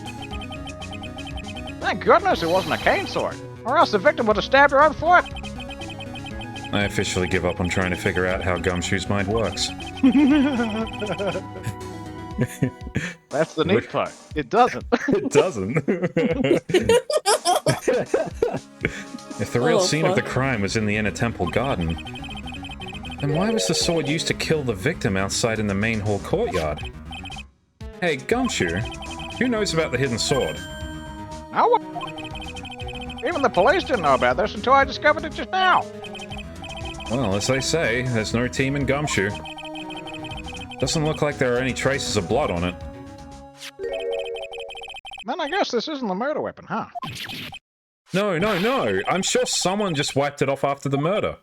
Thank goodness it wasn't a cane sword, or else the victim would have stabbed her own foot. I officially give up on trying to figure out how Gumshoe's mind works. That's the neat part. It doesn't. It doesn't. If the real scene of the crime was in the inner temple garden, then why was the sword used to kill the victim outside in the main hall courtyard? Hey, Gumshoe, who knows about the hidden sword? No one. Even the police didn't know about this until I discovered it just now. Well, as they say, there's no team in Gumshoe. Doesn't look like there are any traces of blood on it. Then I guess this isn't the murder weapon, huh? No. I'm sure someone just wiped it off after the murder.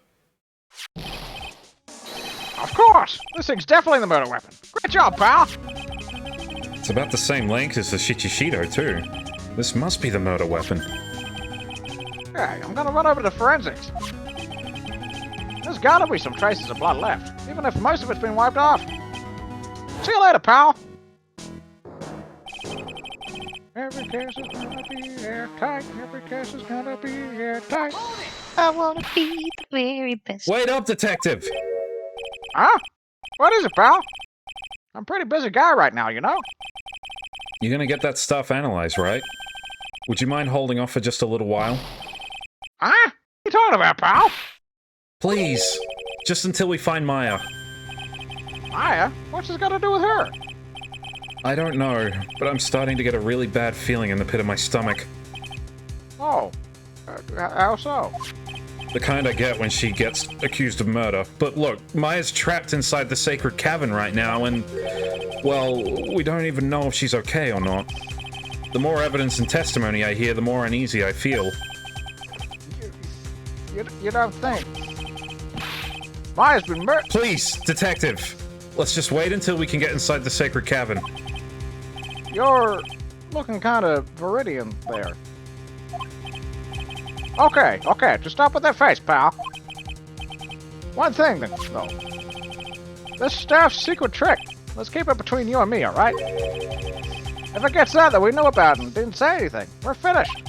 Of course! This thing's definitely the murder weapon. Great job, pal! It's about the same length as the Shichishido, too. This must be the murder weapon. Okay, I'm gonna run over to forensics. There's gotta be some traces of blood left, even if most of it's been wiped off. See you later, pal! Every case is gonna be airtight. Every case is gonna be airtight. I wanna be the very best. Wait up, detective! Huh? What is it, pal? I'm a pretty busy guy right now, you know? You're gonna get that stuff analyzed, right? Would you mind holding off for just a little while? Huh? What are you talking about, pal? Please! Just until we find Maya. Maya? What's this got to do with her? I don't know, but I'm starting to get a really bad feeling in the pit of my stomach. Oh. How so? The kind I get when she gets accused of murder. But look, Maya's trapped inside the sacred cavern right now, and... well, we don't even know if she's okay or not. The more evidence and testimony I hear, the more uneasy I feel. You don't think? Maya's been murdered. Please, detective. Let's just wait until we can get inside the sacred cavern. You're looking kind of Viridian there. Okay, just stop with that face, pal. One thing, then, though. This staff's secret trick. Let's keep it between you and me, alright? If it gets out that we knew about and didn't say anything, we're finished.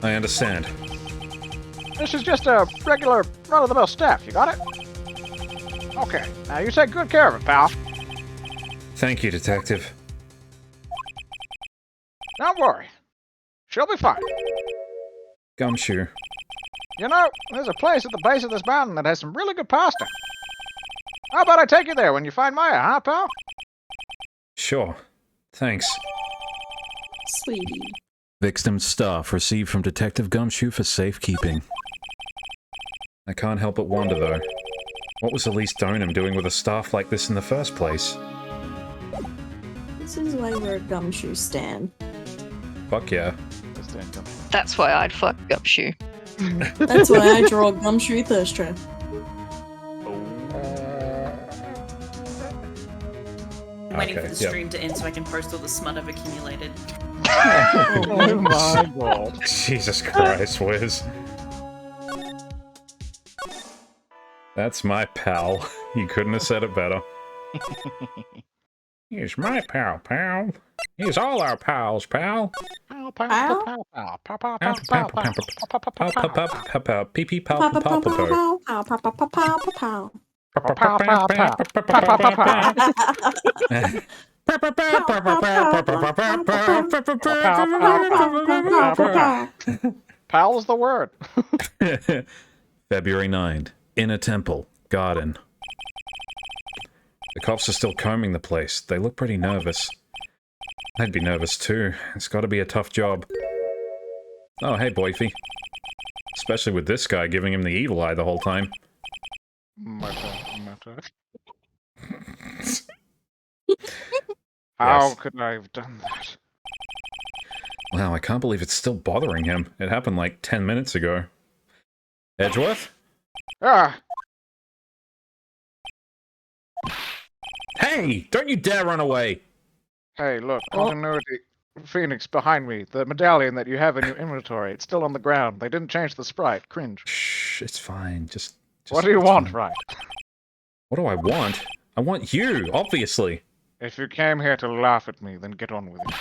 I understand. This is just a regular, run-of-the-mill staff, you got it? Okay, now you take good care of it, pal. Thank you, detective. Don't worry. She'll be fine. Gumshoe. You know, there's a place at the base of this mountain that has some really good pasta. How about I take you there when you find Maya, huh, pal? Sure. Thanks. Sweetie. Victim's staff received from Detective Gumshoe for safekeeping. I can't help but wonder, though. What was Elise Donham doing with a staff like this in the first place? This is why we're a Gumshoe stan. Fuck yeah. That's why I'd fuck Gumshoe. That's why I draw Gumshoe thirst trap. I'm waiting for the stream to end so I can post all the smut I've accumulated. Oh my god. Jesus Christ, Wiz. That's my pal. You couldn't have said it better. He's my pal, pal. He's all our pals, pal. Pal, pal, pal, pal, pal, pal, pal, pal, pal, pal, pal, pee pee pow pow pow pow. Pow, pow, pow, pow, pow, pow. Pal's the word. February 9th. Inner Temple. Garden. The cops are still combing the place. They look pretty nervous. I'd be nervous too. It's gotta be a tough job. Oh, hey, boyfie. Especially with this guy giving him the evil eye the whole time. How could I have done that? Wow, I can't believe it's still bothering him. It happened like 10 minutes ago. Edgeworth? Ah! Hey! Don't you dare run away! Hey, look, continuity. Phoenix behind me. The medallion that you have in your inventory. It's still on the ground. They didn't change the sprite. Cringe. Shh, it's fine. Just what do you want, Wright? What do I want? I want you, obviously. If you came here to laugh at me, then get on with it.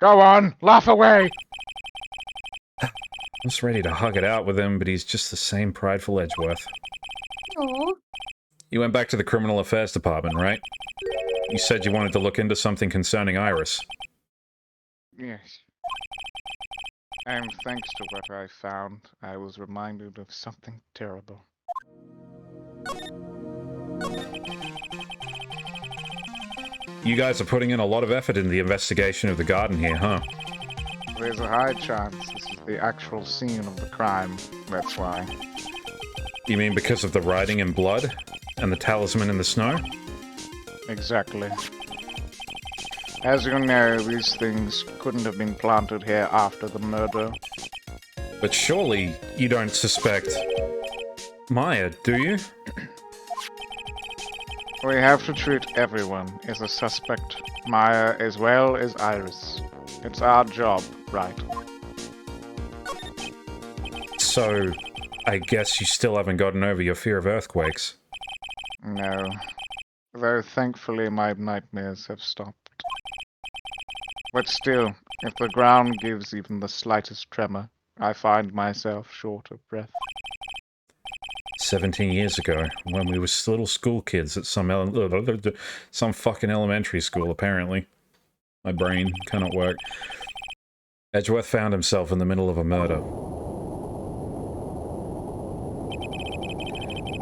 Go on, laugh away! was ready to hug it out with him, but he's just the same prideful Edgeworth. Aww. You went back to the Criminal Affairs Department, right? You said you wanted to look into something concerning Iris. Yes. And thanks to what I found, I was reminded of something terrible. You guys are putting in a lot of effort in the investigation of the garden here, huh? There's a high chance this is the actual scene of the crime, that's why. You mean because of the writing in blood? And the talisman in the snow? Exactly. As you know, these things couldn't have been planted here after the murder. But surely you don't suspect Maya, do you? We have to treat everyone as a suspect, Maya as well as Iris. It's our job, right? So, I guess you still haven't gotten over your fear of earthquakes. No. Though thankfully my nightmares have stopped. But still, if the ground gives even the slightest tremor, I find myself short of breath. 17 years ago, when we were little school kids at some fucking elementary school, apparently. My brain cannot work. Edgeworth found himself in the middle of a murder.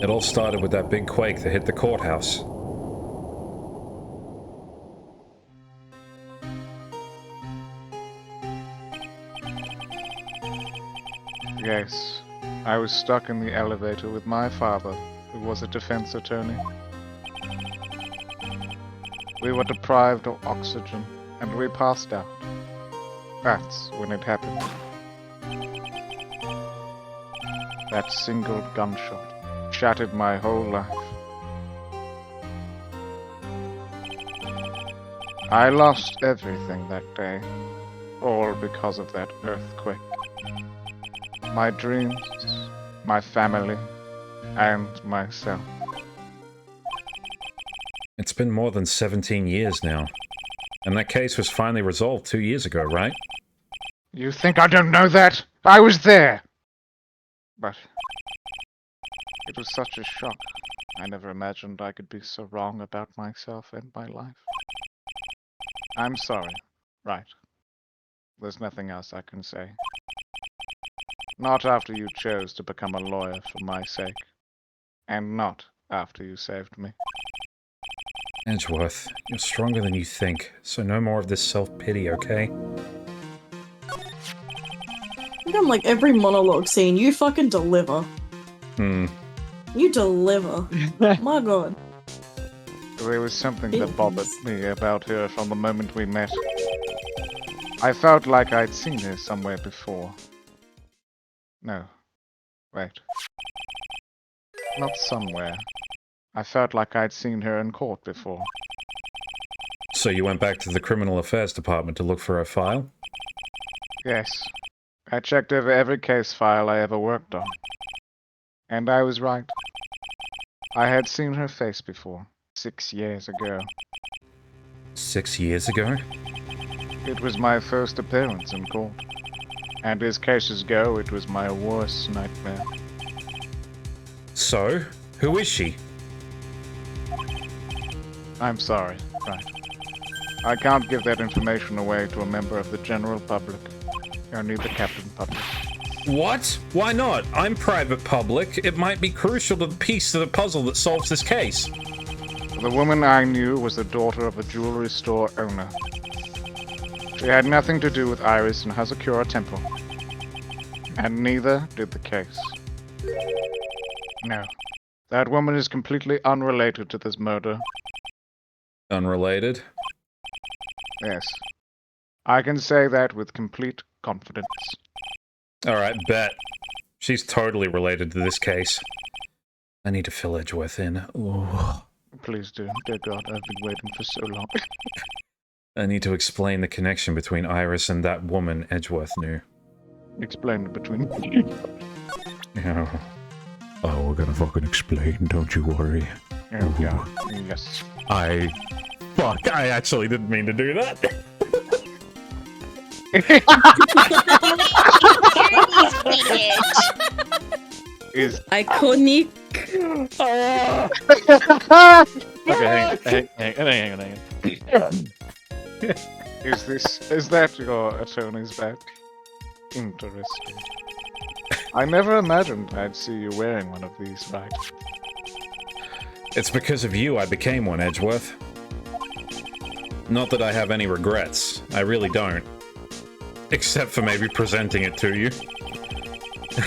It all started with that big quake that hit the courthouse. Yes, I was stuck in the elevator with my father, who was a defense attorney. We were deprived of oxygen, and we passed out. That's when it happened. That single gunshot shattered my whole life. I lost everything that day, all because of that earthquake. My dreams, my family, and myself. It's been more than 17 years now. And that case was finally resolved 2 years ago, right? You think I don't know that? I was there! But it was such a shock. I never imagined I could be so wrong about myself and my life. I'm sorry, right. There's nothing else I can say. Not after you chose to become a lawyer for my sake. And not after you saved me. Edgeworth, you're stronger than you think, so no more of this self-pity, okay? I think I'm like every monologue scene, you fucking deliver. You deliver. My god. There was something that bothered me about her from the moment we met. I felt like I'd seen her somewhere before. No. Wait. Not somewhere. I felt like I'd seen her in court before. So you went back to the Criminal Affairs Department to look for her file? Yes. I checked over every case file I ever worked on. And I was right. I had seen her face before, 6 years ago. 6 years ago? It was my first appearance in court. And as cases go, it was my worst nightmare. So, who is she? I'm sorry, right. I can't give that information away to a member of the general public. Only the Captain Public. What? Why not? I'm private public. It might be crucial to the piece of the puzzle that solves this case. The woman I knew was the daughter of a jewelry store owner. She had nothing to do with Iris and Hazakura Temple. And neither did the case. No. That woman is completely unrelated to this murder. Unrelated? Yes. I can say that with complete confidence. Alright, bet. She's totally related to this case. I need to fill Edgeworth in. Ooh. Please do. Dear God, I've been waiting for so long. I need to explain the connection between Iris and that woman Edgeworth knew. Explain it between... Yeah. Oh, we're gonna fucking explain, don't you worry. Oh, yeah. Yes. Fuck, I actually didn't mean to do that. Is iconic. okay, hang on. Is that your attorney's badge? Interesting. I never imagined I'd see you wearing one of these, right? It's because of you I became one, Edgeworth. Not that I have any regrets. I really don't. Except for maybe presenting it to you.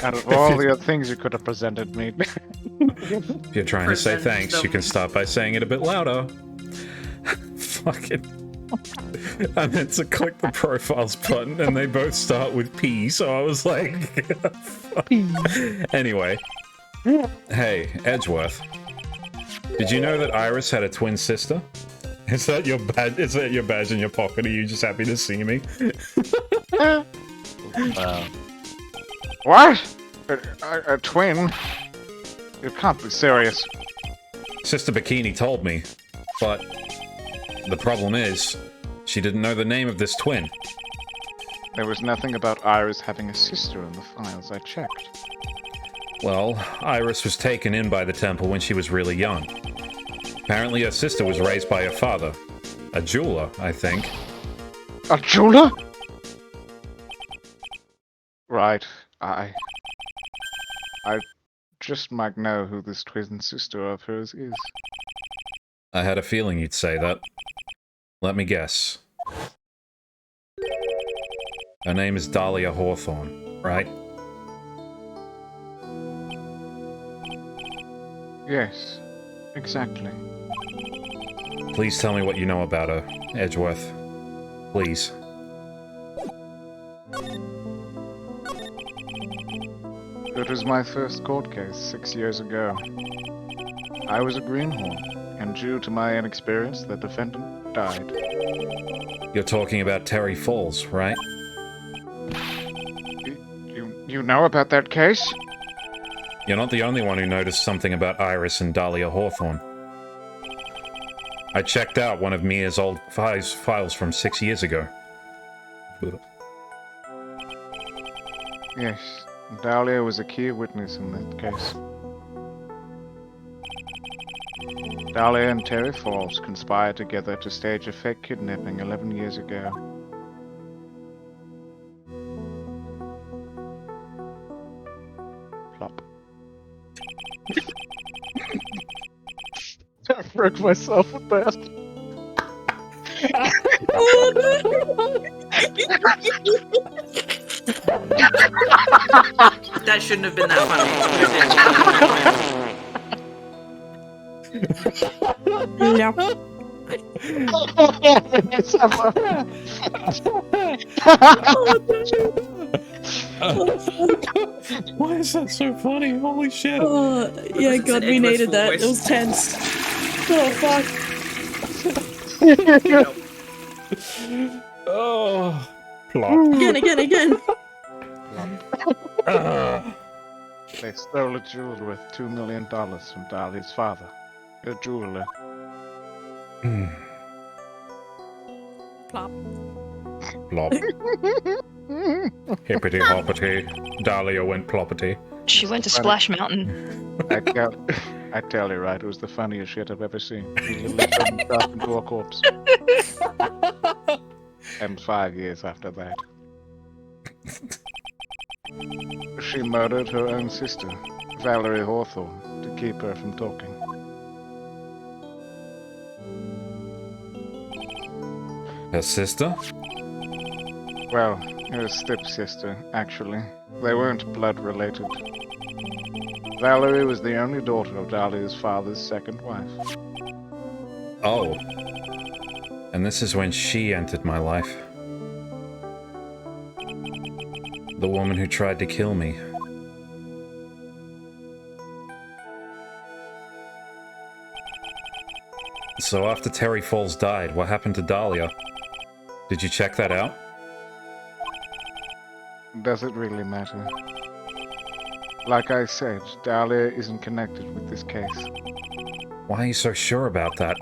Out of all the other things you could have presented me. If you're trying to say thanks, you can start by saying it a bit louder. Fucking... I meant to click the profiles button and they both start with P, so I was like... Anyway. Hey, Edgeworth. Did you know that Iris had a twin sister? Is that your badge? Is that your badge in your pocket? Are you just happy to see me? What? A twin? You can't be serious. Sister Bikini told me, but the problem is, she didn't know the name of this twin. There was nothing about Iris having a sister in the files I checked. Well, Iris was taken in by the temple when she was really young. Apparently her sister was raised by her father. A jeweler, I think. A jeweler? Right, I just might know who this twin sister of hers is. I had a feeling you'd say that. Let me guess. Her name is Dahlia Hawthorne, right? Yes, exactly. Please tell me what you know about her, Edgeworth. Please. It was my first court case 6 years ago. I was a greenhorn, and due to my inexperience, the defendant died. You're talking about Terry Falls, right? You know about that case? You're not the only one who noticed something about Iris and Dahlia Hawthorne. I checked out one of Mia's old files from 6 years ago. Yes, Dahlia was a key witness in that case. Dahlia and Terry Falls conspired together to stage a fake kidnapping 11 years ago. Plop. I broke myself with that. That shouldn't have been that funny. Why is that so funny? Holy shit. Oh, yeah, God, we needed that. It was tense. Oh, fuck. Oh. Plop. Again. They stole a jewel worth $2 million from Dahlia's father, a jeweler. Plop. Plop. Hippity hoppity. Dahlia went ploppity. She went to Splash Mountain. I tell you, right, it was the funniest shit I've ever seen. He literally turned himself into a corpse. And 5 years after that, she murdered her own sister, Valerie Hawthorne, to keep her from talking. Her sister? Well, her stepsister, actually. They weren't blood related. Valerie was the only daughter of Dahlia's father's second wife. Oh. And this is when she entered my life. The woman who tried to kill me. So after Terry Falls died, what happened to Dahlia? Did you check that out? Does it really matter? Like I said, Dahlia isn't connected with this case. Why are you so sure about that?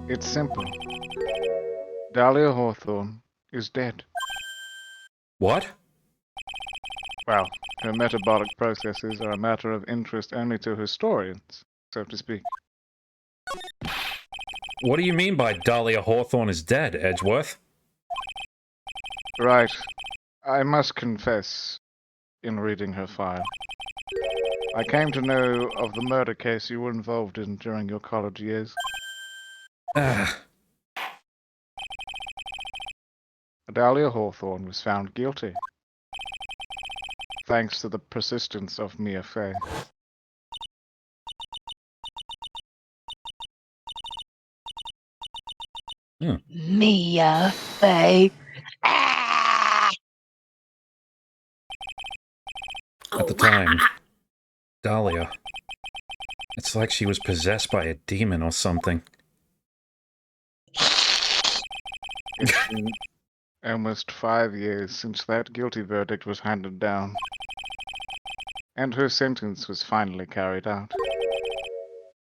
It's simple. Dahlia Hawthorne is dead. What? Well, her metabolic processes are a matter of interest only to historians, so to speak. What do you mean by Dahlia Hawthorne is dead, Edgeworth? Right. I must confess, in reading her file, I came to know of the murder case you were involved in during your college years. Dahlia Hawthorne was found guilty, thanks to the persistence of Mia Fey. Mia Fey. At the time, Dahlia. It's like she was possessed by a demon or something. It's been almost 5 years since that guilty verdict was handed down, and her sentence was finally carried out.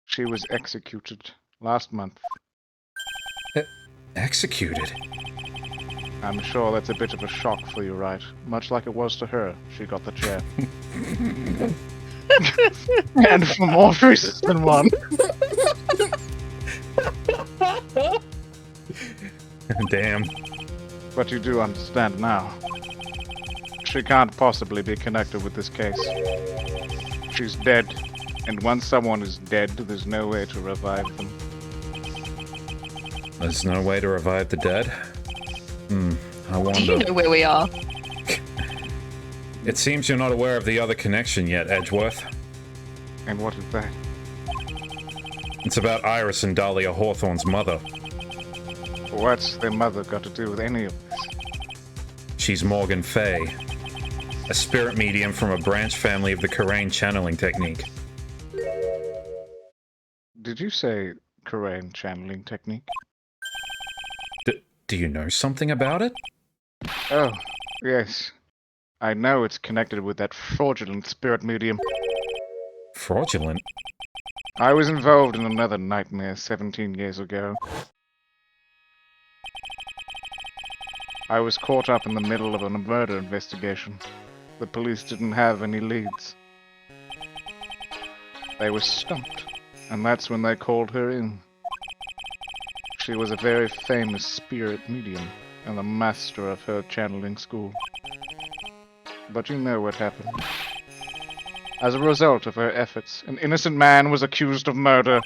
She was executed last month. Executed? I'm sure that's a bit of a shock for you, Wright? Much like it was to her. She got the chair. And for more reasons than one. Damn. But you do understand now. She can't possibly be connected with this case. She's dead, and once someone is dead, there's no way to revive them. There's no way to revive the dead? I wonder. Do you know where we are? It seems you're not aware of the other connection yet, Edgeworth. And what is that? It's about Iris and Dahlia Hawthorne's mother. What's their mother got to do with any of this? She's Morgan Fey, a spirit medium from a branch family of the Karain channeling technique. Did you say Karain channeling technique? Do you know something about it? Oh, yes. I know it's connected with that fraudulent spirit medium. Fraudulent? I was involved in another nightmare 17 years ago. I was caught up in the middle of a murder investigation. The police didn't have any leads. They were stumped, and that's when they called her in. She was a very famous spirit medium, and the master of her channeling school. But you know what happened. As a result of her efforts, an innocent man was accused of murder.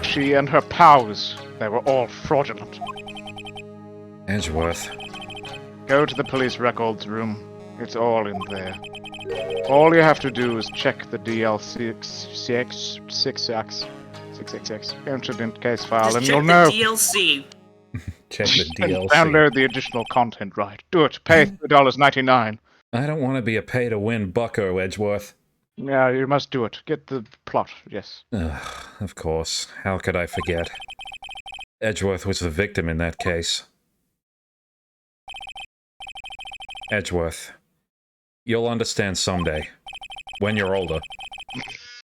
She and her powers, they were all fraudulent. Edgeworth. Go to the police records room. It's all in there. All you have to do is check the DL6X incident case file, Just and check you'll the know. DLC. Check the And DLC. download the additional content, right? Do it. Pay $3.99. I don't want to be a pay-to-win bucko, Edgeworth. Yeah, you must do it. Get the plot, yes. Of course. How could I forget? Edgeworth was the victim in that case. Edgeworth. You'll understand someday. When you're older.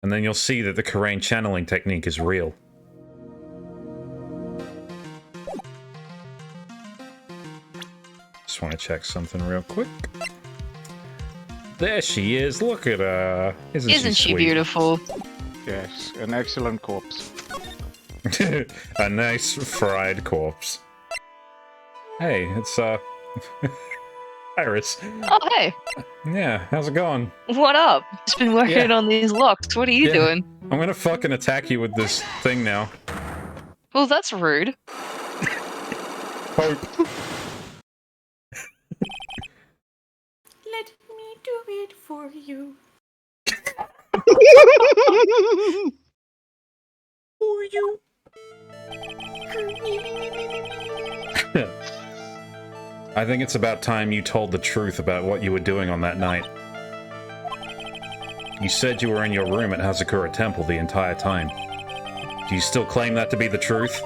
And then you'll see that the Karain channeling technique is real. Just want to check something real quick. There she is. Look at her. Isn't she sweet? beautiful? Yes, an excellent corpse. A nice fried corpse. Hey, it's Iris. Oh, hey. Yeah, how's it going? What up? Just been working on these locks. What are you doing? I'm gonna fucking attack you with this thing now. Well, that's rude. Hope. Let me do it for you. For you. I think it's about time you told the truth about what you were doing on that night. You said you were in your room at Hazakura Temple the entire time. Do you still claim that to be the truth?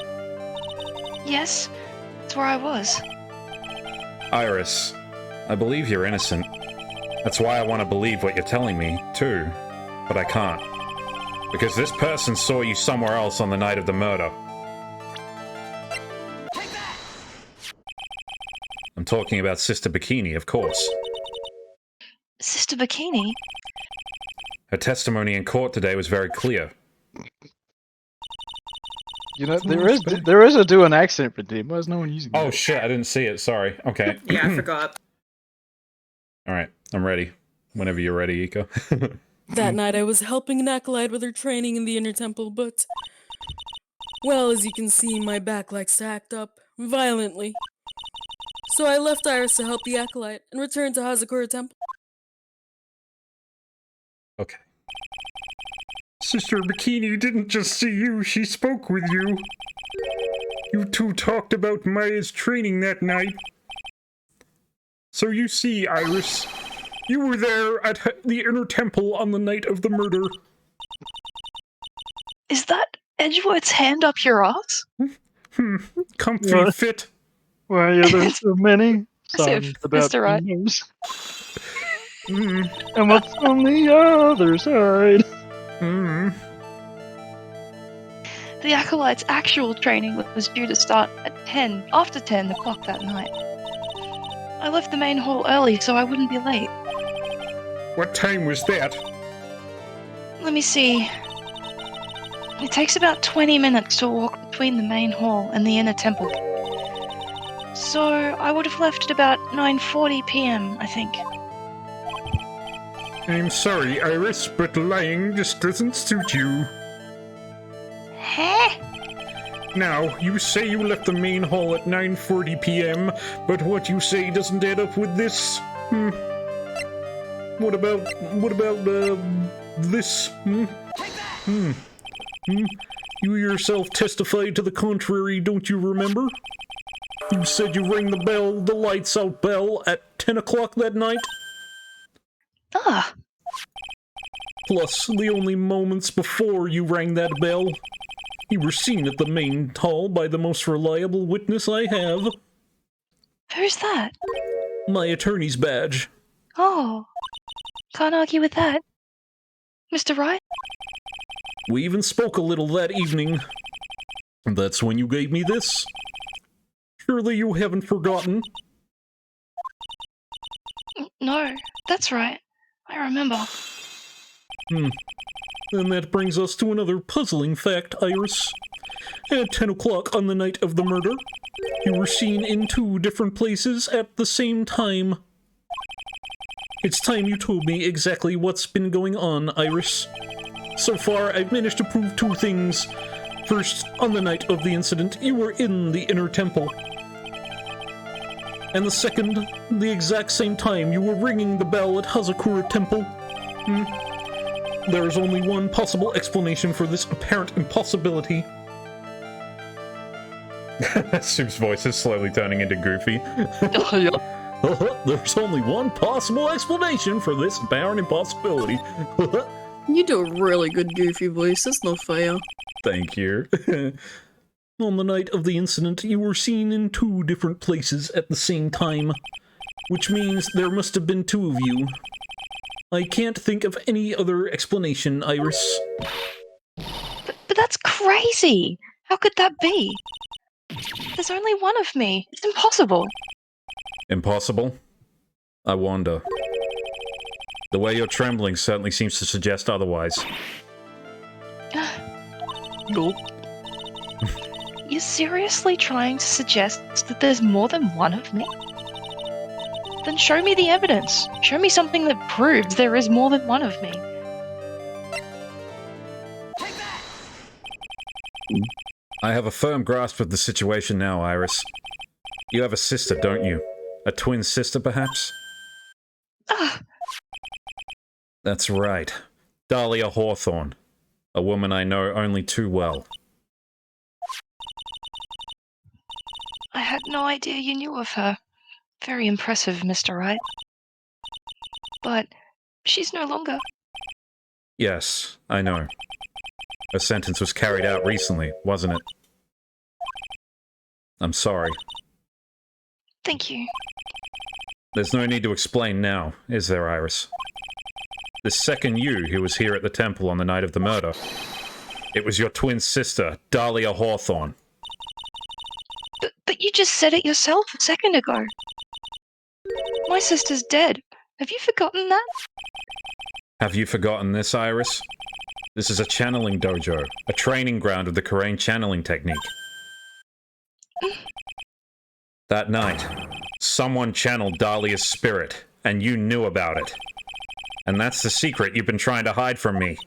Yes, that's where I was. Iris, I believe you're innocent. That's why I want to believe what you're telling me, too. But I can't. Because this person saw you somewhere else on the night of the murder. I'm talking about Sister Bikini, of course. Sister Bikini? Her testimony in court today was very clear. You know, there is a do an accent for them. Why is no one using that? Oh shit, I didn't see it. Sorry. Okay. Yeah, I forgot. Alright, I'm ready. Whenever you're ready, Ika. That night I was helping an acolyte with her training in the inner temple, but... Well, as you can see, my back likes to act up violently. So I left Iris to help the acolyte and returned to Hazakura Temple. Okay. Sister Bikini didn't just see you, she spoke with you. You two talked about Maya's training that night. So you see, Iris, you were there at the inner temple on the night of the murder. Is that Edgeworth's hand up your ass? Comfy fit. Why are there so many As if, songs about Mr. Wright. kingdoms? And what's on the other side? The acolyte's actual training was due to start at after 10 o'clock that night. I left the main hall early so I wouldn't be late. What time was that? Let me see. It takes about 20 minutes to walk between the main hall and the inner temple. So I would have left at about 9:40 p.m., I think. I'm sorry, Iris, but lying just doesn't suit you. Huh? Now, you say you left the main hall at 9:40 p.m., but what you say doesn't add up with this. What about this? You yourself testified to the contrary, don't you remember? You said you rang the bell, the lights out bell, at 10 o'clock that night? Ah. Plus, the only moments before you rang that bell, you were seen at the main hall by the most reliable witness I have. Who's that? My attorney's badge. Oh. Can't argue with that. Mr. Wright? We even spoke a little that evening. That's when you gave me this. Surely you haven't forgotten. No, that's right. I remember. And that brings us to another puzzling fact, Iris. At 10 o'clock on the night of the murder, you were seen in 2 different places at the same time. It's time you told me exactly what's been going on, Iris. So far, I've managed to prove 2 things. First, on the night of the incident, you were in the inner temple. And the second, the exact same time you were ringing the bell at Hazakura Temple. There is only one possible explanation for this apparent impossibility. Supe's voice is slowly turning into Goofy. There's only one possible explanation for this apparent impossibility. You do a really good Goofy voice, that's no fair. Thank you. On the night of the incident, you were seen in 2 different places at the same time, which means there must have been 2 of you. I can't think of any other explanation, Iris. But that's crazy! How could that be? There's only one of me. It's impossible. Impossible? I wonder. The way you're trembling certainly seems to suggest otherwise. Nope. You're seriously trying to suggest that there's more than one of me? Then show me the evidence. Show me something that proves there is more than one of me. I have a firm grasp of the situation now, Iris. You have a sister, don't you? A twin sister, perhaps? That's right. Dahlia Hawthorne. A woman I know only too well. I had no idea you knew of her. Very impressive, Mr. Wright. But she's no longer. Yes, I know. Her sentence was carried out recently, wasn't it? I'm sorry. Thank you. There's no need to explain now, is there, Iris? The second you who was here at the temple on the night of the murder, it was your twin sister, Dahlia Hawthorne. But you just said it yourself a second ago. My sister's dead. Have you forgotten that? Have you forgotten this, Iris? This is a channeling dojo, a training ground of the Kurain channeling technique. That night, someone channeled Dahlia's spirit, and you knew about it. And that's the secret you've been trying to hide from me.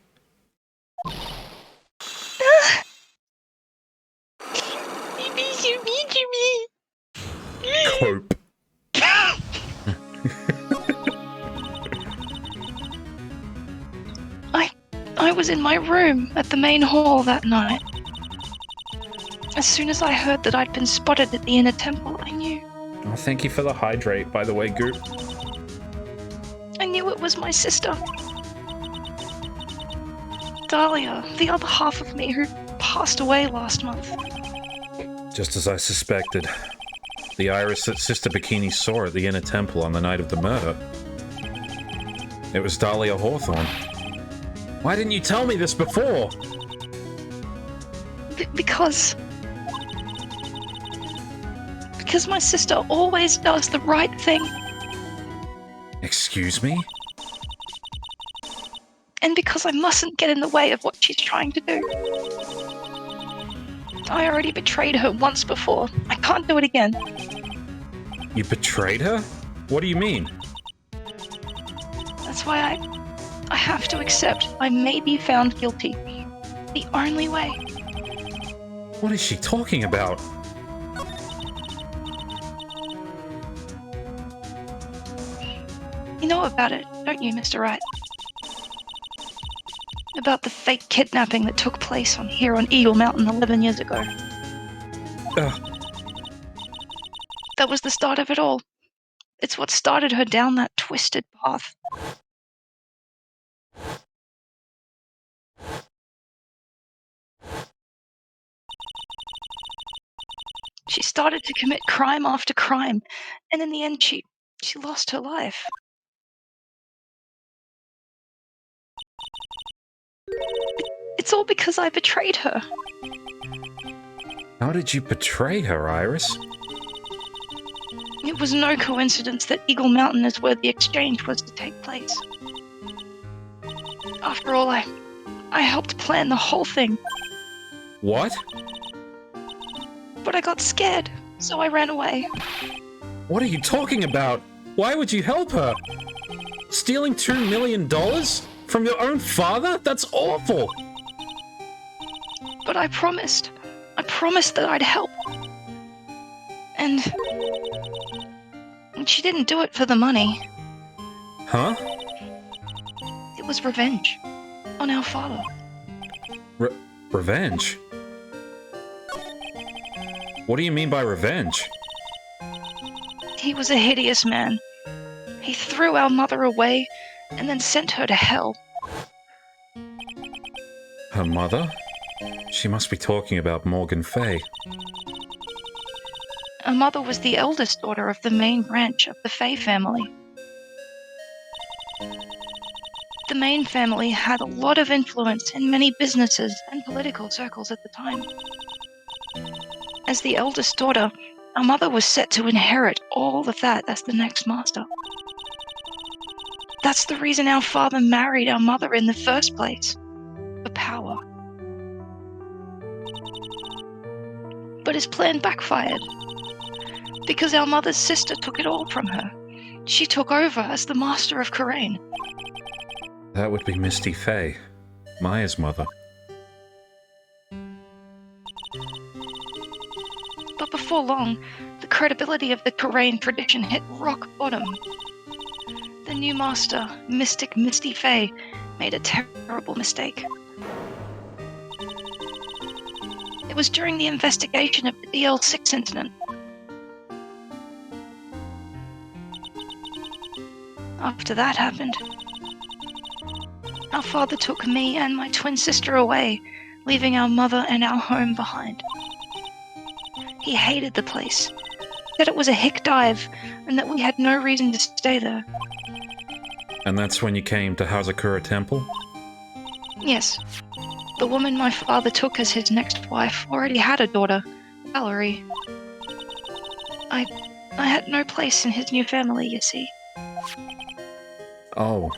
Cope. I was in my room at the main hall that night. As soon as I heard that I'd been spotted at the inner temple, I knew. Oh, thank you for the hydrate, by the way, Goop. I knew it was my sister. Dahlia, the other half of me who passed away last month. Just as I suspected. The Iris that Sister Bikini saw at the inner temple on the night of the murder. It was Dahlia Hawthorne. Why didn't you tell me this before? Because my sister always does the right thing. Excuse me? And because I mustn't get in the way of what she's trying to do. I already betrayed her once before. I can't do it again. You betrayed her? What do you mean? That's why I have to accept I may be found guilty. The only way. What is she talking about? You know about it, don't you, Mr. Wright? About the fake kidnapping that took place here on Eagle Mountain 11 years ago. That was the start of it all. It's what started her down that twisted path. She started to commit crime after crime, and in the end she lost her life. It's all because I betrayed her. How did you betray her, Iris? It was no coincidence that Eagle Mountain is where the exchange was to take place. After all, I helped plan the whole thing. What? But I got scared, so I ran away. What are you talking about? Why would you help her? Stealing $2 million? From your own father? That's awful! But I promised that I'd help. And she didn't do it for the money. Huh? It was revenge. On our father. Revenge? What do you mean by revenge? He was a hideous man. He threw our mother away and then sent her to hell. Her mother? She must be talking about Morgan Fay. Our mother was the eldest daughter of the main branch of the Fay family. The Main family had a lot of influence in many businesses and political circles at the time. As the eldest daughter, our mother was set to inherit all of that as the next master. That's the reason our father married our mother in the first place. For power. But his plan backfired. Because our mother's sister took it all from her. She took over as the master of Kurain. That would be Misty Fay, Maya's mother. But before long, the credibility of the Kurain tradition hit rock bottom. The new master, Mystic Misty Fay, made a terrible mistake. It was during the investigation of the DL6 incident. After that happened, our father took me and my twin sister away, leaving our mother and our home behind. He hated the place, said it was a hick dive, and that we had no reason to stay there. And that's when you came to Hazakura Temple? Yes. The woman my father took as his next wife already had a daughter, Valerie. I had no place in his new family, you see. Oh.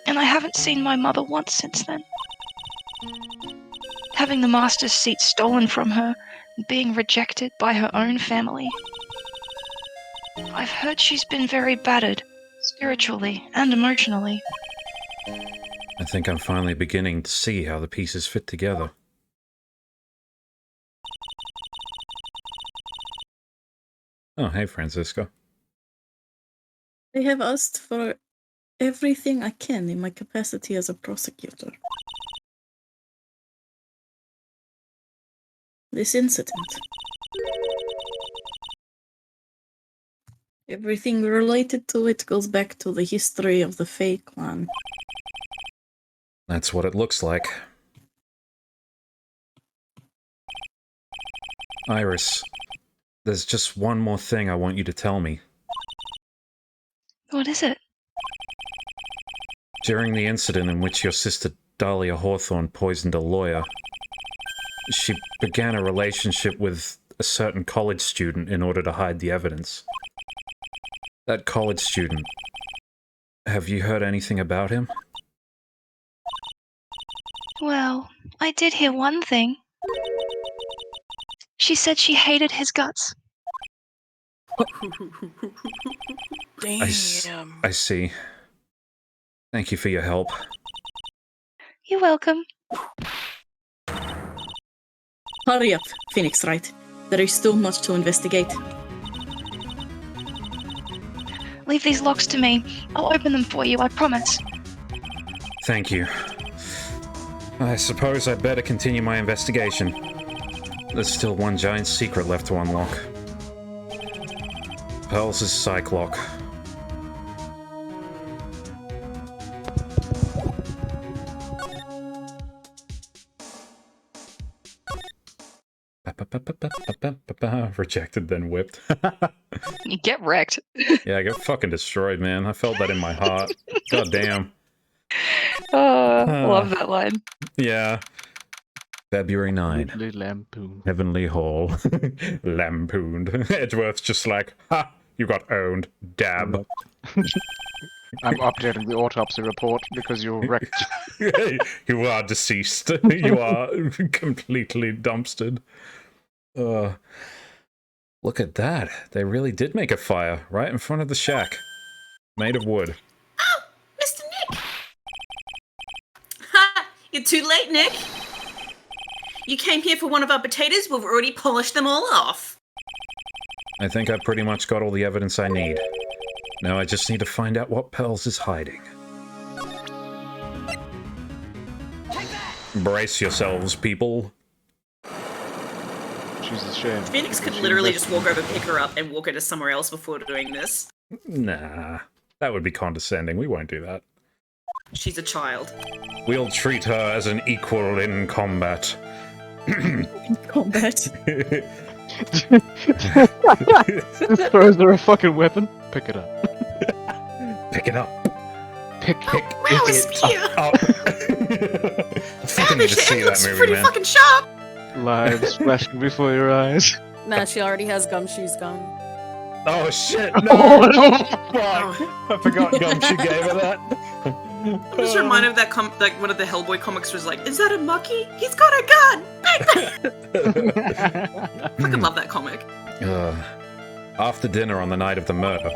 And I haven't seen my mother once since then. Having the master's seat stolen from her, being rejected by her own family. I've heard she's been very battered, spiritually and emotionally. I think I'm finally beginning to see how the pieces fit together. Oh, hey, Francisco. I have asked for everything I can in my capacity as a prosecutor. This incident. Everything related to it goes back to the history of the Fae clan. That's what it looks like. Iris, there's just one more thing I want you to tell me. What is it? During the incident in which your sister Dahlia Hawthorne poisoned a lawyer, she began a relationship with a certain college student in order to hide the evidence. That college student, have you heard anything about him? Well, I did hear one thing. She said she hated his guts. Damn. I see. Thank you for your help. You're welcome. Hurry up, Phoenix Wright. There is still much to investigate. Leave these locks to me. I'll open them for you, I promise. Thank you. I suppose I'd better continue my investigation. There's still one giant secret left to unlock. Pearls' psych lock. Rejected, then whipped. You get wrecked. Yeah, I got fucking destroyed, man. I felt that in my heart. God damn. I love that line. Yeah. February 9. Lampoon. Heavenly Hall. Lampooned. Edgeworth's just like, ha! You got owned. Dab. I'm updating the autopsy report because you wrecked. You are deceased. You are completely dumpstered. Look at that. They really did make a fire right in front of the shack. Made of wood. Oh, Mr. Nick! Ha! You're too late, Nick. You came here for one of our potatoes. We've already polished them all off. I think I've pretty much got all the evidence I need. Now I just need to find out what Pearls is hiding. Brace yourselves, people. Jesus, shame. Phoenix could literally just walk over, pick her up, and walk her to somewhere else before doing this. Nah, that would be condescending. We won't do that. She's a child. We'll treat her as an equal in combat. Combat. Just throws her a fucking weapon. Pick it up. Pick it up. Pick Wow, a spear! I fucking need to see that movie, pretty man. fucking sharp! Lives flashing before your eyes. Nah, she already has gumshoes gone. Oh shit! No! Oh, Fuck! I forgot Gumshoe gave her that. I'm just reminded of that like one of the Hellboy comics was like, is that a monkey? He's got a gun! Fucking love that comic. After dinner on the night of the murder,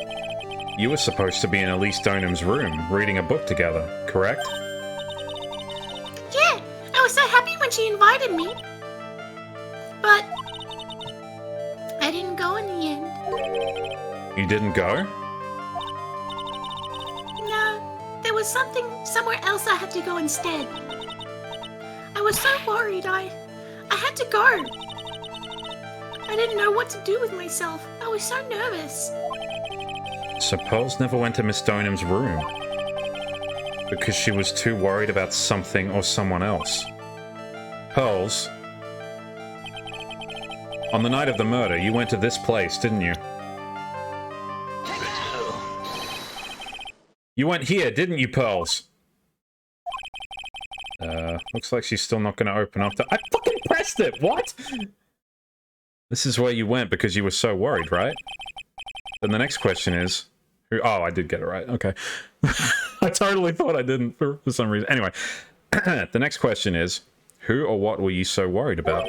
you were supposed to be in Elise Donham's room reading a book together, correct? Yeah, I was so happy when she invited me. But I didn't go in the end. You didn't go? No, there was somewhere else I had to go instead. I was so worried, I had to go. I didn't know what to do with myself. I was so nervous. So Pearls never went to Miss Donham's room because she was too worried about something or someone else. Pearls, on the night of the murder, you went to this place, didn't you? You went here, didn't you, Pearls? Looks like she's still not going to open up to— I fucking pressed it! What? This is where you went because you were so worried, right? Then the next question is, Oh, I did get it right. Okay. I totally thought I didn't for some reason. Anyway, the next question is, who or what were you so worried about?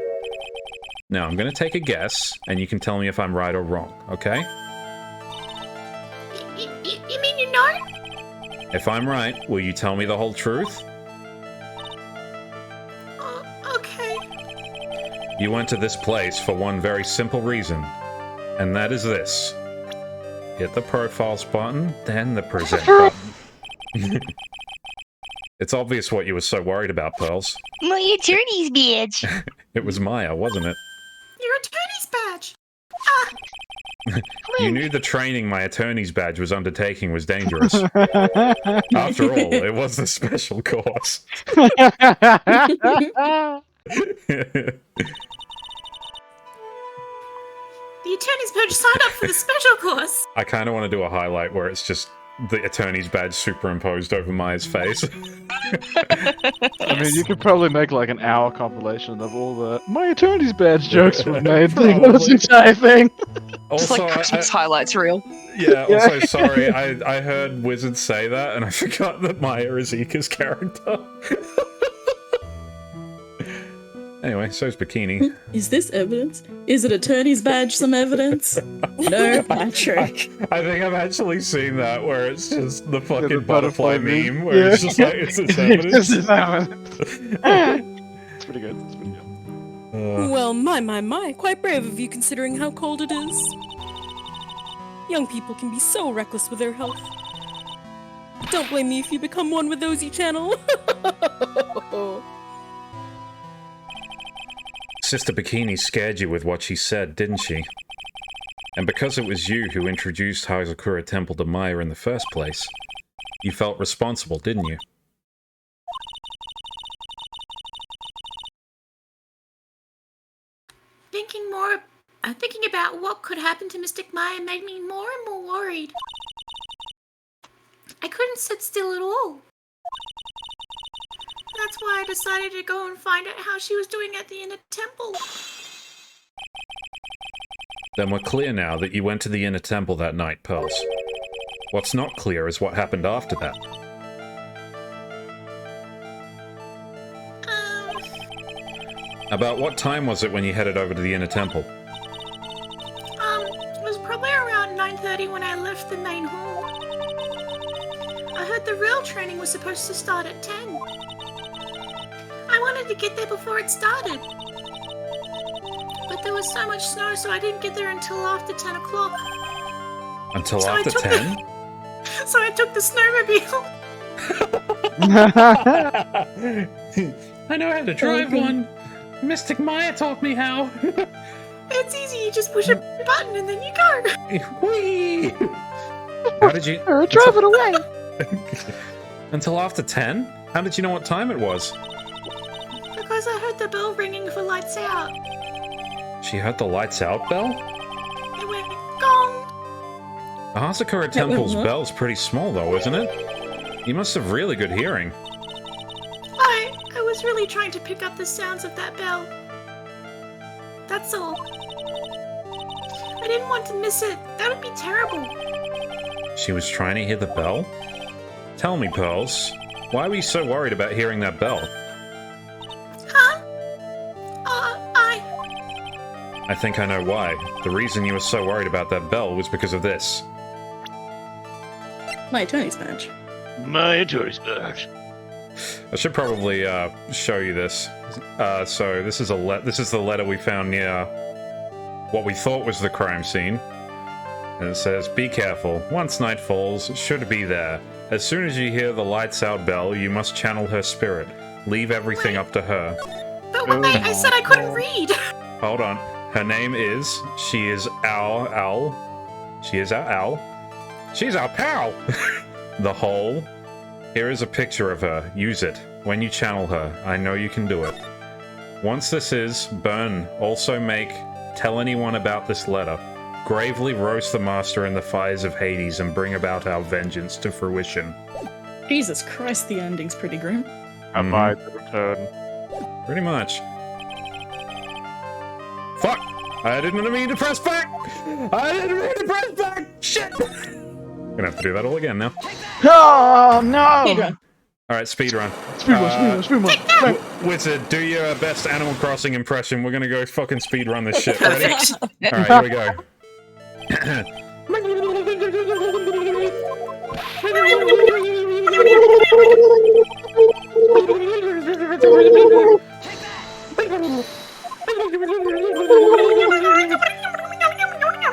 Now, I'm going to take a guess, and you can tell me if I'm right or wrong, okay? You mean you know? If I'm right, will you tell me the whole truth? Okay. You went to this place for one very simple reason, and that is this. Hit the profiles button, then the present button. It's obvious what you were so worried about, Pearls. My attorney's badge. It was Maya, wasn't it? Your attorney's badge. You knew the training my attorney's badge was undertaking was dangerous. After all, it was the special course. The attorney's badge signed up for the special course. I kind of want to do a highlight where it's just the attorney's badge superimposed over Maya's face. I mean, you could probably make like an hour compilation of all the my attorney's badge jokes were made. This entire thing. Just like Christmas highlights reel. Yeah, also, sorry, I heard Wizard say that, and I forgot that Maya is Ika's character. Anyway, so's Bikini. Is this evidence? Is an attorney's badge some evidence? No, Patrick. I think I've actually seen that, where it's just the fucking butterfly meme, where it's just like, it's this evidence. It's pretty good. It's pretty good. Well, my, quite brave of you considering how cold it is. Young people can be so reckless with their health. Don't blame me if you become one with those you channel. Sister Bikini scared you with what she said, didn't she? And because it was you who introduced Hazakura Temple to Maya in the first place, you felt responsible, didn't you? Thinking about what could happen to Mystic Maya made me more and more worried. I couldn't sit still at all. That's why I decided to go and find out how she was doing at the inner temple. Then we're clear now that you went to the inner temple that night, Pearls. What's not clear is what happened after that. About what time was it when you headed over to the inner temple? It was probably around 9:30 when I left the main hall. I heard the real training was supposed to start at 10. I wanted to get there before it started. But there was so much snow, so I didn't get there until after 10 o'clock. Until after 10? So I took the snowmobile. I know how to drive one. Mystic Maya taught me how. It's easy, you just push a button and then you go. Whee! How did you... drive it away. Until after 10? How did you know what time it was? Because I heard the bell ringing for lights out. She heard the lights out bell? It went gong. The Hazakura Temple's bell's pretty small though, isn't it? You must have really good hearing. I was really trying to pick up the sounds of that bell. That's all. I didn't want to miss it. That would be terrible. She was trying to hear the bell? Tell me, Pearls, why were you so worried about hearing that bell? Huh? I think I know why. The reason you were so worried about that bell was because of this. My attorney's badge. My attorney's badge. I should probably show you this. So this is the letter we found near what we thought was the crime scene. And it says, "Be careful. Once night falls, should be there. As soon as you hear the lights out bell, you must channel her spirit. Leave everything up to her." But wait, I said I couldn't read. Hold on. Her name is, she is our owl. She's our pal. The whole. Here is a picture of her. Use it. When you channel her, I know you can do it. Once this is, burn. Also tell anyone about this letter. Gravely roast the master in the fires of Hades and bring about our vengeance to fruition. Jesus Christ, the ending's pretty grim. Abide the return. Pretty much. Fuck! I didn't mean to press back! I didn't mean to press back! Shit! Gonna have to do that all again now. Oh no! Alright, speedrun. Speedrun. Wizard, do your best Animal Crossing impression. We're gonna go fucking speedrun this shit. Ready? Perfect. Alright, here we go.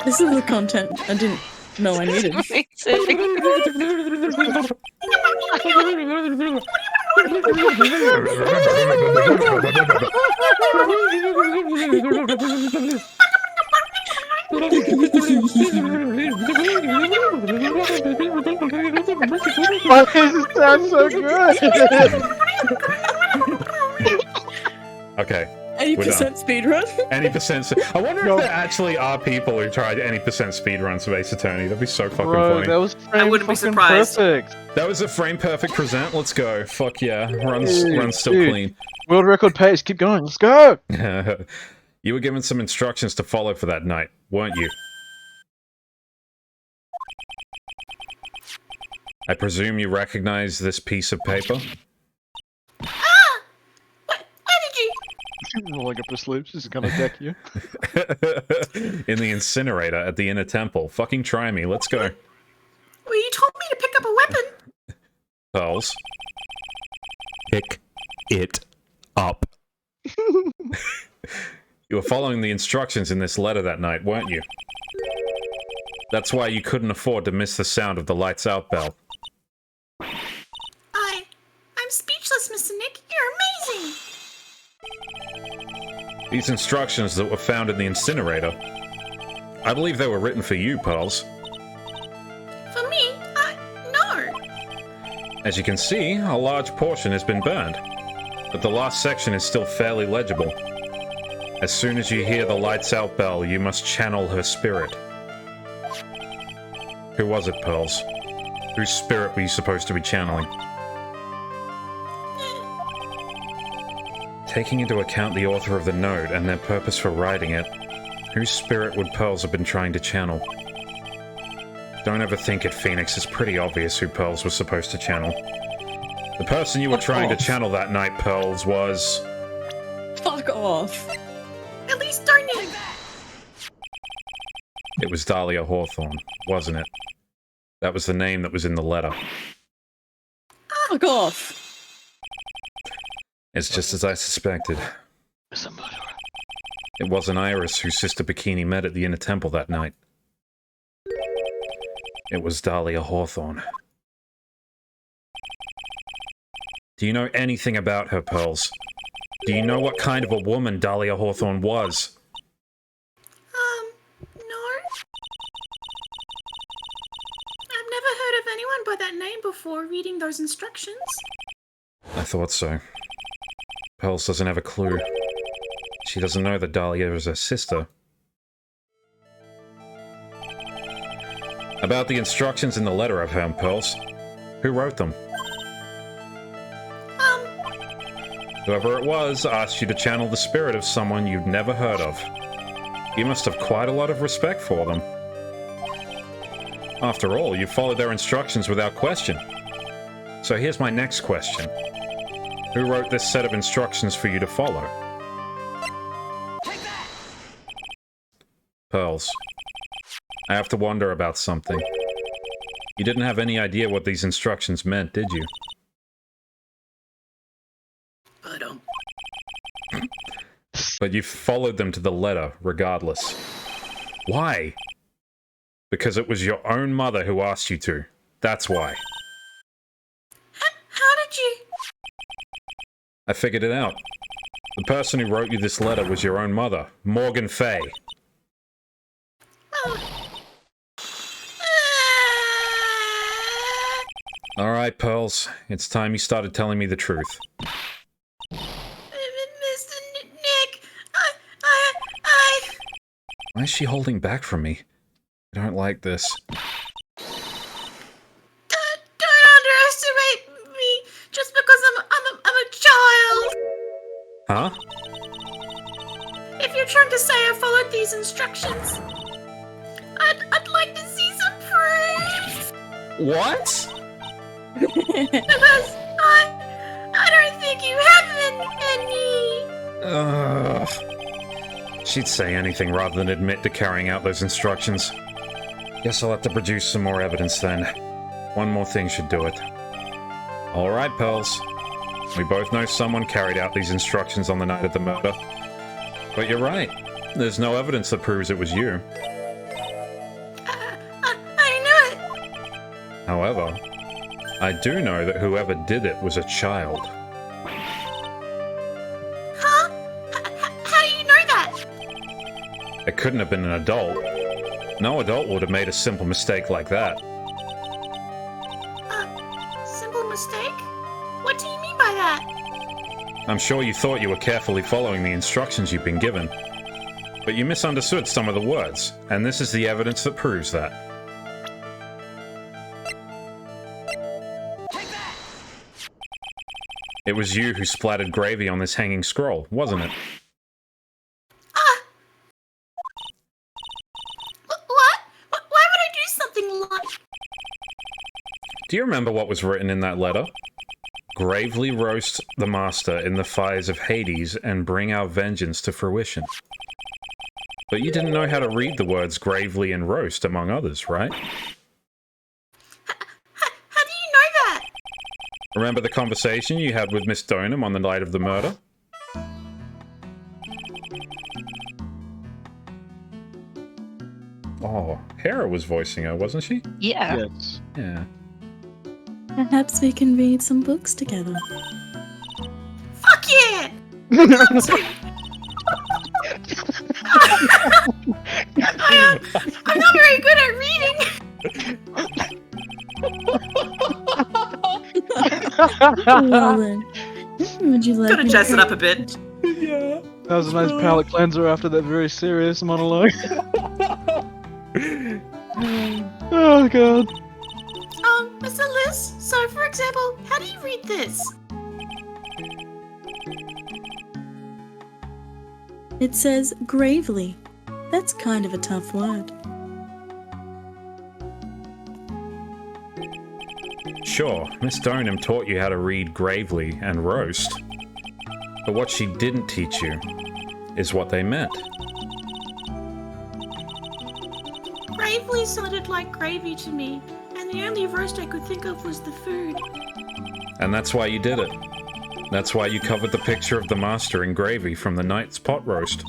This is the content I didn't know I needed. Why does it sound so good? Okay. Any we're done. percent speedrun? Any percent. I wonder if there actually are people who tried any percent speedruns of Ace Attorney. That'd be so fucking Bro, funny. that was I wouldn't be surprised. perfect. That was a frame perfect present. Let's go. Fuck yeah. Runs still Dude. clean. World record pace. Keep going. Let's go. You were given some instructions to follow for that night, weren't you? I presume you recognize this piece of paper? Rolling up her sleeves. She's gonna deck you. In the incinerator at the inner temple. Fucking try me. Let's go. Well, you told me to pick up a weapon. Pearls. Pick it up. You were following the instructions in this letter that night, weren't you? That's why you couldn't afford to miss the sound of the lights out bell. I'm speechless, Mr. Nick. You're amazing. These instructions that were found in the incinerator, I believe they were written for you, Pearls. For me? No. As you can see, a large portion has been burned, but the last section is still fairly legible. As soon as you hear the lights out bell, you must channel her spirit. Who was it, Pearls? Whose spirit were you supposed to be channeling? Taking into account the author of the note and their purpose for writing it, whose spirit would Pearls have been trying to channel? Don't ever think it, Phoenix. It's pretty obvious who Pearls was supposed to channel. The person you were trying to channel that night, Pearls, was... Fuck off. At least darn it. It was Dahlia Hawthorne, wasn't it? That was the name that was in the letter. Fuck off. It's just as I suspected. It's a murderer. It wasn't Iris whose sister Bikini met at the inner temple that night. It was Dahlia Hawthorne. Do you know anything about her, Pearls? Do you know what kind of a woman Dahlia Hawthorne was? No. I've never heard of anyone by that name before reading those instructions. I thought so. Pearls doesn't have a clue. She doesn't know that Dahlia is her sister. About the instructions in the letter I've found, Pearls. Who wrote them? Whoever it was asked you to channel the spirit of someone you'd never heard of. You must have quite a lot of respect for them. After all, you followed their instructions without question. So here's my next question. Who wrote this set of instructions for you to follow? Pearls. I have to wonder about something. You didn't have any idea what these instructions meant, did you? But you followed them to the letter, regardless. Why? Because it was your own mother who asked you to. That's why. How did you... I figured it out. The person who wrote you this letter was your own mother, Morgan Fay. Alright, Pearls. It's time you started telling me the truth. Mr. Nick, Why is she holding back from me? I don't like this. Don't underestimate me just because I'm a child. Huh? If you're trying to say I followed these instructions, I'd like to see some proof. What? Because I don't think you have any. She'd say anything rather than admit to carrying out those instructions. Guess I'll have to produce some more evidence then. One more thing should do it. Alright, Pearls. We both know someone carried out these instructions on the night of the murder. But you're right. There's no evidence that proves it was you. I knew it. However, I do know that whoever did it was a child. Huh? How do you know that? It couldn't have been an adult. No adult would have made a simple mistake like that. Simple mistake? What do you mean by that? I'm sure you thought you were carefully following the instructions you've been given. But you misunderstood some of the words, and this is the evidence that proves that. It was you who splattered gravy on this hanging scroll, wasn't it? What? Why would I do something like... Do you remember what was written in that letter? Gravely roast the Master in the fires of Hades and bring our vengeance to fruition. But you didn't know how to read the words gravely and roast, among others, right? How do you know that? Remember the conversation you had with Miss Donham on the night of the murder? Oh, Hera was voicing her, wasn't she? Yeah. Yes. Yeah. Perhaps we can read some books together. Fuck yeah! I'm not very good at reading. Well then, would you like Gotta me jazz to- it up a bit. Yeah. That was a nice palate cleanser after that very serious monologue. Oh god. Mr. Liz, so for example, how do you read this? It says gravely. That's kind of a tough word. Sure, Miss Donham taught you how to read gravely and roast. But what she didn't teach you is what they meant. Gravely sounded like gravy to me, and the only roast I could think of was the food. And that's why you did it. That's why you covered the picture of the Master in gravy from the night's pot roast.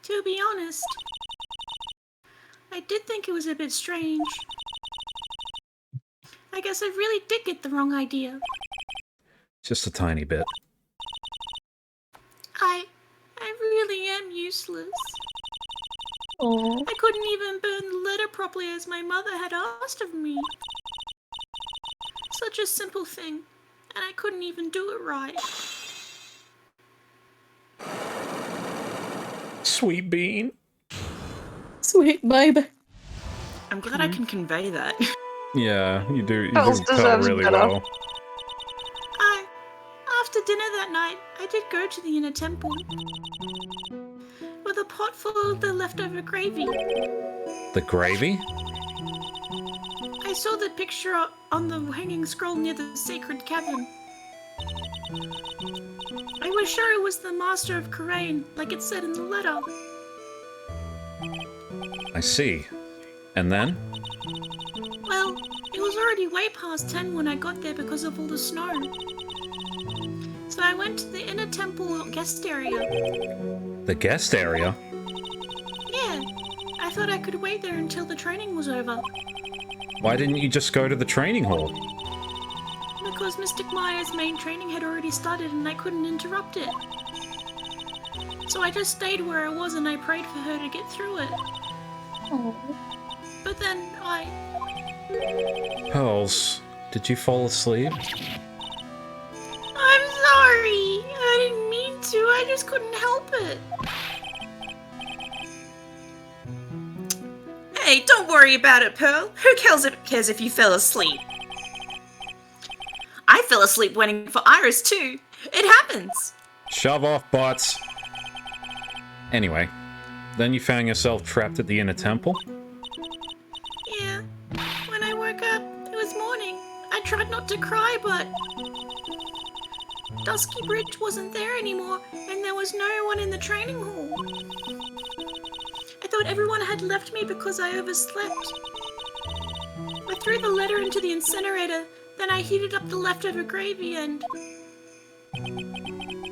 To be honest, I did think it was a bit strange. I guess I really did get the wrong idea. Just a tiny bit. I really am useless. Oh. I couldn't even burn the letter properly as my mother had asked of me. Such a simple thing, and I couldn't even do it right. Sweet bean. Sweet baby. I'm glad I can convey that. Yeah, you do Pearls tell deserves really better. well. After dinner that night, I did go to the inner temple. With a pot full of the leftover gravy. The gravy? I saw the picture on the hanging scroll near the sacred cavern. I was sure it was the Master of Karain, like it said in the letter. I see. And then? Well, it was already way past 10 when I got there because of all the snow. So I went to the inner temple guest area. The guest area? Yeah, I thought I could wait there until the training was over. Why didn't you just go to the training hall? Because Mystic Maya's main training had already started and I couldn't interrupt it. So I just stayed where I was and I prayed for her to get through it. But then Pearls, did you fall asleep? I'm sorry! I didn't mean to, I just couldn't help it. Hey, don't worry about it, Pearl. Who cares if you fell asleep? I fell asleep waiting for Iris too. It happens. Shove off, bots. Anyway, then you found yourself trapped at the inner temple? Yeah, not to cry, but Dusky Bridge wasn't there anymore, and there was no one in the training hall. I thought everyone had left me because I overslept. I threw the letter into the incinerator, then I heated up the leftover gravy and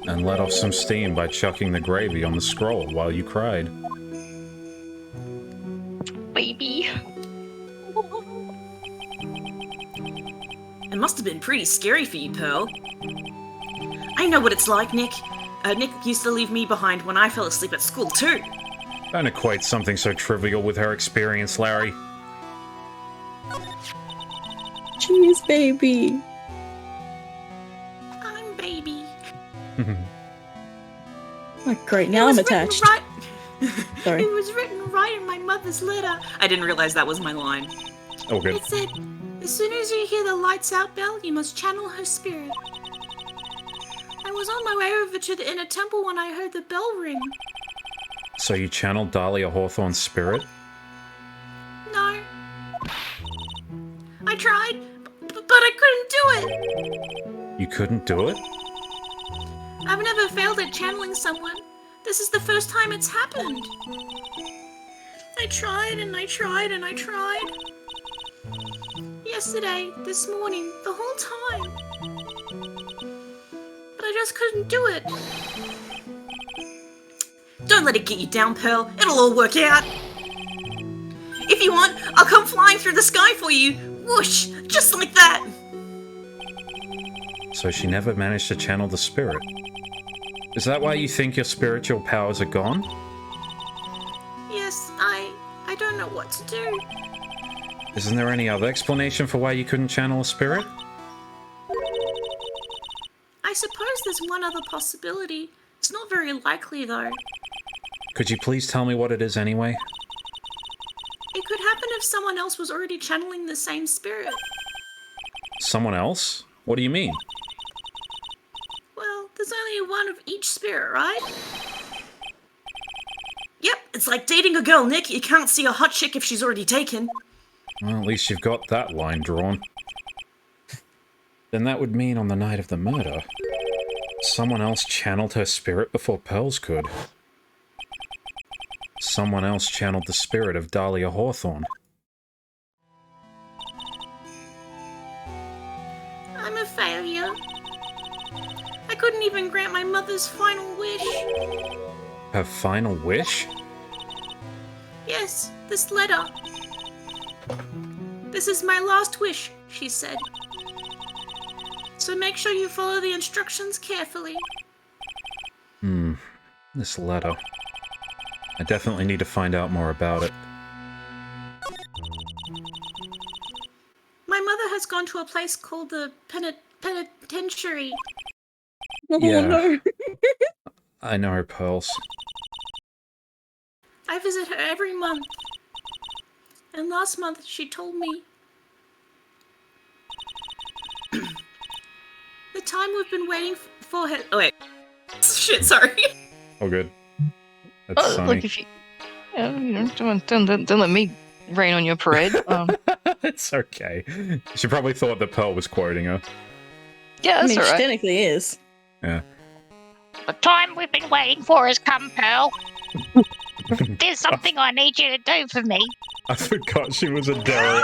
let off some steam by chucking the gravy on the scroll while you cried. Baby. It must have been pretty scary for you, Pearl. I know what it's like, Nick. Nick used to leave me behind when I fell asleep at school, too. Don't equate something so trivial with her experience, Larry. Cheers, baby. I'm baby. Oh, great, now I'm attached. Sorry. It was written right in my mother's letter. I didn't realize that was my line. Oh, good. It said, as soon as you hear the lights out bell, you must channel her spirit. I was on my way over to the inner temple when I heard the bell ring. So you channeled Dahlia Hawthorne's spirit? No. I tried, but I couldn't do it. You couldn't do it? I've never failed at channeling someone. This is the first time it's happened. I tried and I tried and I tried. Yesterday, this morning, the whole time. But I just couldn't do it. Don't let it get you down, Pearl. It'll all work out. If you want, I'll come flying through the sky for you. Whoosh! Just like that. So she never managed to channel the spirit. Is that why you think your spiritual powers are gone? Yes, I don't know what to do. Isn't there any other explanation for why you couldn't channel a spirit? I suppose there's one other possibility. It's not very likely, though. Could you please tell me what it is anyway? It could happen if someone else was already channeling the same spirit. Someone else? What do you mean? Well, there's only one of each spirit, right? Yep, it's like dating a girl, Nick. You can't see a hot chick if she's already taken. Well, at least you've got that line drawn. Then that would mean on the night of the murder, someone else channeled her spirit before Pearls could. Someone else channeled the spirit of Dahlia Hawthorne. I'm a failure. I couldn't even grant my mother's final wish. Her final wish? Yes, this letter. This is my last wish, she said. So make sure you follow the instructions carefully. This letter. I definitely need to find out more about it. My mother has gone to a place called the penitentiary. Yeah. No. I know her, Pearls. I visit her every month. And last month she told me the time we've been waiting for her. Oh, wait. Shit, sorry. Oh, good. That's sunny. Look, if you, don't let me rain on your parade. It's okay. She probably thought that Pearl was quoting her. Yeah, that's she alright. technically is. Yeah. The time we've been waiting for has come, Pearl. There's something I need you to do for me. I forgot she was a Daryl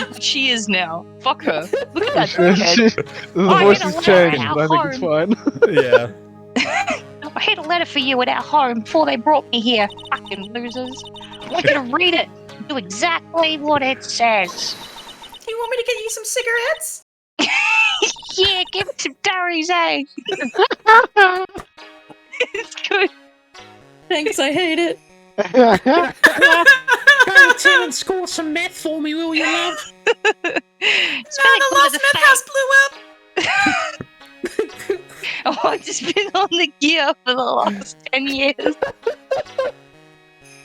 aunt. She is now. Fuck her. Look at that The voice has changed, but I think it's fine. Yeah. I had a letter for you at our home before they brought me here. Fucking losers. I want you to read it. Do exactly what it says. You want me to get you some cigarettes? Yeah, give it to Durries, eh? It's good. Thanks, I hate it. Go to town and score some meth for me, will you, love? The last meth house blew up! Oh, I've just been on the gear for the last 10 years.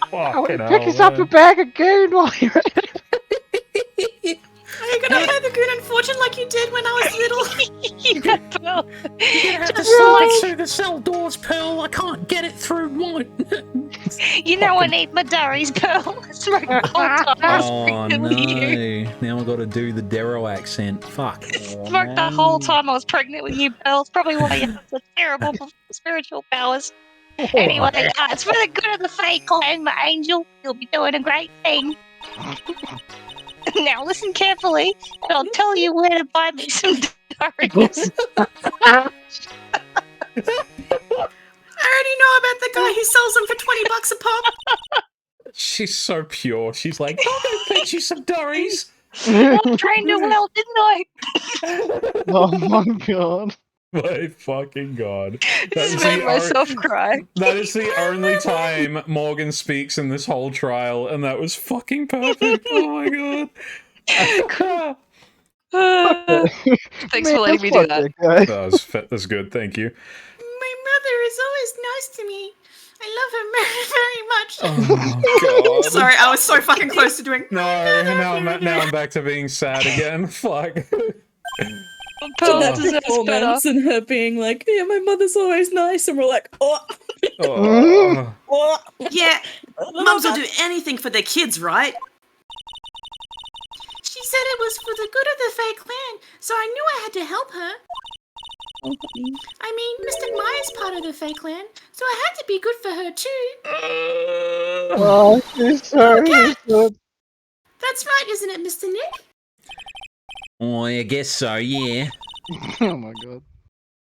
I want to pick us up a bag of goon while you're at it. Are you gonna have the goon and fortune like you did when I was little. Yeah, Pearl. You're gonna have to Just slip like- it through the cell doors, Pearl. I can't get it through mine. You know I need my durries, Pearl. It's like the whole time I was Oh pregnant with you. no! Now I got to do the Darrow accent. Fuck. It's like the whole time I was pregnant with you, Pearl. It's probably why you have the terrible spiritual powers. Anyway, it's for the good of the Fae clan, my angel. You'll be doing a great thing. Now listen carefully, and I'll tell you where to buy me some durries. I already know about the guy who sells them for $20 a pop. She's so pure. She's like, I'll go fetch you some durries. I trained her well, didn't I? Oh my god. My fucking god. This made myself cry. That is the only time Morgan speaks in this whole trial, and that was fucking perfect. Oh my god. Thanks for letting me do that. That's good, thank you. My mother is always nice to me. I love her very, very much. Oh god. Sorry, I was so fucking close to doing. No, now I'm back to being sad again. Fuck. So that performance and her being like, yeah, my mother's always nice, and we're like, oh. Yeah, mums will do anything for their kids, right? She said it was for the good of the Fae clan, so I knew I had to help her. I mean, Mr. Maya's part of the Fae clan, so I had to be good for her too. Oh, she's so good. That's right, isn't it, Mr. Nick? Oh, I guess so, yeah. Oh my god.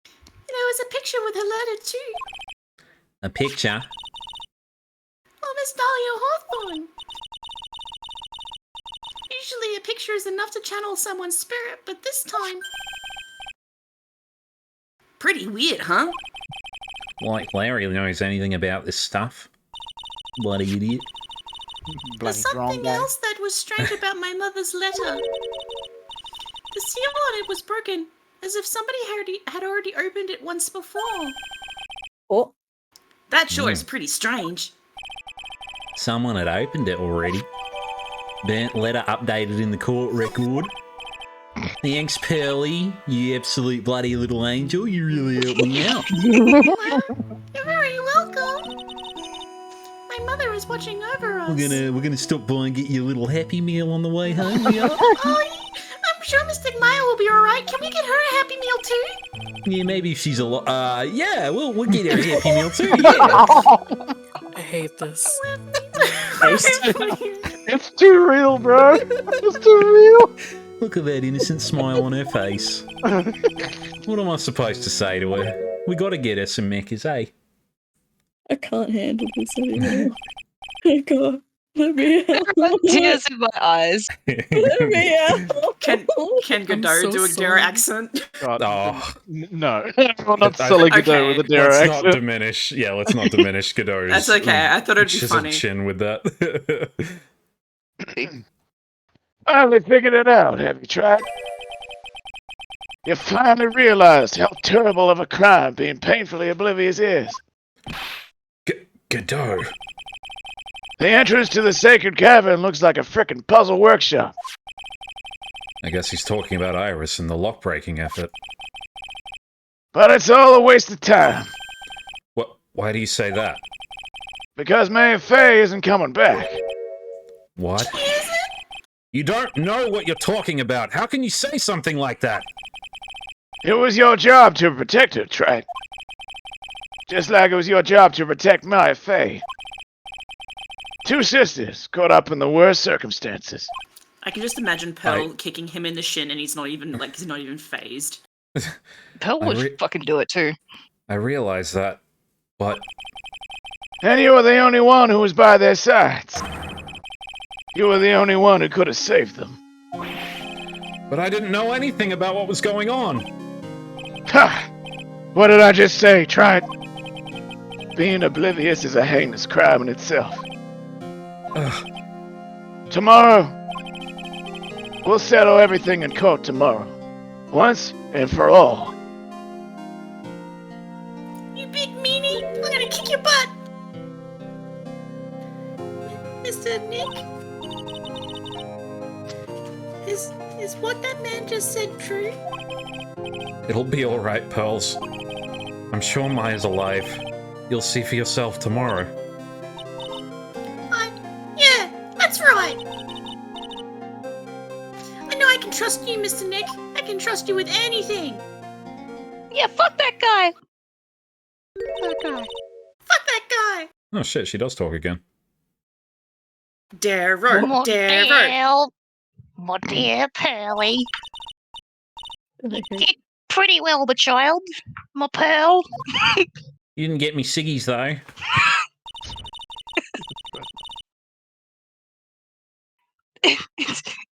There was a picture with her letter too. A picture? Oh, Miss Dahlia Hawthorne. Usually a picture is enough to channel someone's spirit, but this time... Pretty weird, huh? Like Larry knows anything about this stuff. Bloody idiot. There's something else that was strange about my mother's letter. The seal on it was broken, as if somebody had already opened it once before. Oh. That sure is pretty strange. Someone had opened it already. Burnt letter updated in the court record. Thanks, Pearly. You absolute bloody little angel. You really helped me out. You're very welcome. My mother is watching over us. We're gonna stop by and get you a little Happy Meal on the way home. Yeah, I'm sure Mr. Maya will be alright. Can we get her a Happy Meal too? yeah, maybe if she's a lot. Yeah, we'll get her a Happy Meal too. Yeah. I hate this. It's too real, bro. It's too real. Look at that innocent smile on her face. What am I supposed to say to her? We gotta get her some Meccas, eh? I can't handle this anymore. I can't. Let me out. Tears in my eyes. Let me out. Can Godot do a Dara accent? Oh. No. I'm not selling Godot with a Dara Let's accent. not diminish. Yeah, let's not diminish Godot's. That's okay. I thought it'd be chiseled funny. chin with that. Finally figured it out, have you tried? You finally realized how terrible of a crime being painfully oblivious is. Godot. The entrance to the sacred cavern looks like a frickin' puzzle workshop. I guess he's talking about Iris and the lock-breaking effort. But it's all a waste of time. What? Why do you say that? Because May Faye isn't coming back. What? You don't know what you're talking about. How can you say something like that? It was your job to protect her, Trent. Just like it was your job to protect Maya Faye. Two sisters caught up in the worst circumstances. I can just imagine Pearl kicking him in the shin, and he's not even phased. Pearl would fucking do it too. I realize that, but... And you were the only one who was by their sides. You were the only one who could have saved them. But I didn't know anything about what was going on. Ha! What did I just say? Try it. Being oblivious is a heinous crime in itself. Ugh. Tomorrow, we'll settle everything in court tomorrow. Once and for all. You big meanie! I'm gonna kick your butt! Mr. Nick? Is what that man just said true? It'll be alright, Pearls. I'm sure Maya's alive. You'll see for yourself tomorrow. Yeah, that's right. I know I can trust you, Mr. Nick. I can trust you with anything. Yeah, fuck that guy. Fuck that guy. Oh shit, she does talk again. Darrow. My dear Pearly. You did pretty well, the child. My Pearl. You didn't get me ciggies, though.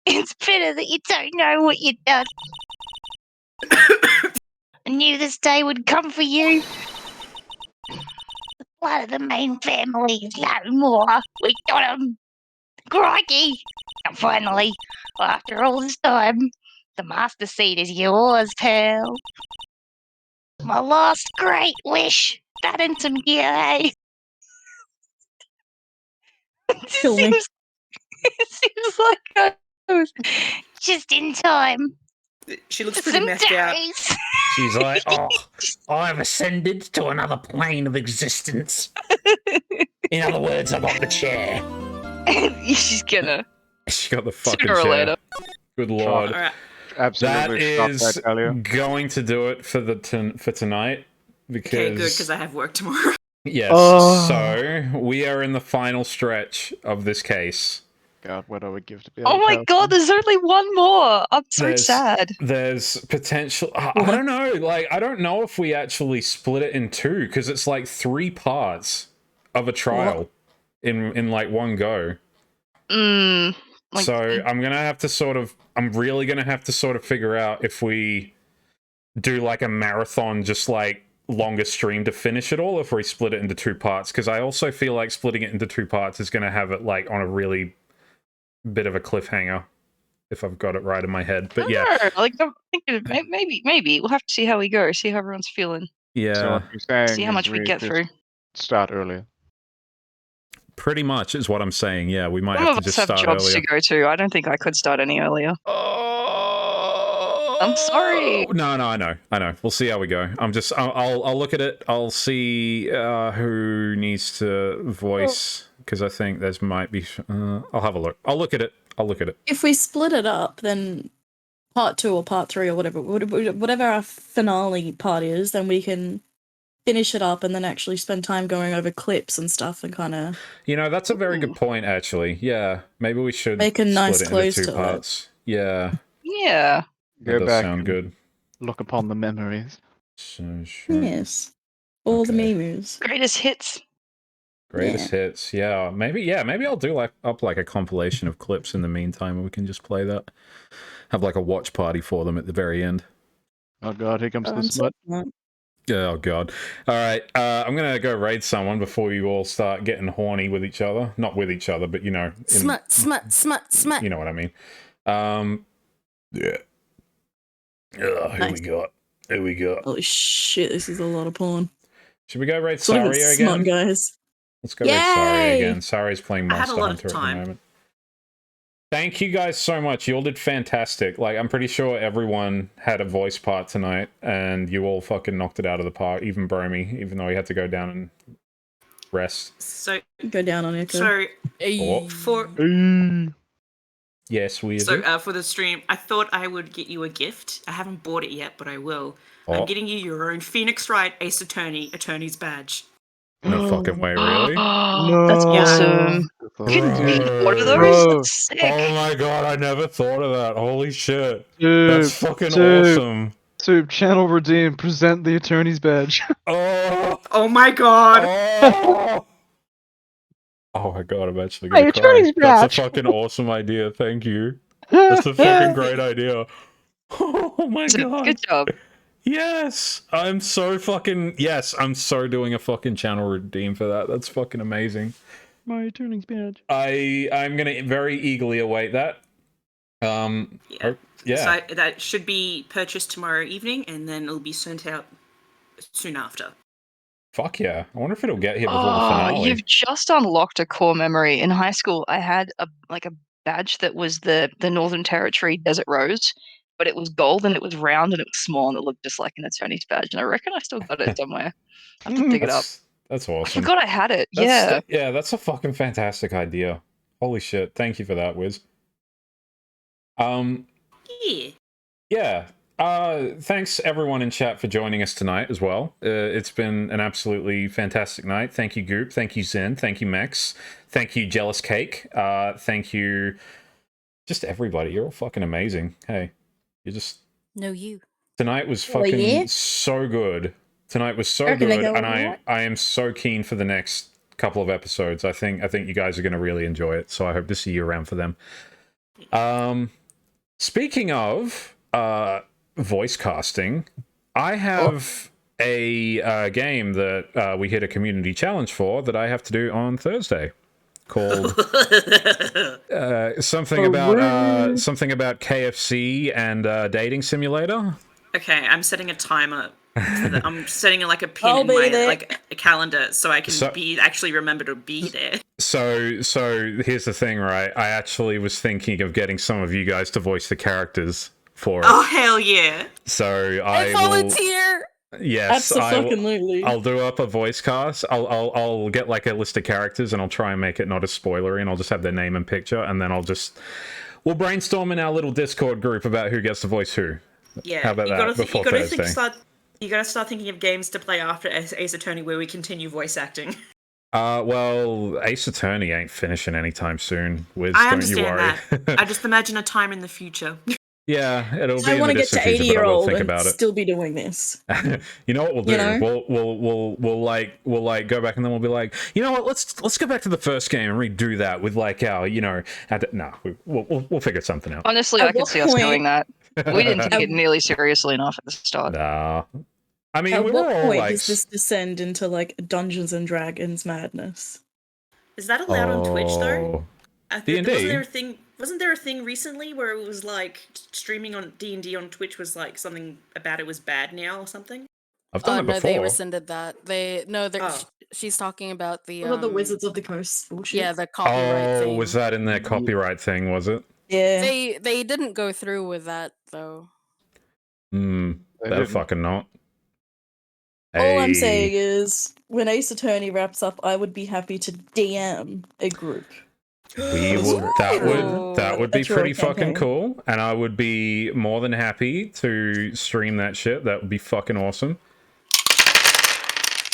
It's better that you don't know what you've done. I knew this day would come for you. The blood of the main family is no more. We got him. Crikey! And finally, after all this time, the master seat is yours, pal. My last great wish. That and some gear, eh? It seems like I was just in time. She looks pretty messed out. She's like, oh, I've ascended to another plane of existence. In other words, I got the chair. She's gonna. She got the fucking Sooner or chair. later. Good lord. Alright. Absolutely. That is stop that, Elio. going to do it for for tonight. Because Okay, good, because I have work tomorrow. yes, so we are in the final stretch of this case. God, what I would give to be. Oh my god, there's only one more. I'm so sad. There's potential. I don't know. Like, I don't know if we actually split it in two because it's like 3 parts of a trial in like one go. So I'm gonna have to sort of. I'm really gonna have to sort of figure out if we do like a marathon, just like longer stream to finish it all, if we split it into 2 parts. Because I also feel like splitting it into 2 parts is gonna have it like on a really bit of a cliffhanger, if I've got it right in my head. But yeah, Like, I'm thinking maybe we'll have to see how we go, see how everyone's feeling, yeah. So what you're saying see how is much we get just through. Start earlier. Pretty much is what I'm saying. Yeah, we might Some have of to us just have start jobs earlier. to go to. I don't think I could start any earlier. I'm sorry. No, I know. We'll see how we go. I'll look at it. I'll see who needs to voice, because I think there's might be. I'll have a look. I'll look at it. If we split it up, then part 2 or part 3 or whatever our finale part is, then we can finish it up and then actually spend time going over clips and stuff and kind of. You know, that's a very good point, actually. Yeah, maybe we should Make a nice split it close into 2 to it. parts. Yeah. Yeah. That Go does back sound and good. Look upon the memories. So, sure. Yes. All the memes. Greatest hits. Greatest hits. Yeah, maybe I'll do like a compilation of clips in the meantime, and we can just play that. Have like a watch party for them at the very end. Oh god, here comes the smut. Oh god. Alright, I'm gonna go raid someone before you all start getting horny with each other. Not with each other, but you know. Smut. You know what I mean. Yeah. Who we got? Holy shit, this is a lot of porn. Should we go raid It's not even Saria smut, again? guys. Let's go raid Saria Yay! again. Saria's playing I had a Monster lot of Hunter at the time. moment. Thank you guys so much. You all did fantastic. Like, I'm pretty sure everyone had a voice part tonight, and you all fucking knocked it out of the park. Even Bromy, even though he had to go down and rest. So go down on Echo. So Oh. for Yes, we so do. for the stream, I thought I would get you a gift. I haven't bought it yet, but I will. Oh. I'm getting you your own Phoenix Wright Ace Attorney's badge. No fucking way, really? That's awesome. What are those? Bro. That's sick. Oh my god, I never thought of that. Holy shit. Dude, That's fucking awesome. Supe, channel redeem, present the attorney's badge. Oh my god. Oh my god, I'm actually Hey, gonna cry. attorney's That's badge. a fucking awesome idea. Thank you. That's a fucking great idea. Oh my god. Good job. Yes, I'm so doing a fucking channel redeem for that. That's fucking amazing. My attorney's badge. I'm gonna very eagerly await that. Yeah. So that should be purchased tomorrow evening, and then it'll be sent out soon after. Fuck yeah. I wonder if it'll get here before the Oh, finale. you've just unlocked a core memory. In high school, I had a badge that was the Northern Territory Desert Rose, but it was gold and it was round and it was small and it looked just like an attorney's badge. And I reckon I still got it somewhere. I have to dig it up. That's I awesome. forgot I had it. Yeah. Yeah, that's a fucking fantastic idea. Holy shit. Thank you for that, Wiz. Yeah. Thanks everyone in chat for joining us tonight as well. It's been an absolutely fantastic night. Thank you, Goop. Thank you, Zen. Thank you, Max. Thank you, Jealous Cake. Thank you, just everybody. You're all fucking amazing. Hey, you just... No, you. Tonight was fucking so good. Tonight was so good, and I am so keen for the next couple of episodes. I think you guys are going to really enjoy it, so I hope to see you around for them. Speaking of voice casting, I have a game that we hit a community challenge for that I have to do on Thursday, called something about KFC and dating simulator. Okay, I'm setting a timer. I'm setting like a pin in my like a calendar so I can actually remember to be there. So here's the thing, right? I actually was thinking of getting some of you guys to voice the characters for it. Oh hell yeah! So I volunteer. Yes, absolutely. I'll do up a voice cast. I'll get like a list of characters and I'll try and make it not as spoilery, and I'll just have their name and picture, and then we'll brainstorm in our little Discord group about who gets to voice who. Yeah, how about that before Thursday? You gotta start thinking of games to play after Ace Attorney where we continue voice acting. Well, Ace Attorney ain't finishing anytime soon. Wiz, I don't understand you worry. that. I just imagine a time in the future. Yeah, it'll be. I want to get to 80-year-old and about it. still be doing this. You know what we'll do? We'll go back and then we'll be like, you know what? Let's go back to the first game and redo that with like our, we'll figure something out. Honestly, I can see us doing that. We didn't take it nearly seriously enough at the start. Nah. I mean, at we what were all point like... does this descend into like Dungeons and Dragons madness? Is that allowed on Twitch though? D&D? Wasn't there a thing recently where it was like streaming on D&D on Twitch was like something about it was bad now or something? I've done it before. No, they rescinded that. She's talking about the the Wizards of the Coast bullshit. Yeah, the copyright thing. Was that in their copyright thing? Was it? Yeah. They didn't go through with that though. They're fucking not. All I'm saying is, when Ace Attorney wraps up, I would be happy to DM a group. We will. That would be pretty fucking cool, and I would be more than happy to stream that shit. That would be fucking awesome.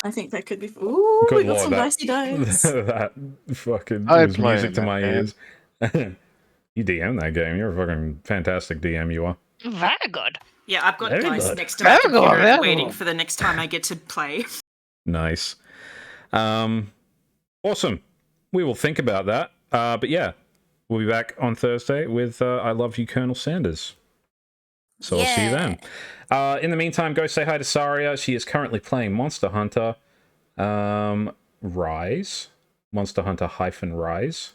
I think that could be. Ooh, Good we got Lord, some dicey dice. That fucking was music to my ears. You DM that game. You're a fucking fantastic DM. You are. Very good. Yeah, I've got Very dice good. next to my computer waiting for the next time I get to play. Nice. Awesome. We will think about that. But yeah, we'll be back on Thursday with I Love You, Colonel Sanders. So I'll see you then. In the meantime, go say hi to Saria. She is currently playing Monster Hunter Rise. Monster Hunter -Rise,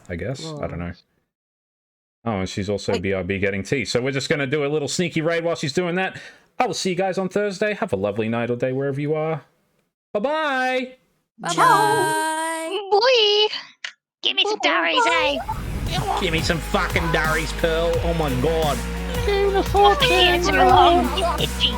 I guess. Whoa. I don't know. Oh, and she's also BRB getting tea. So we're just going to do a little sneaky raid while she's doing that. I will see you guys on Thursday. Have a lovely night or day wherever you are. Bye-bye. Bye. Boy. Give me some durries, eh? Give me some fucking durries, Pearl. Oh my god. Too long. Itchy.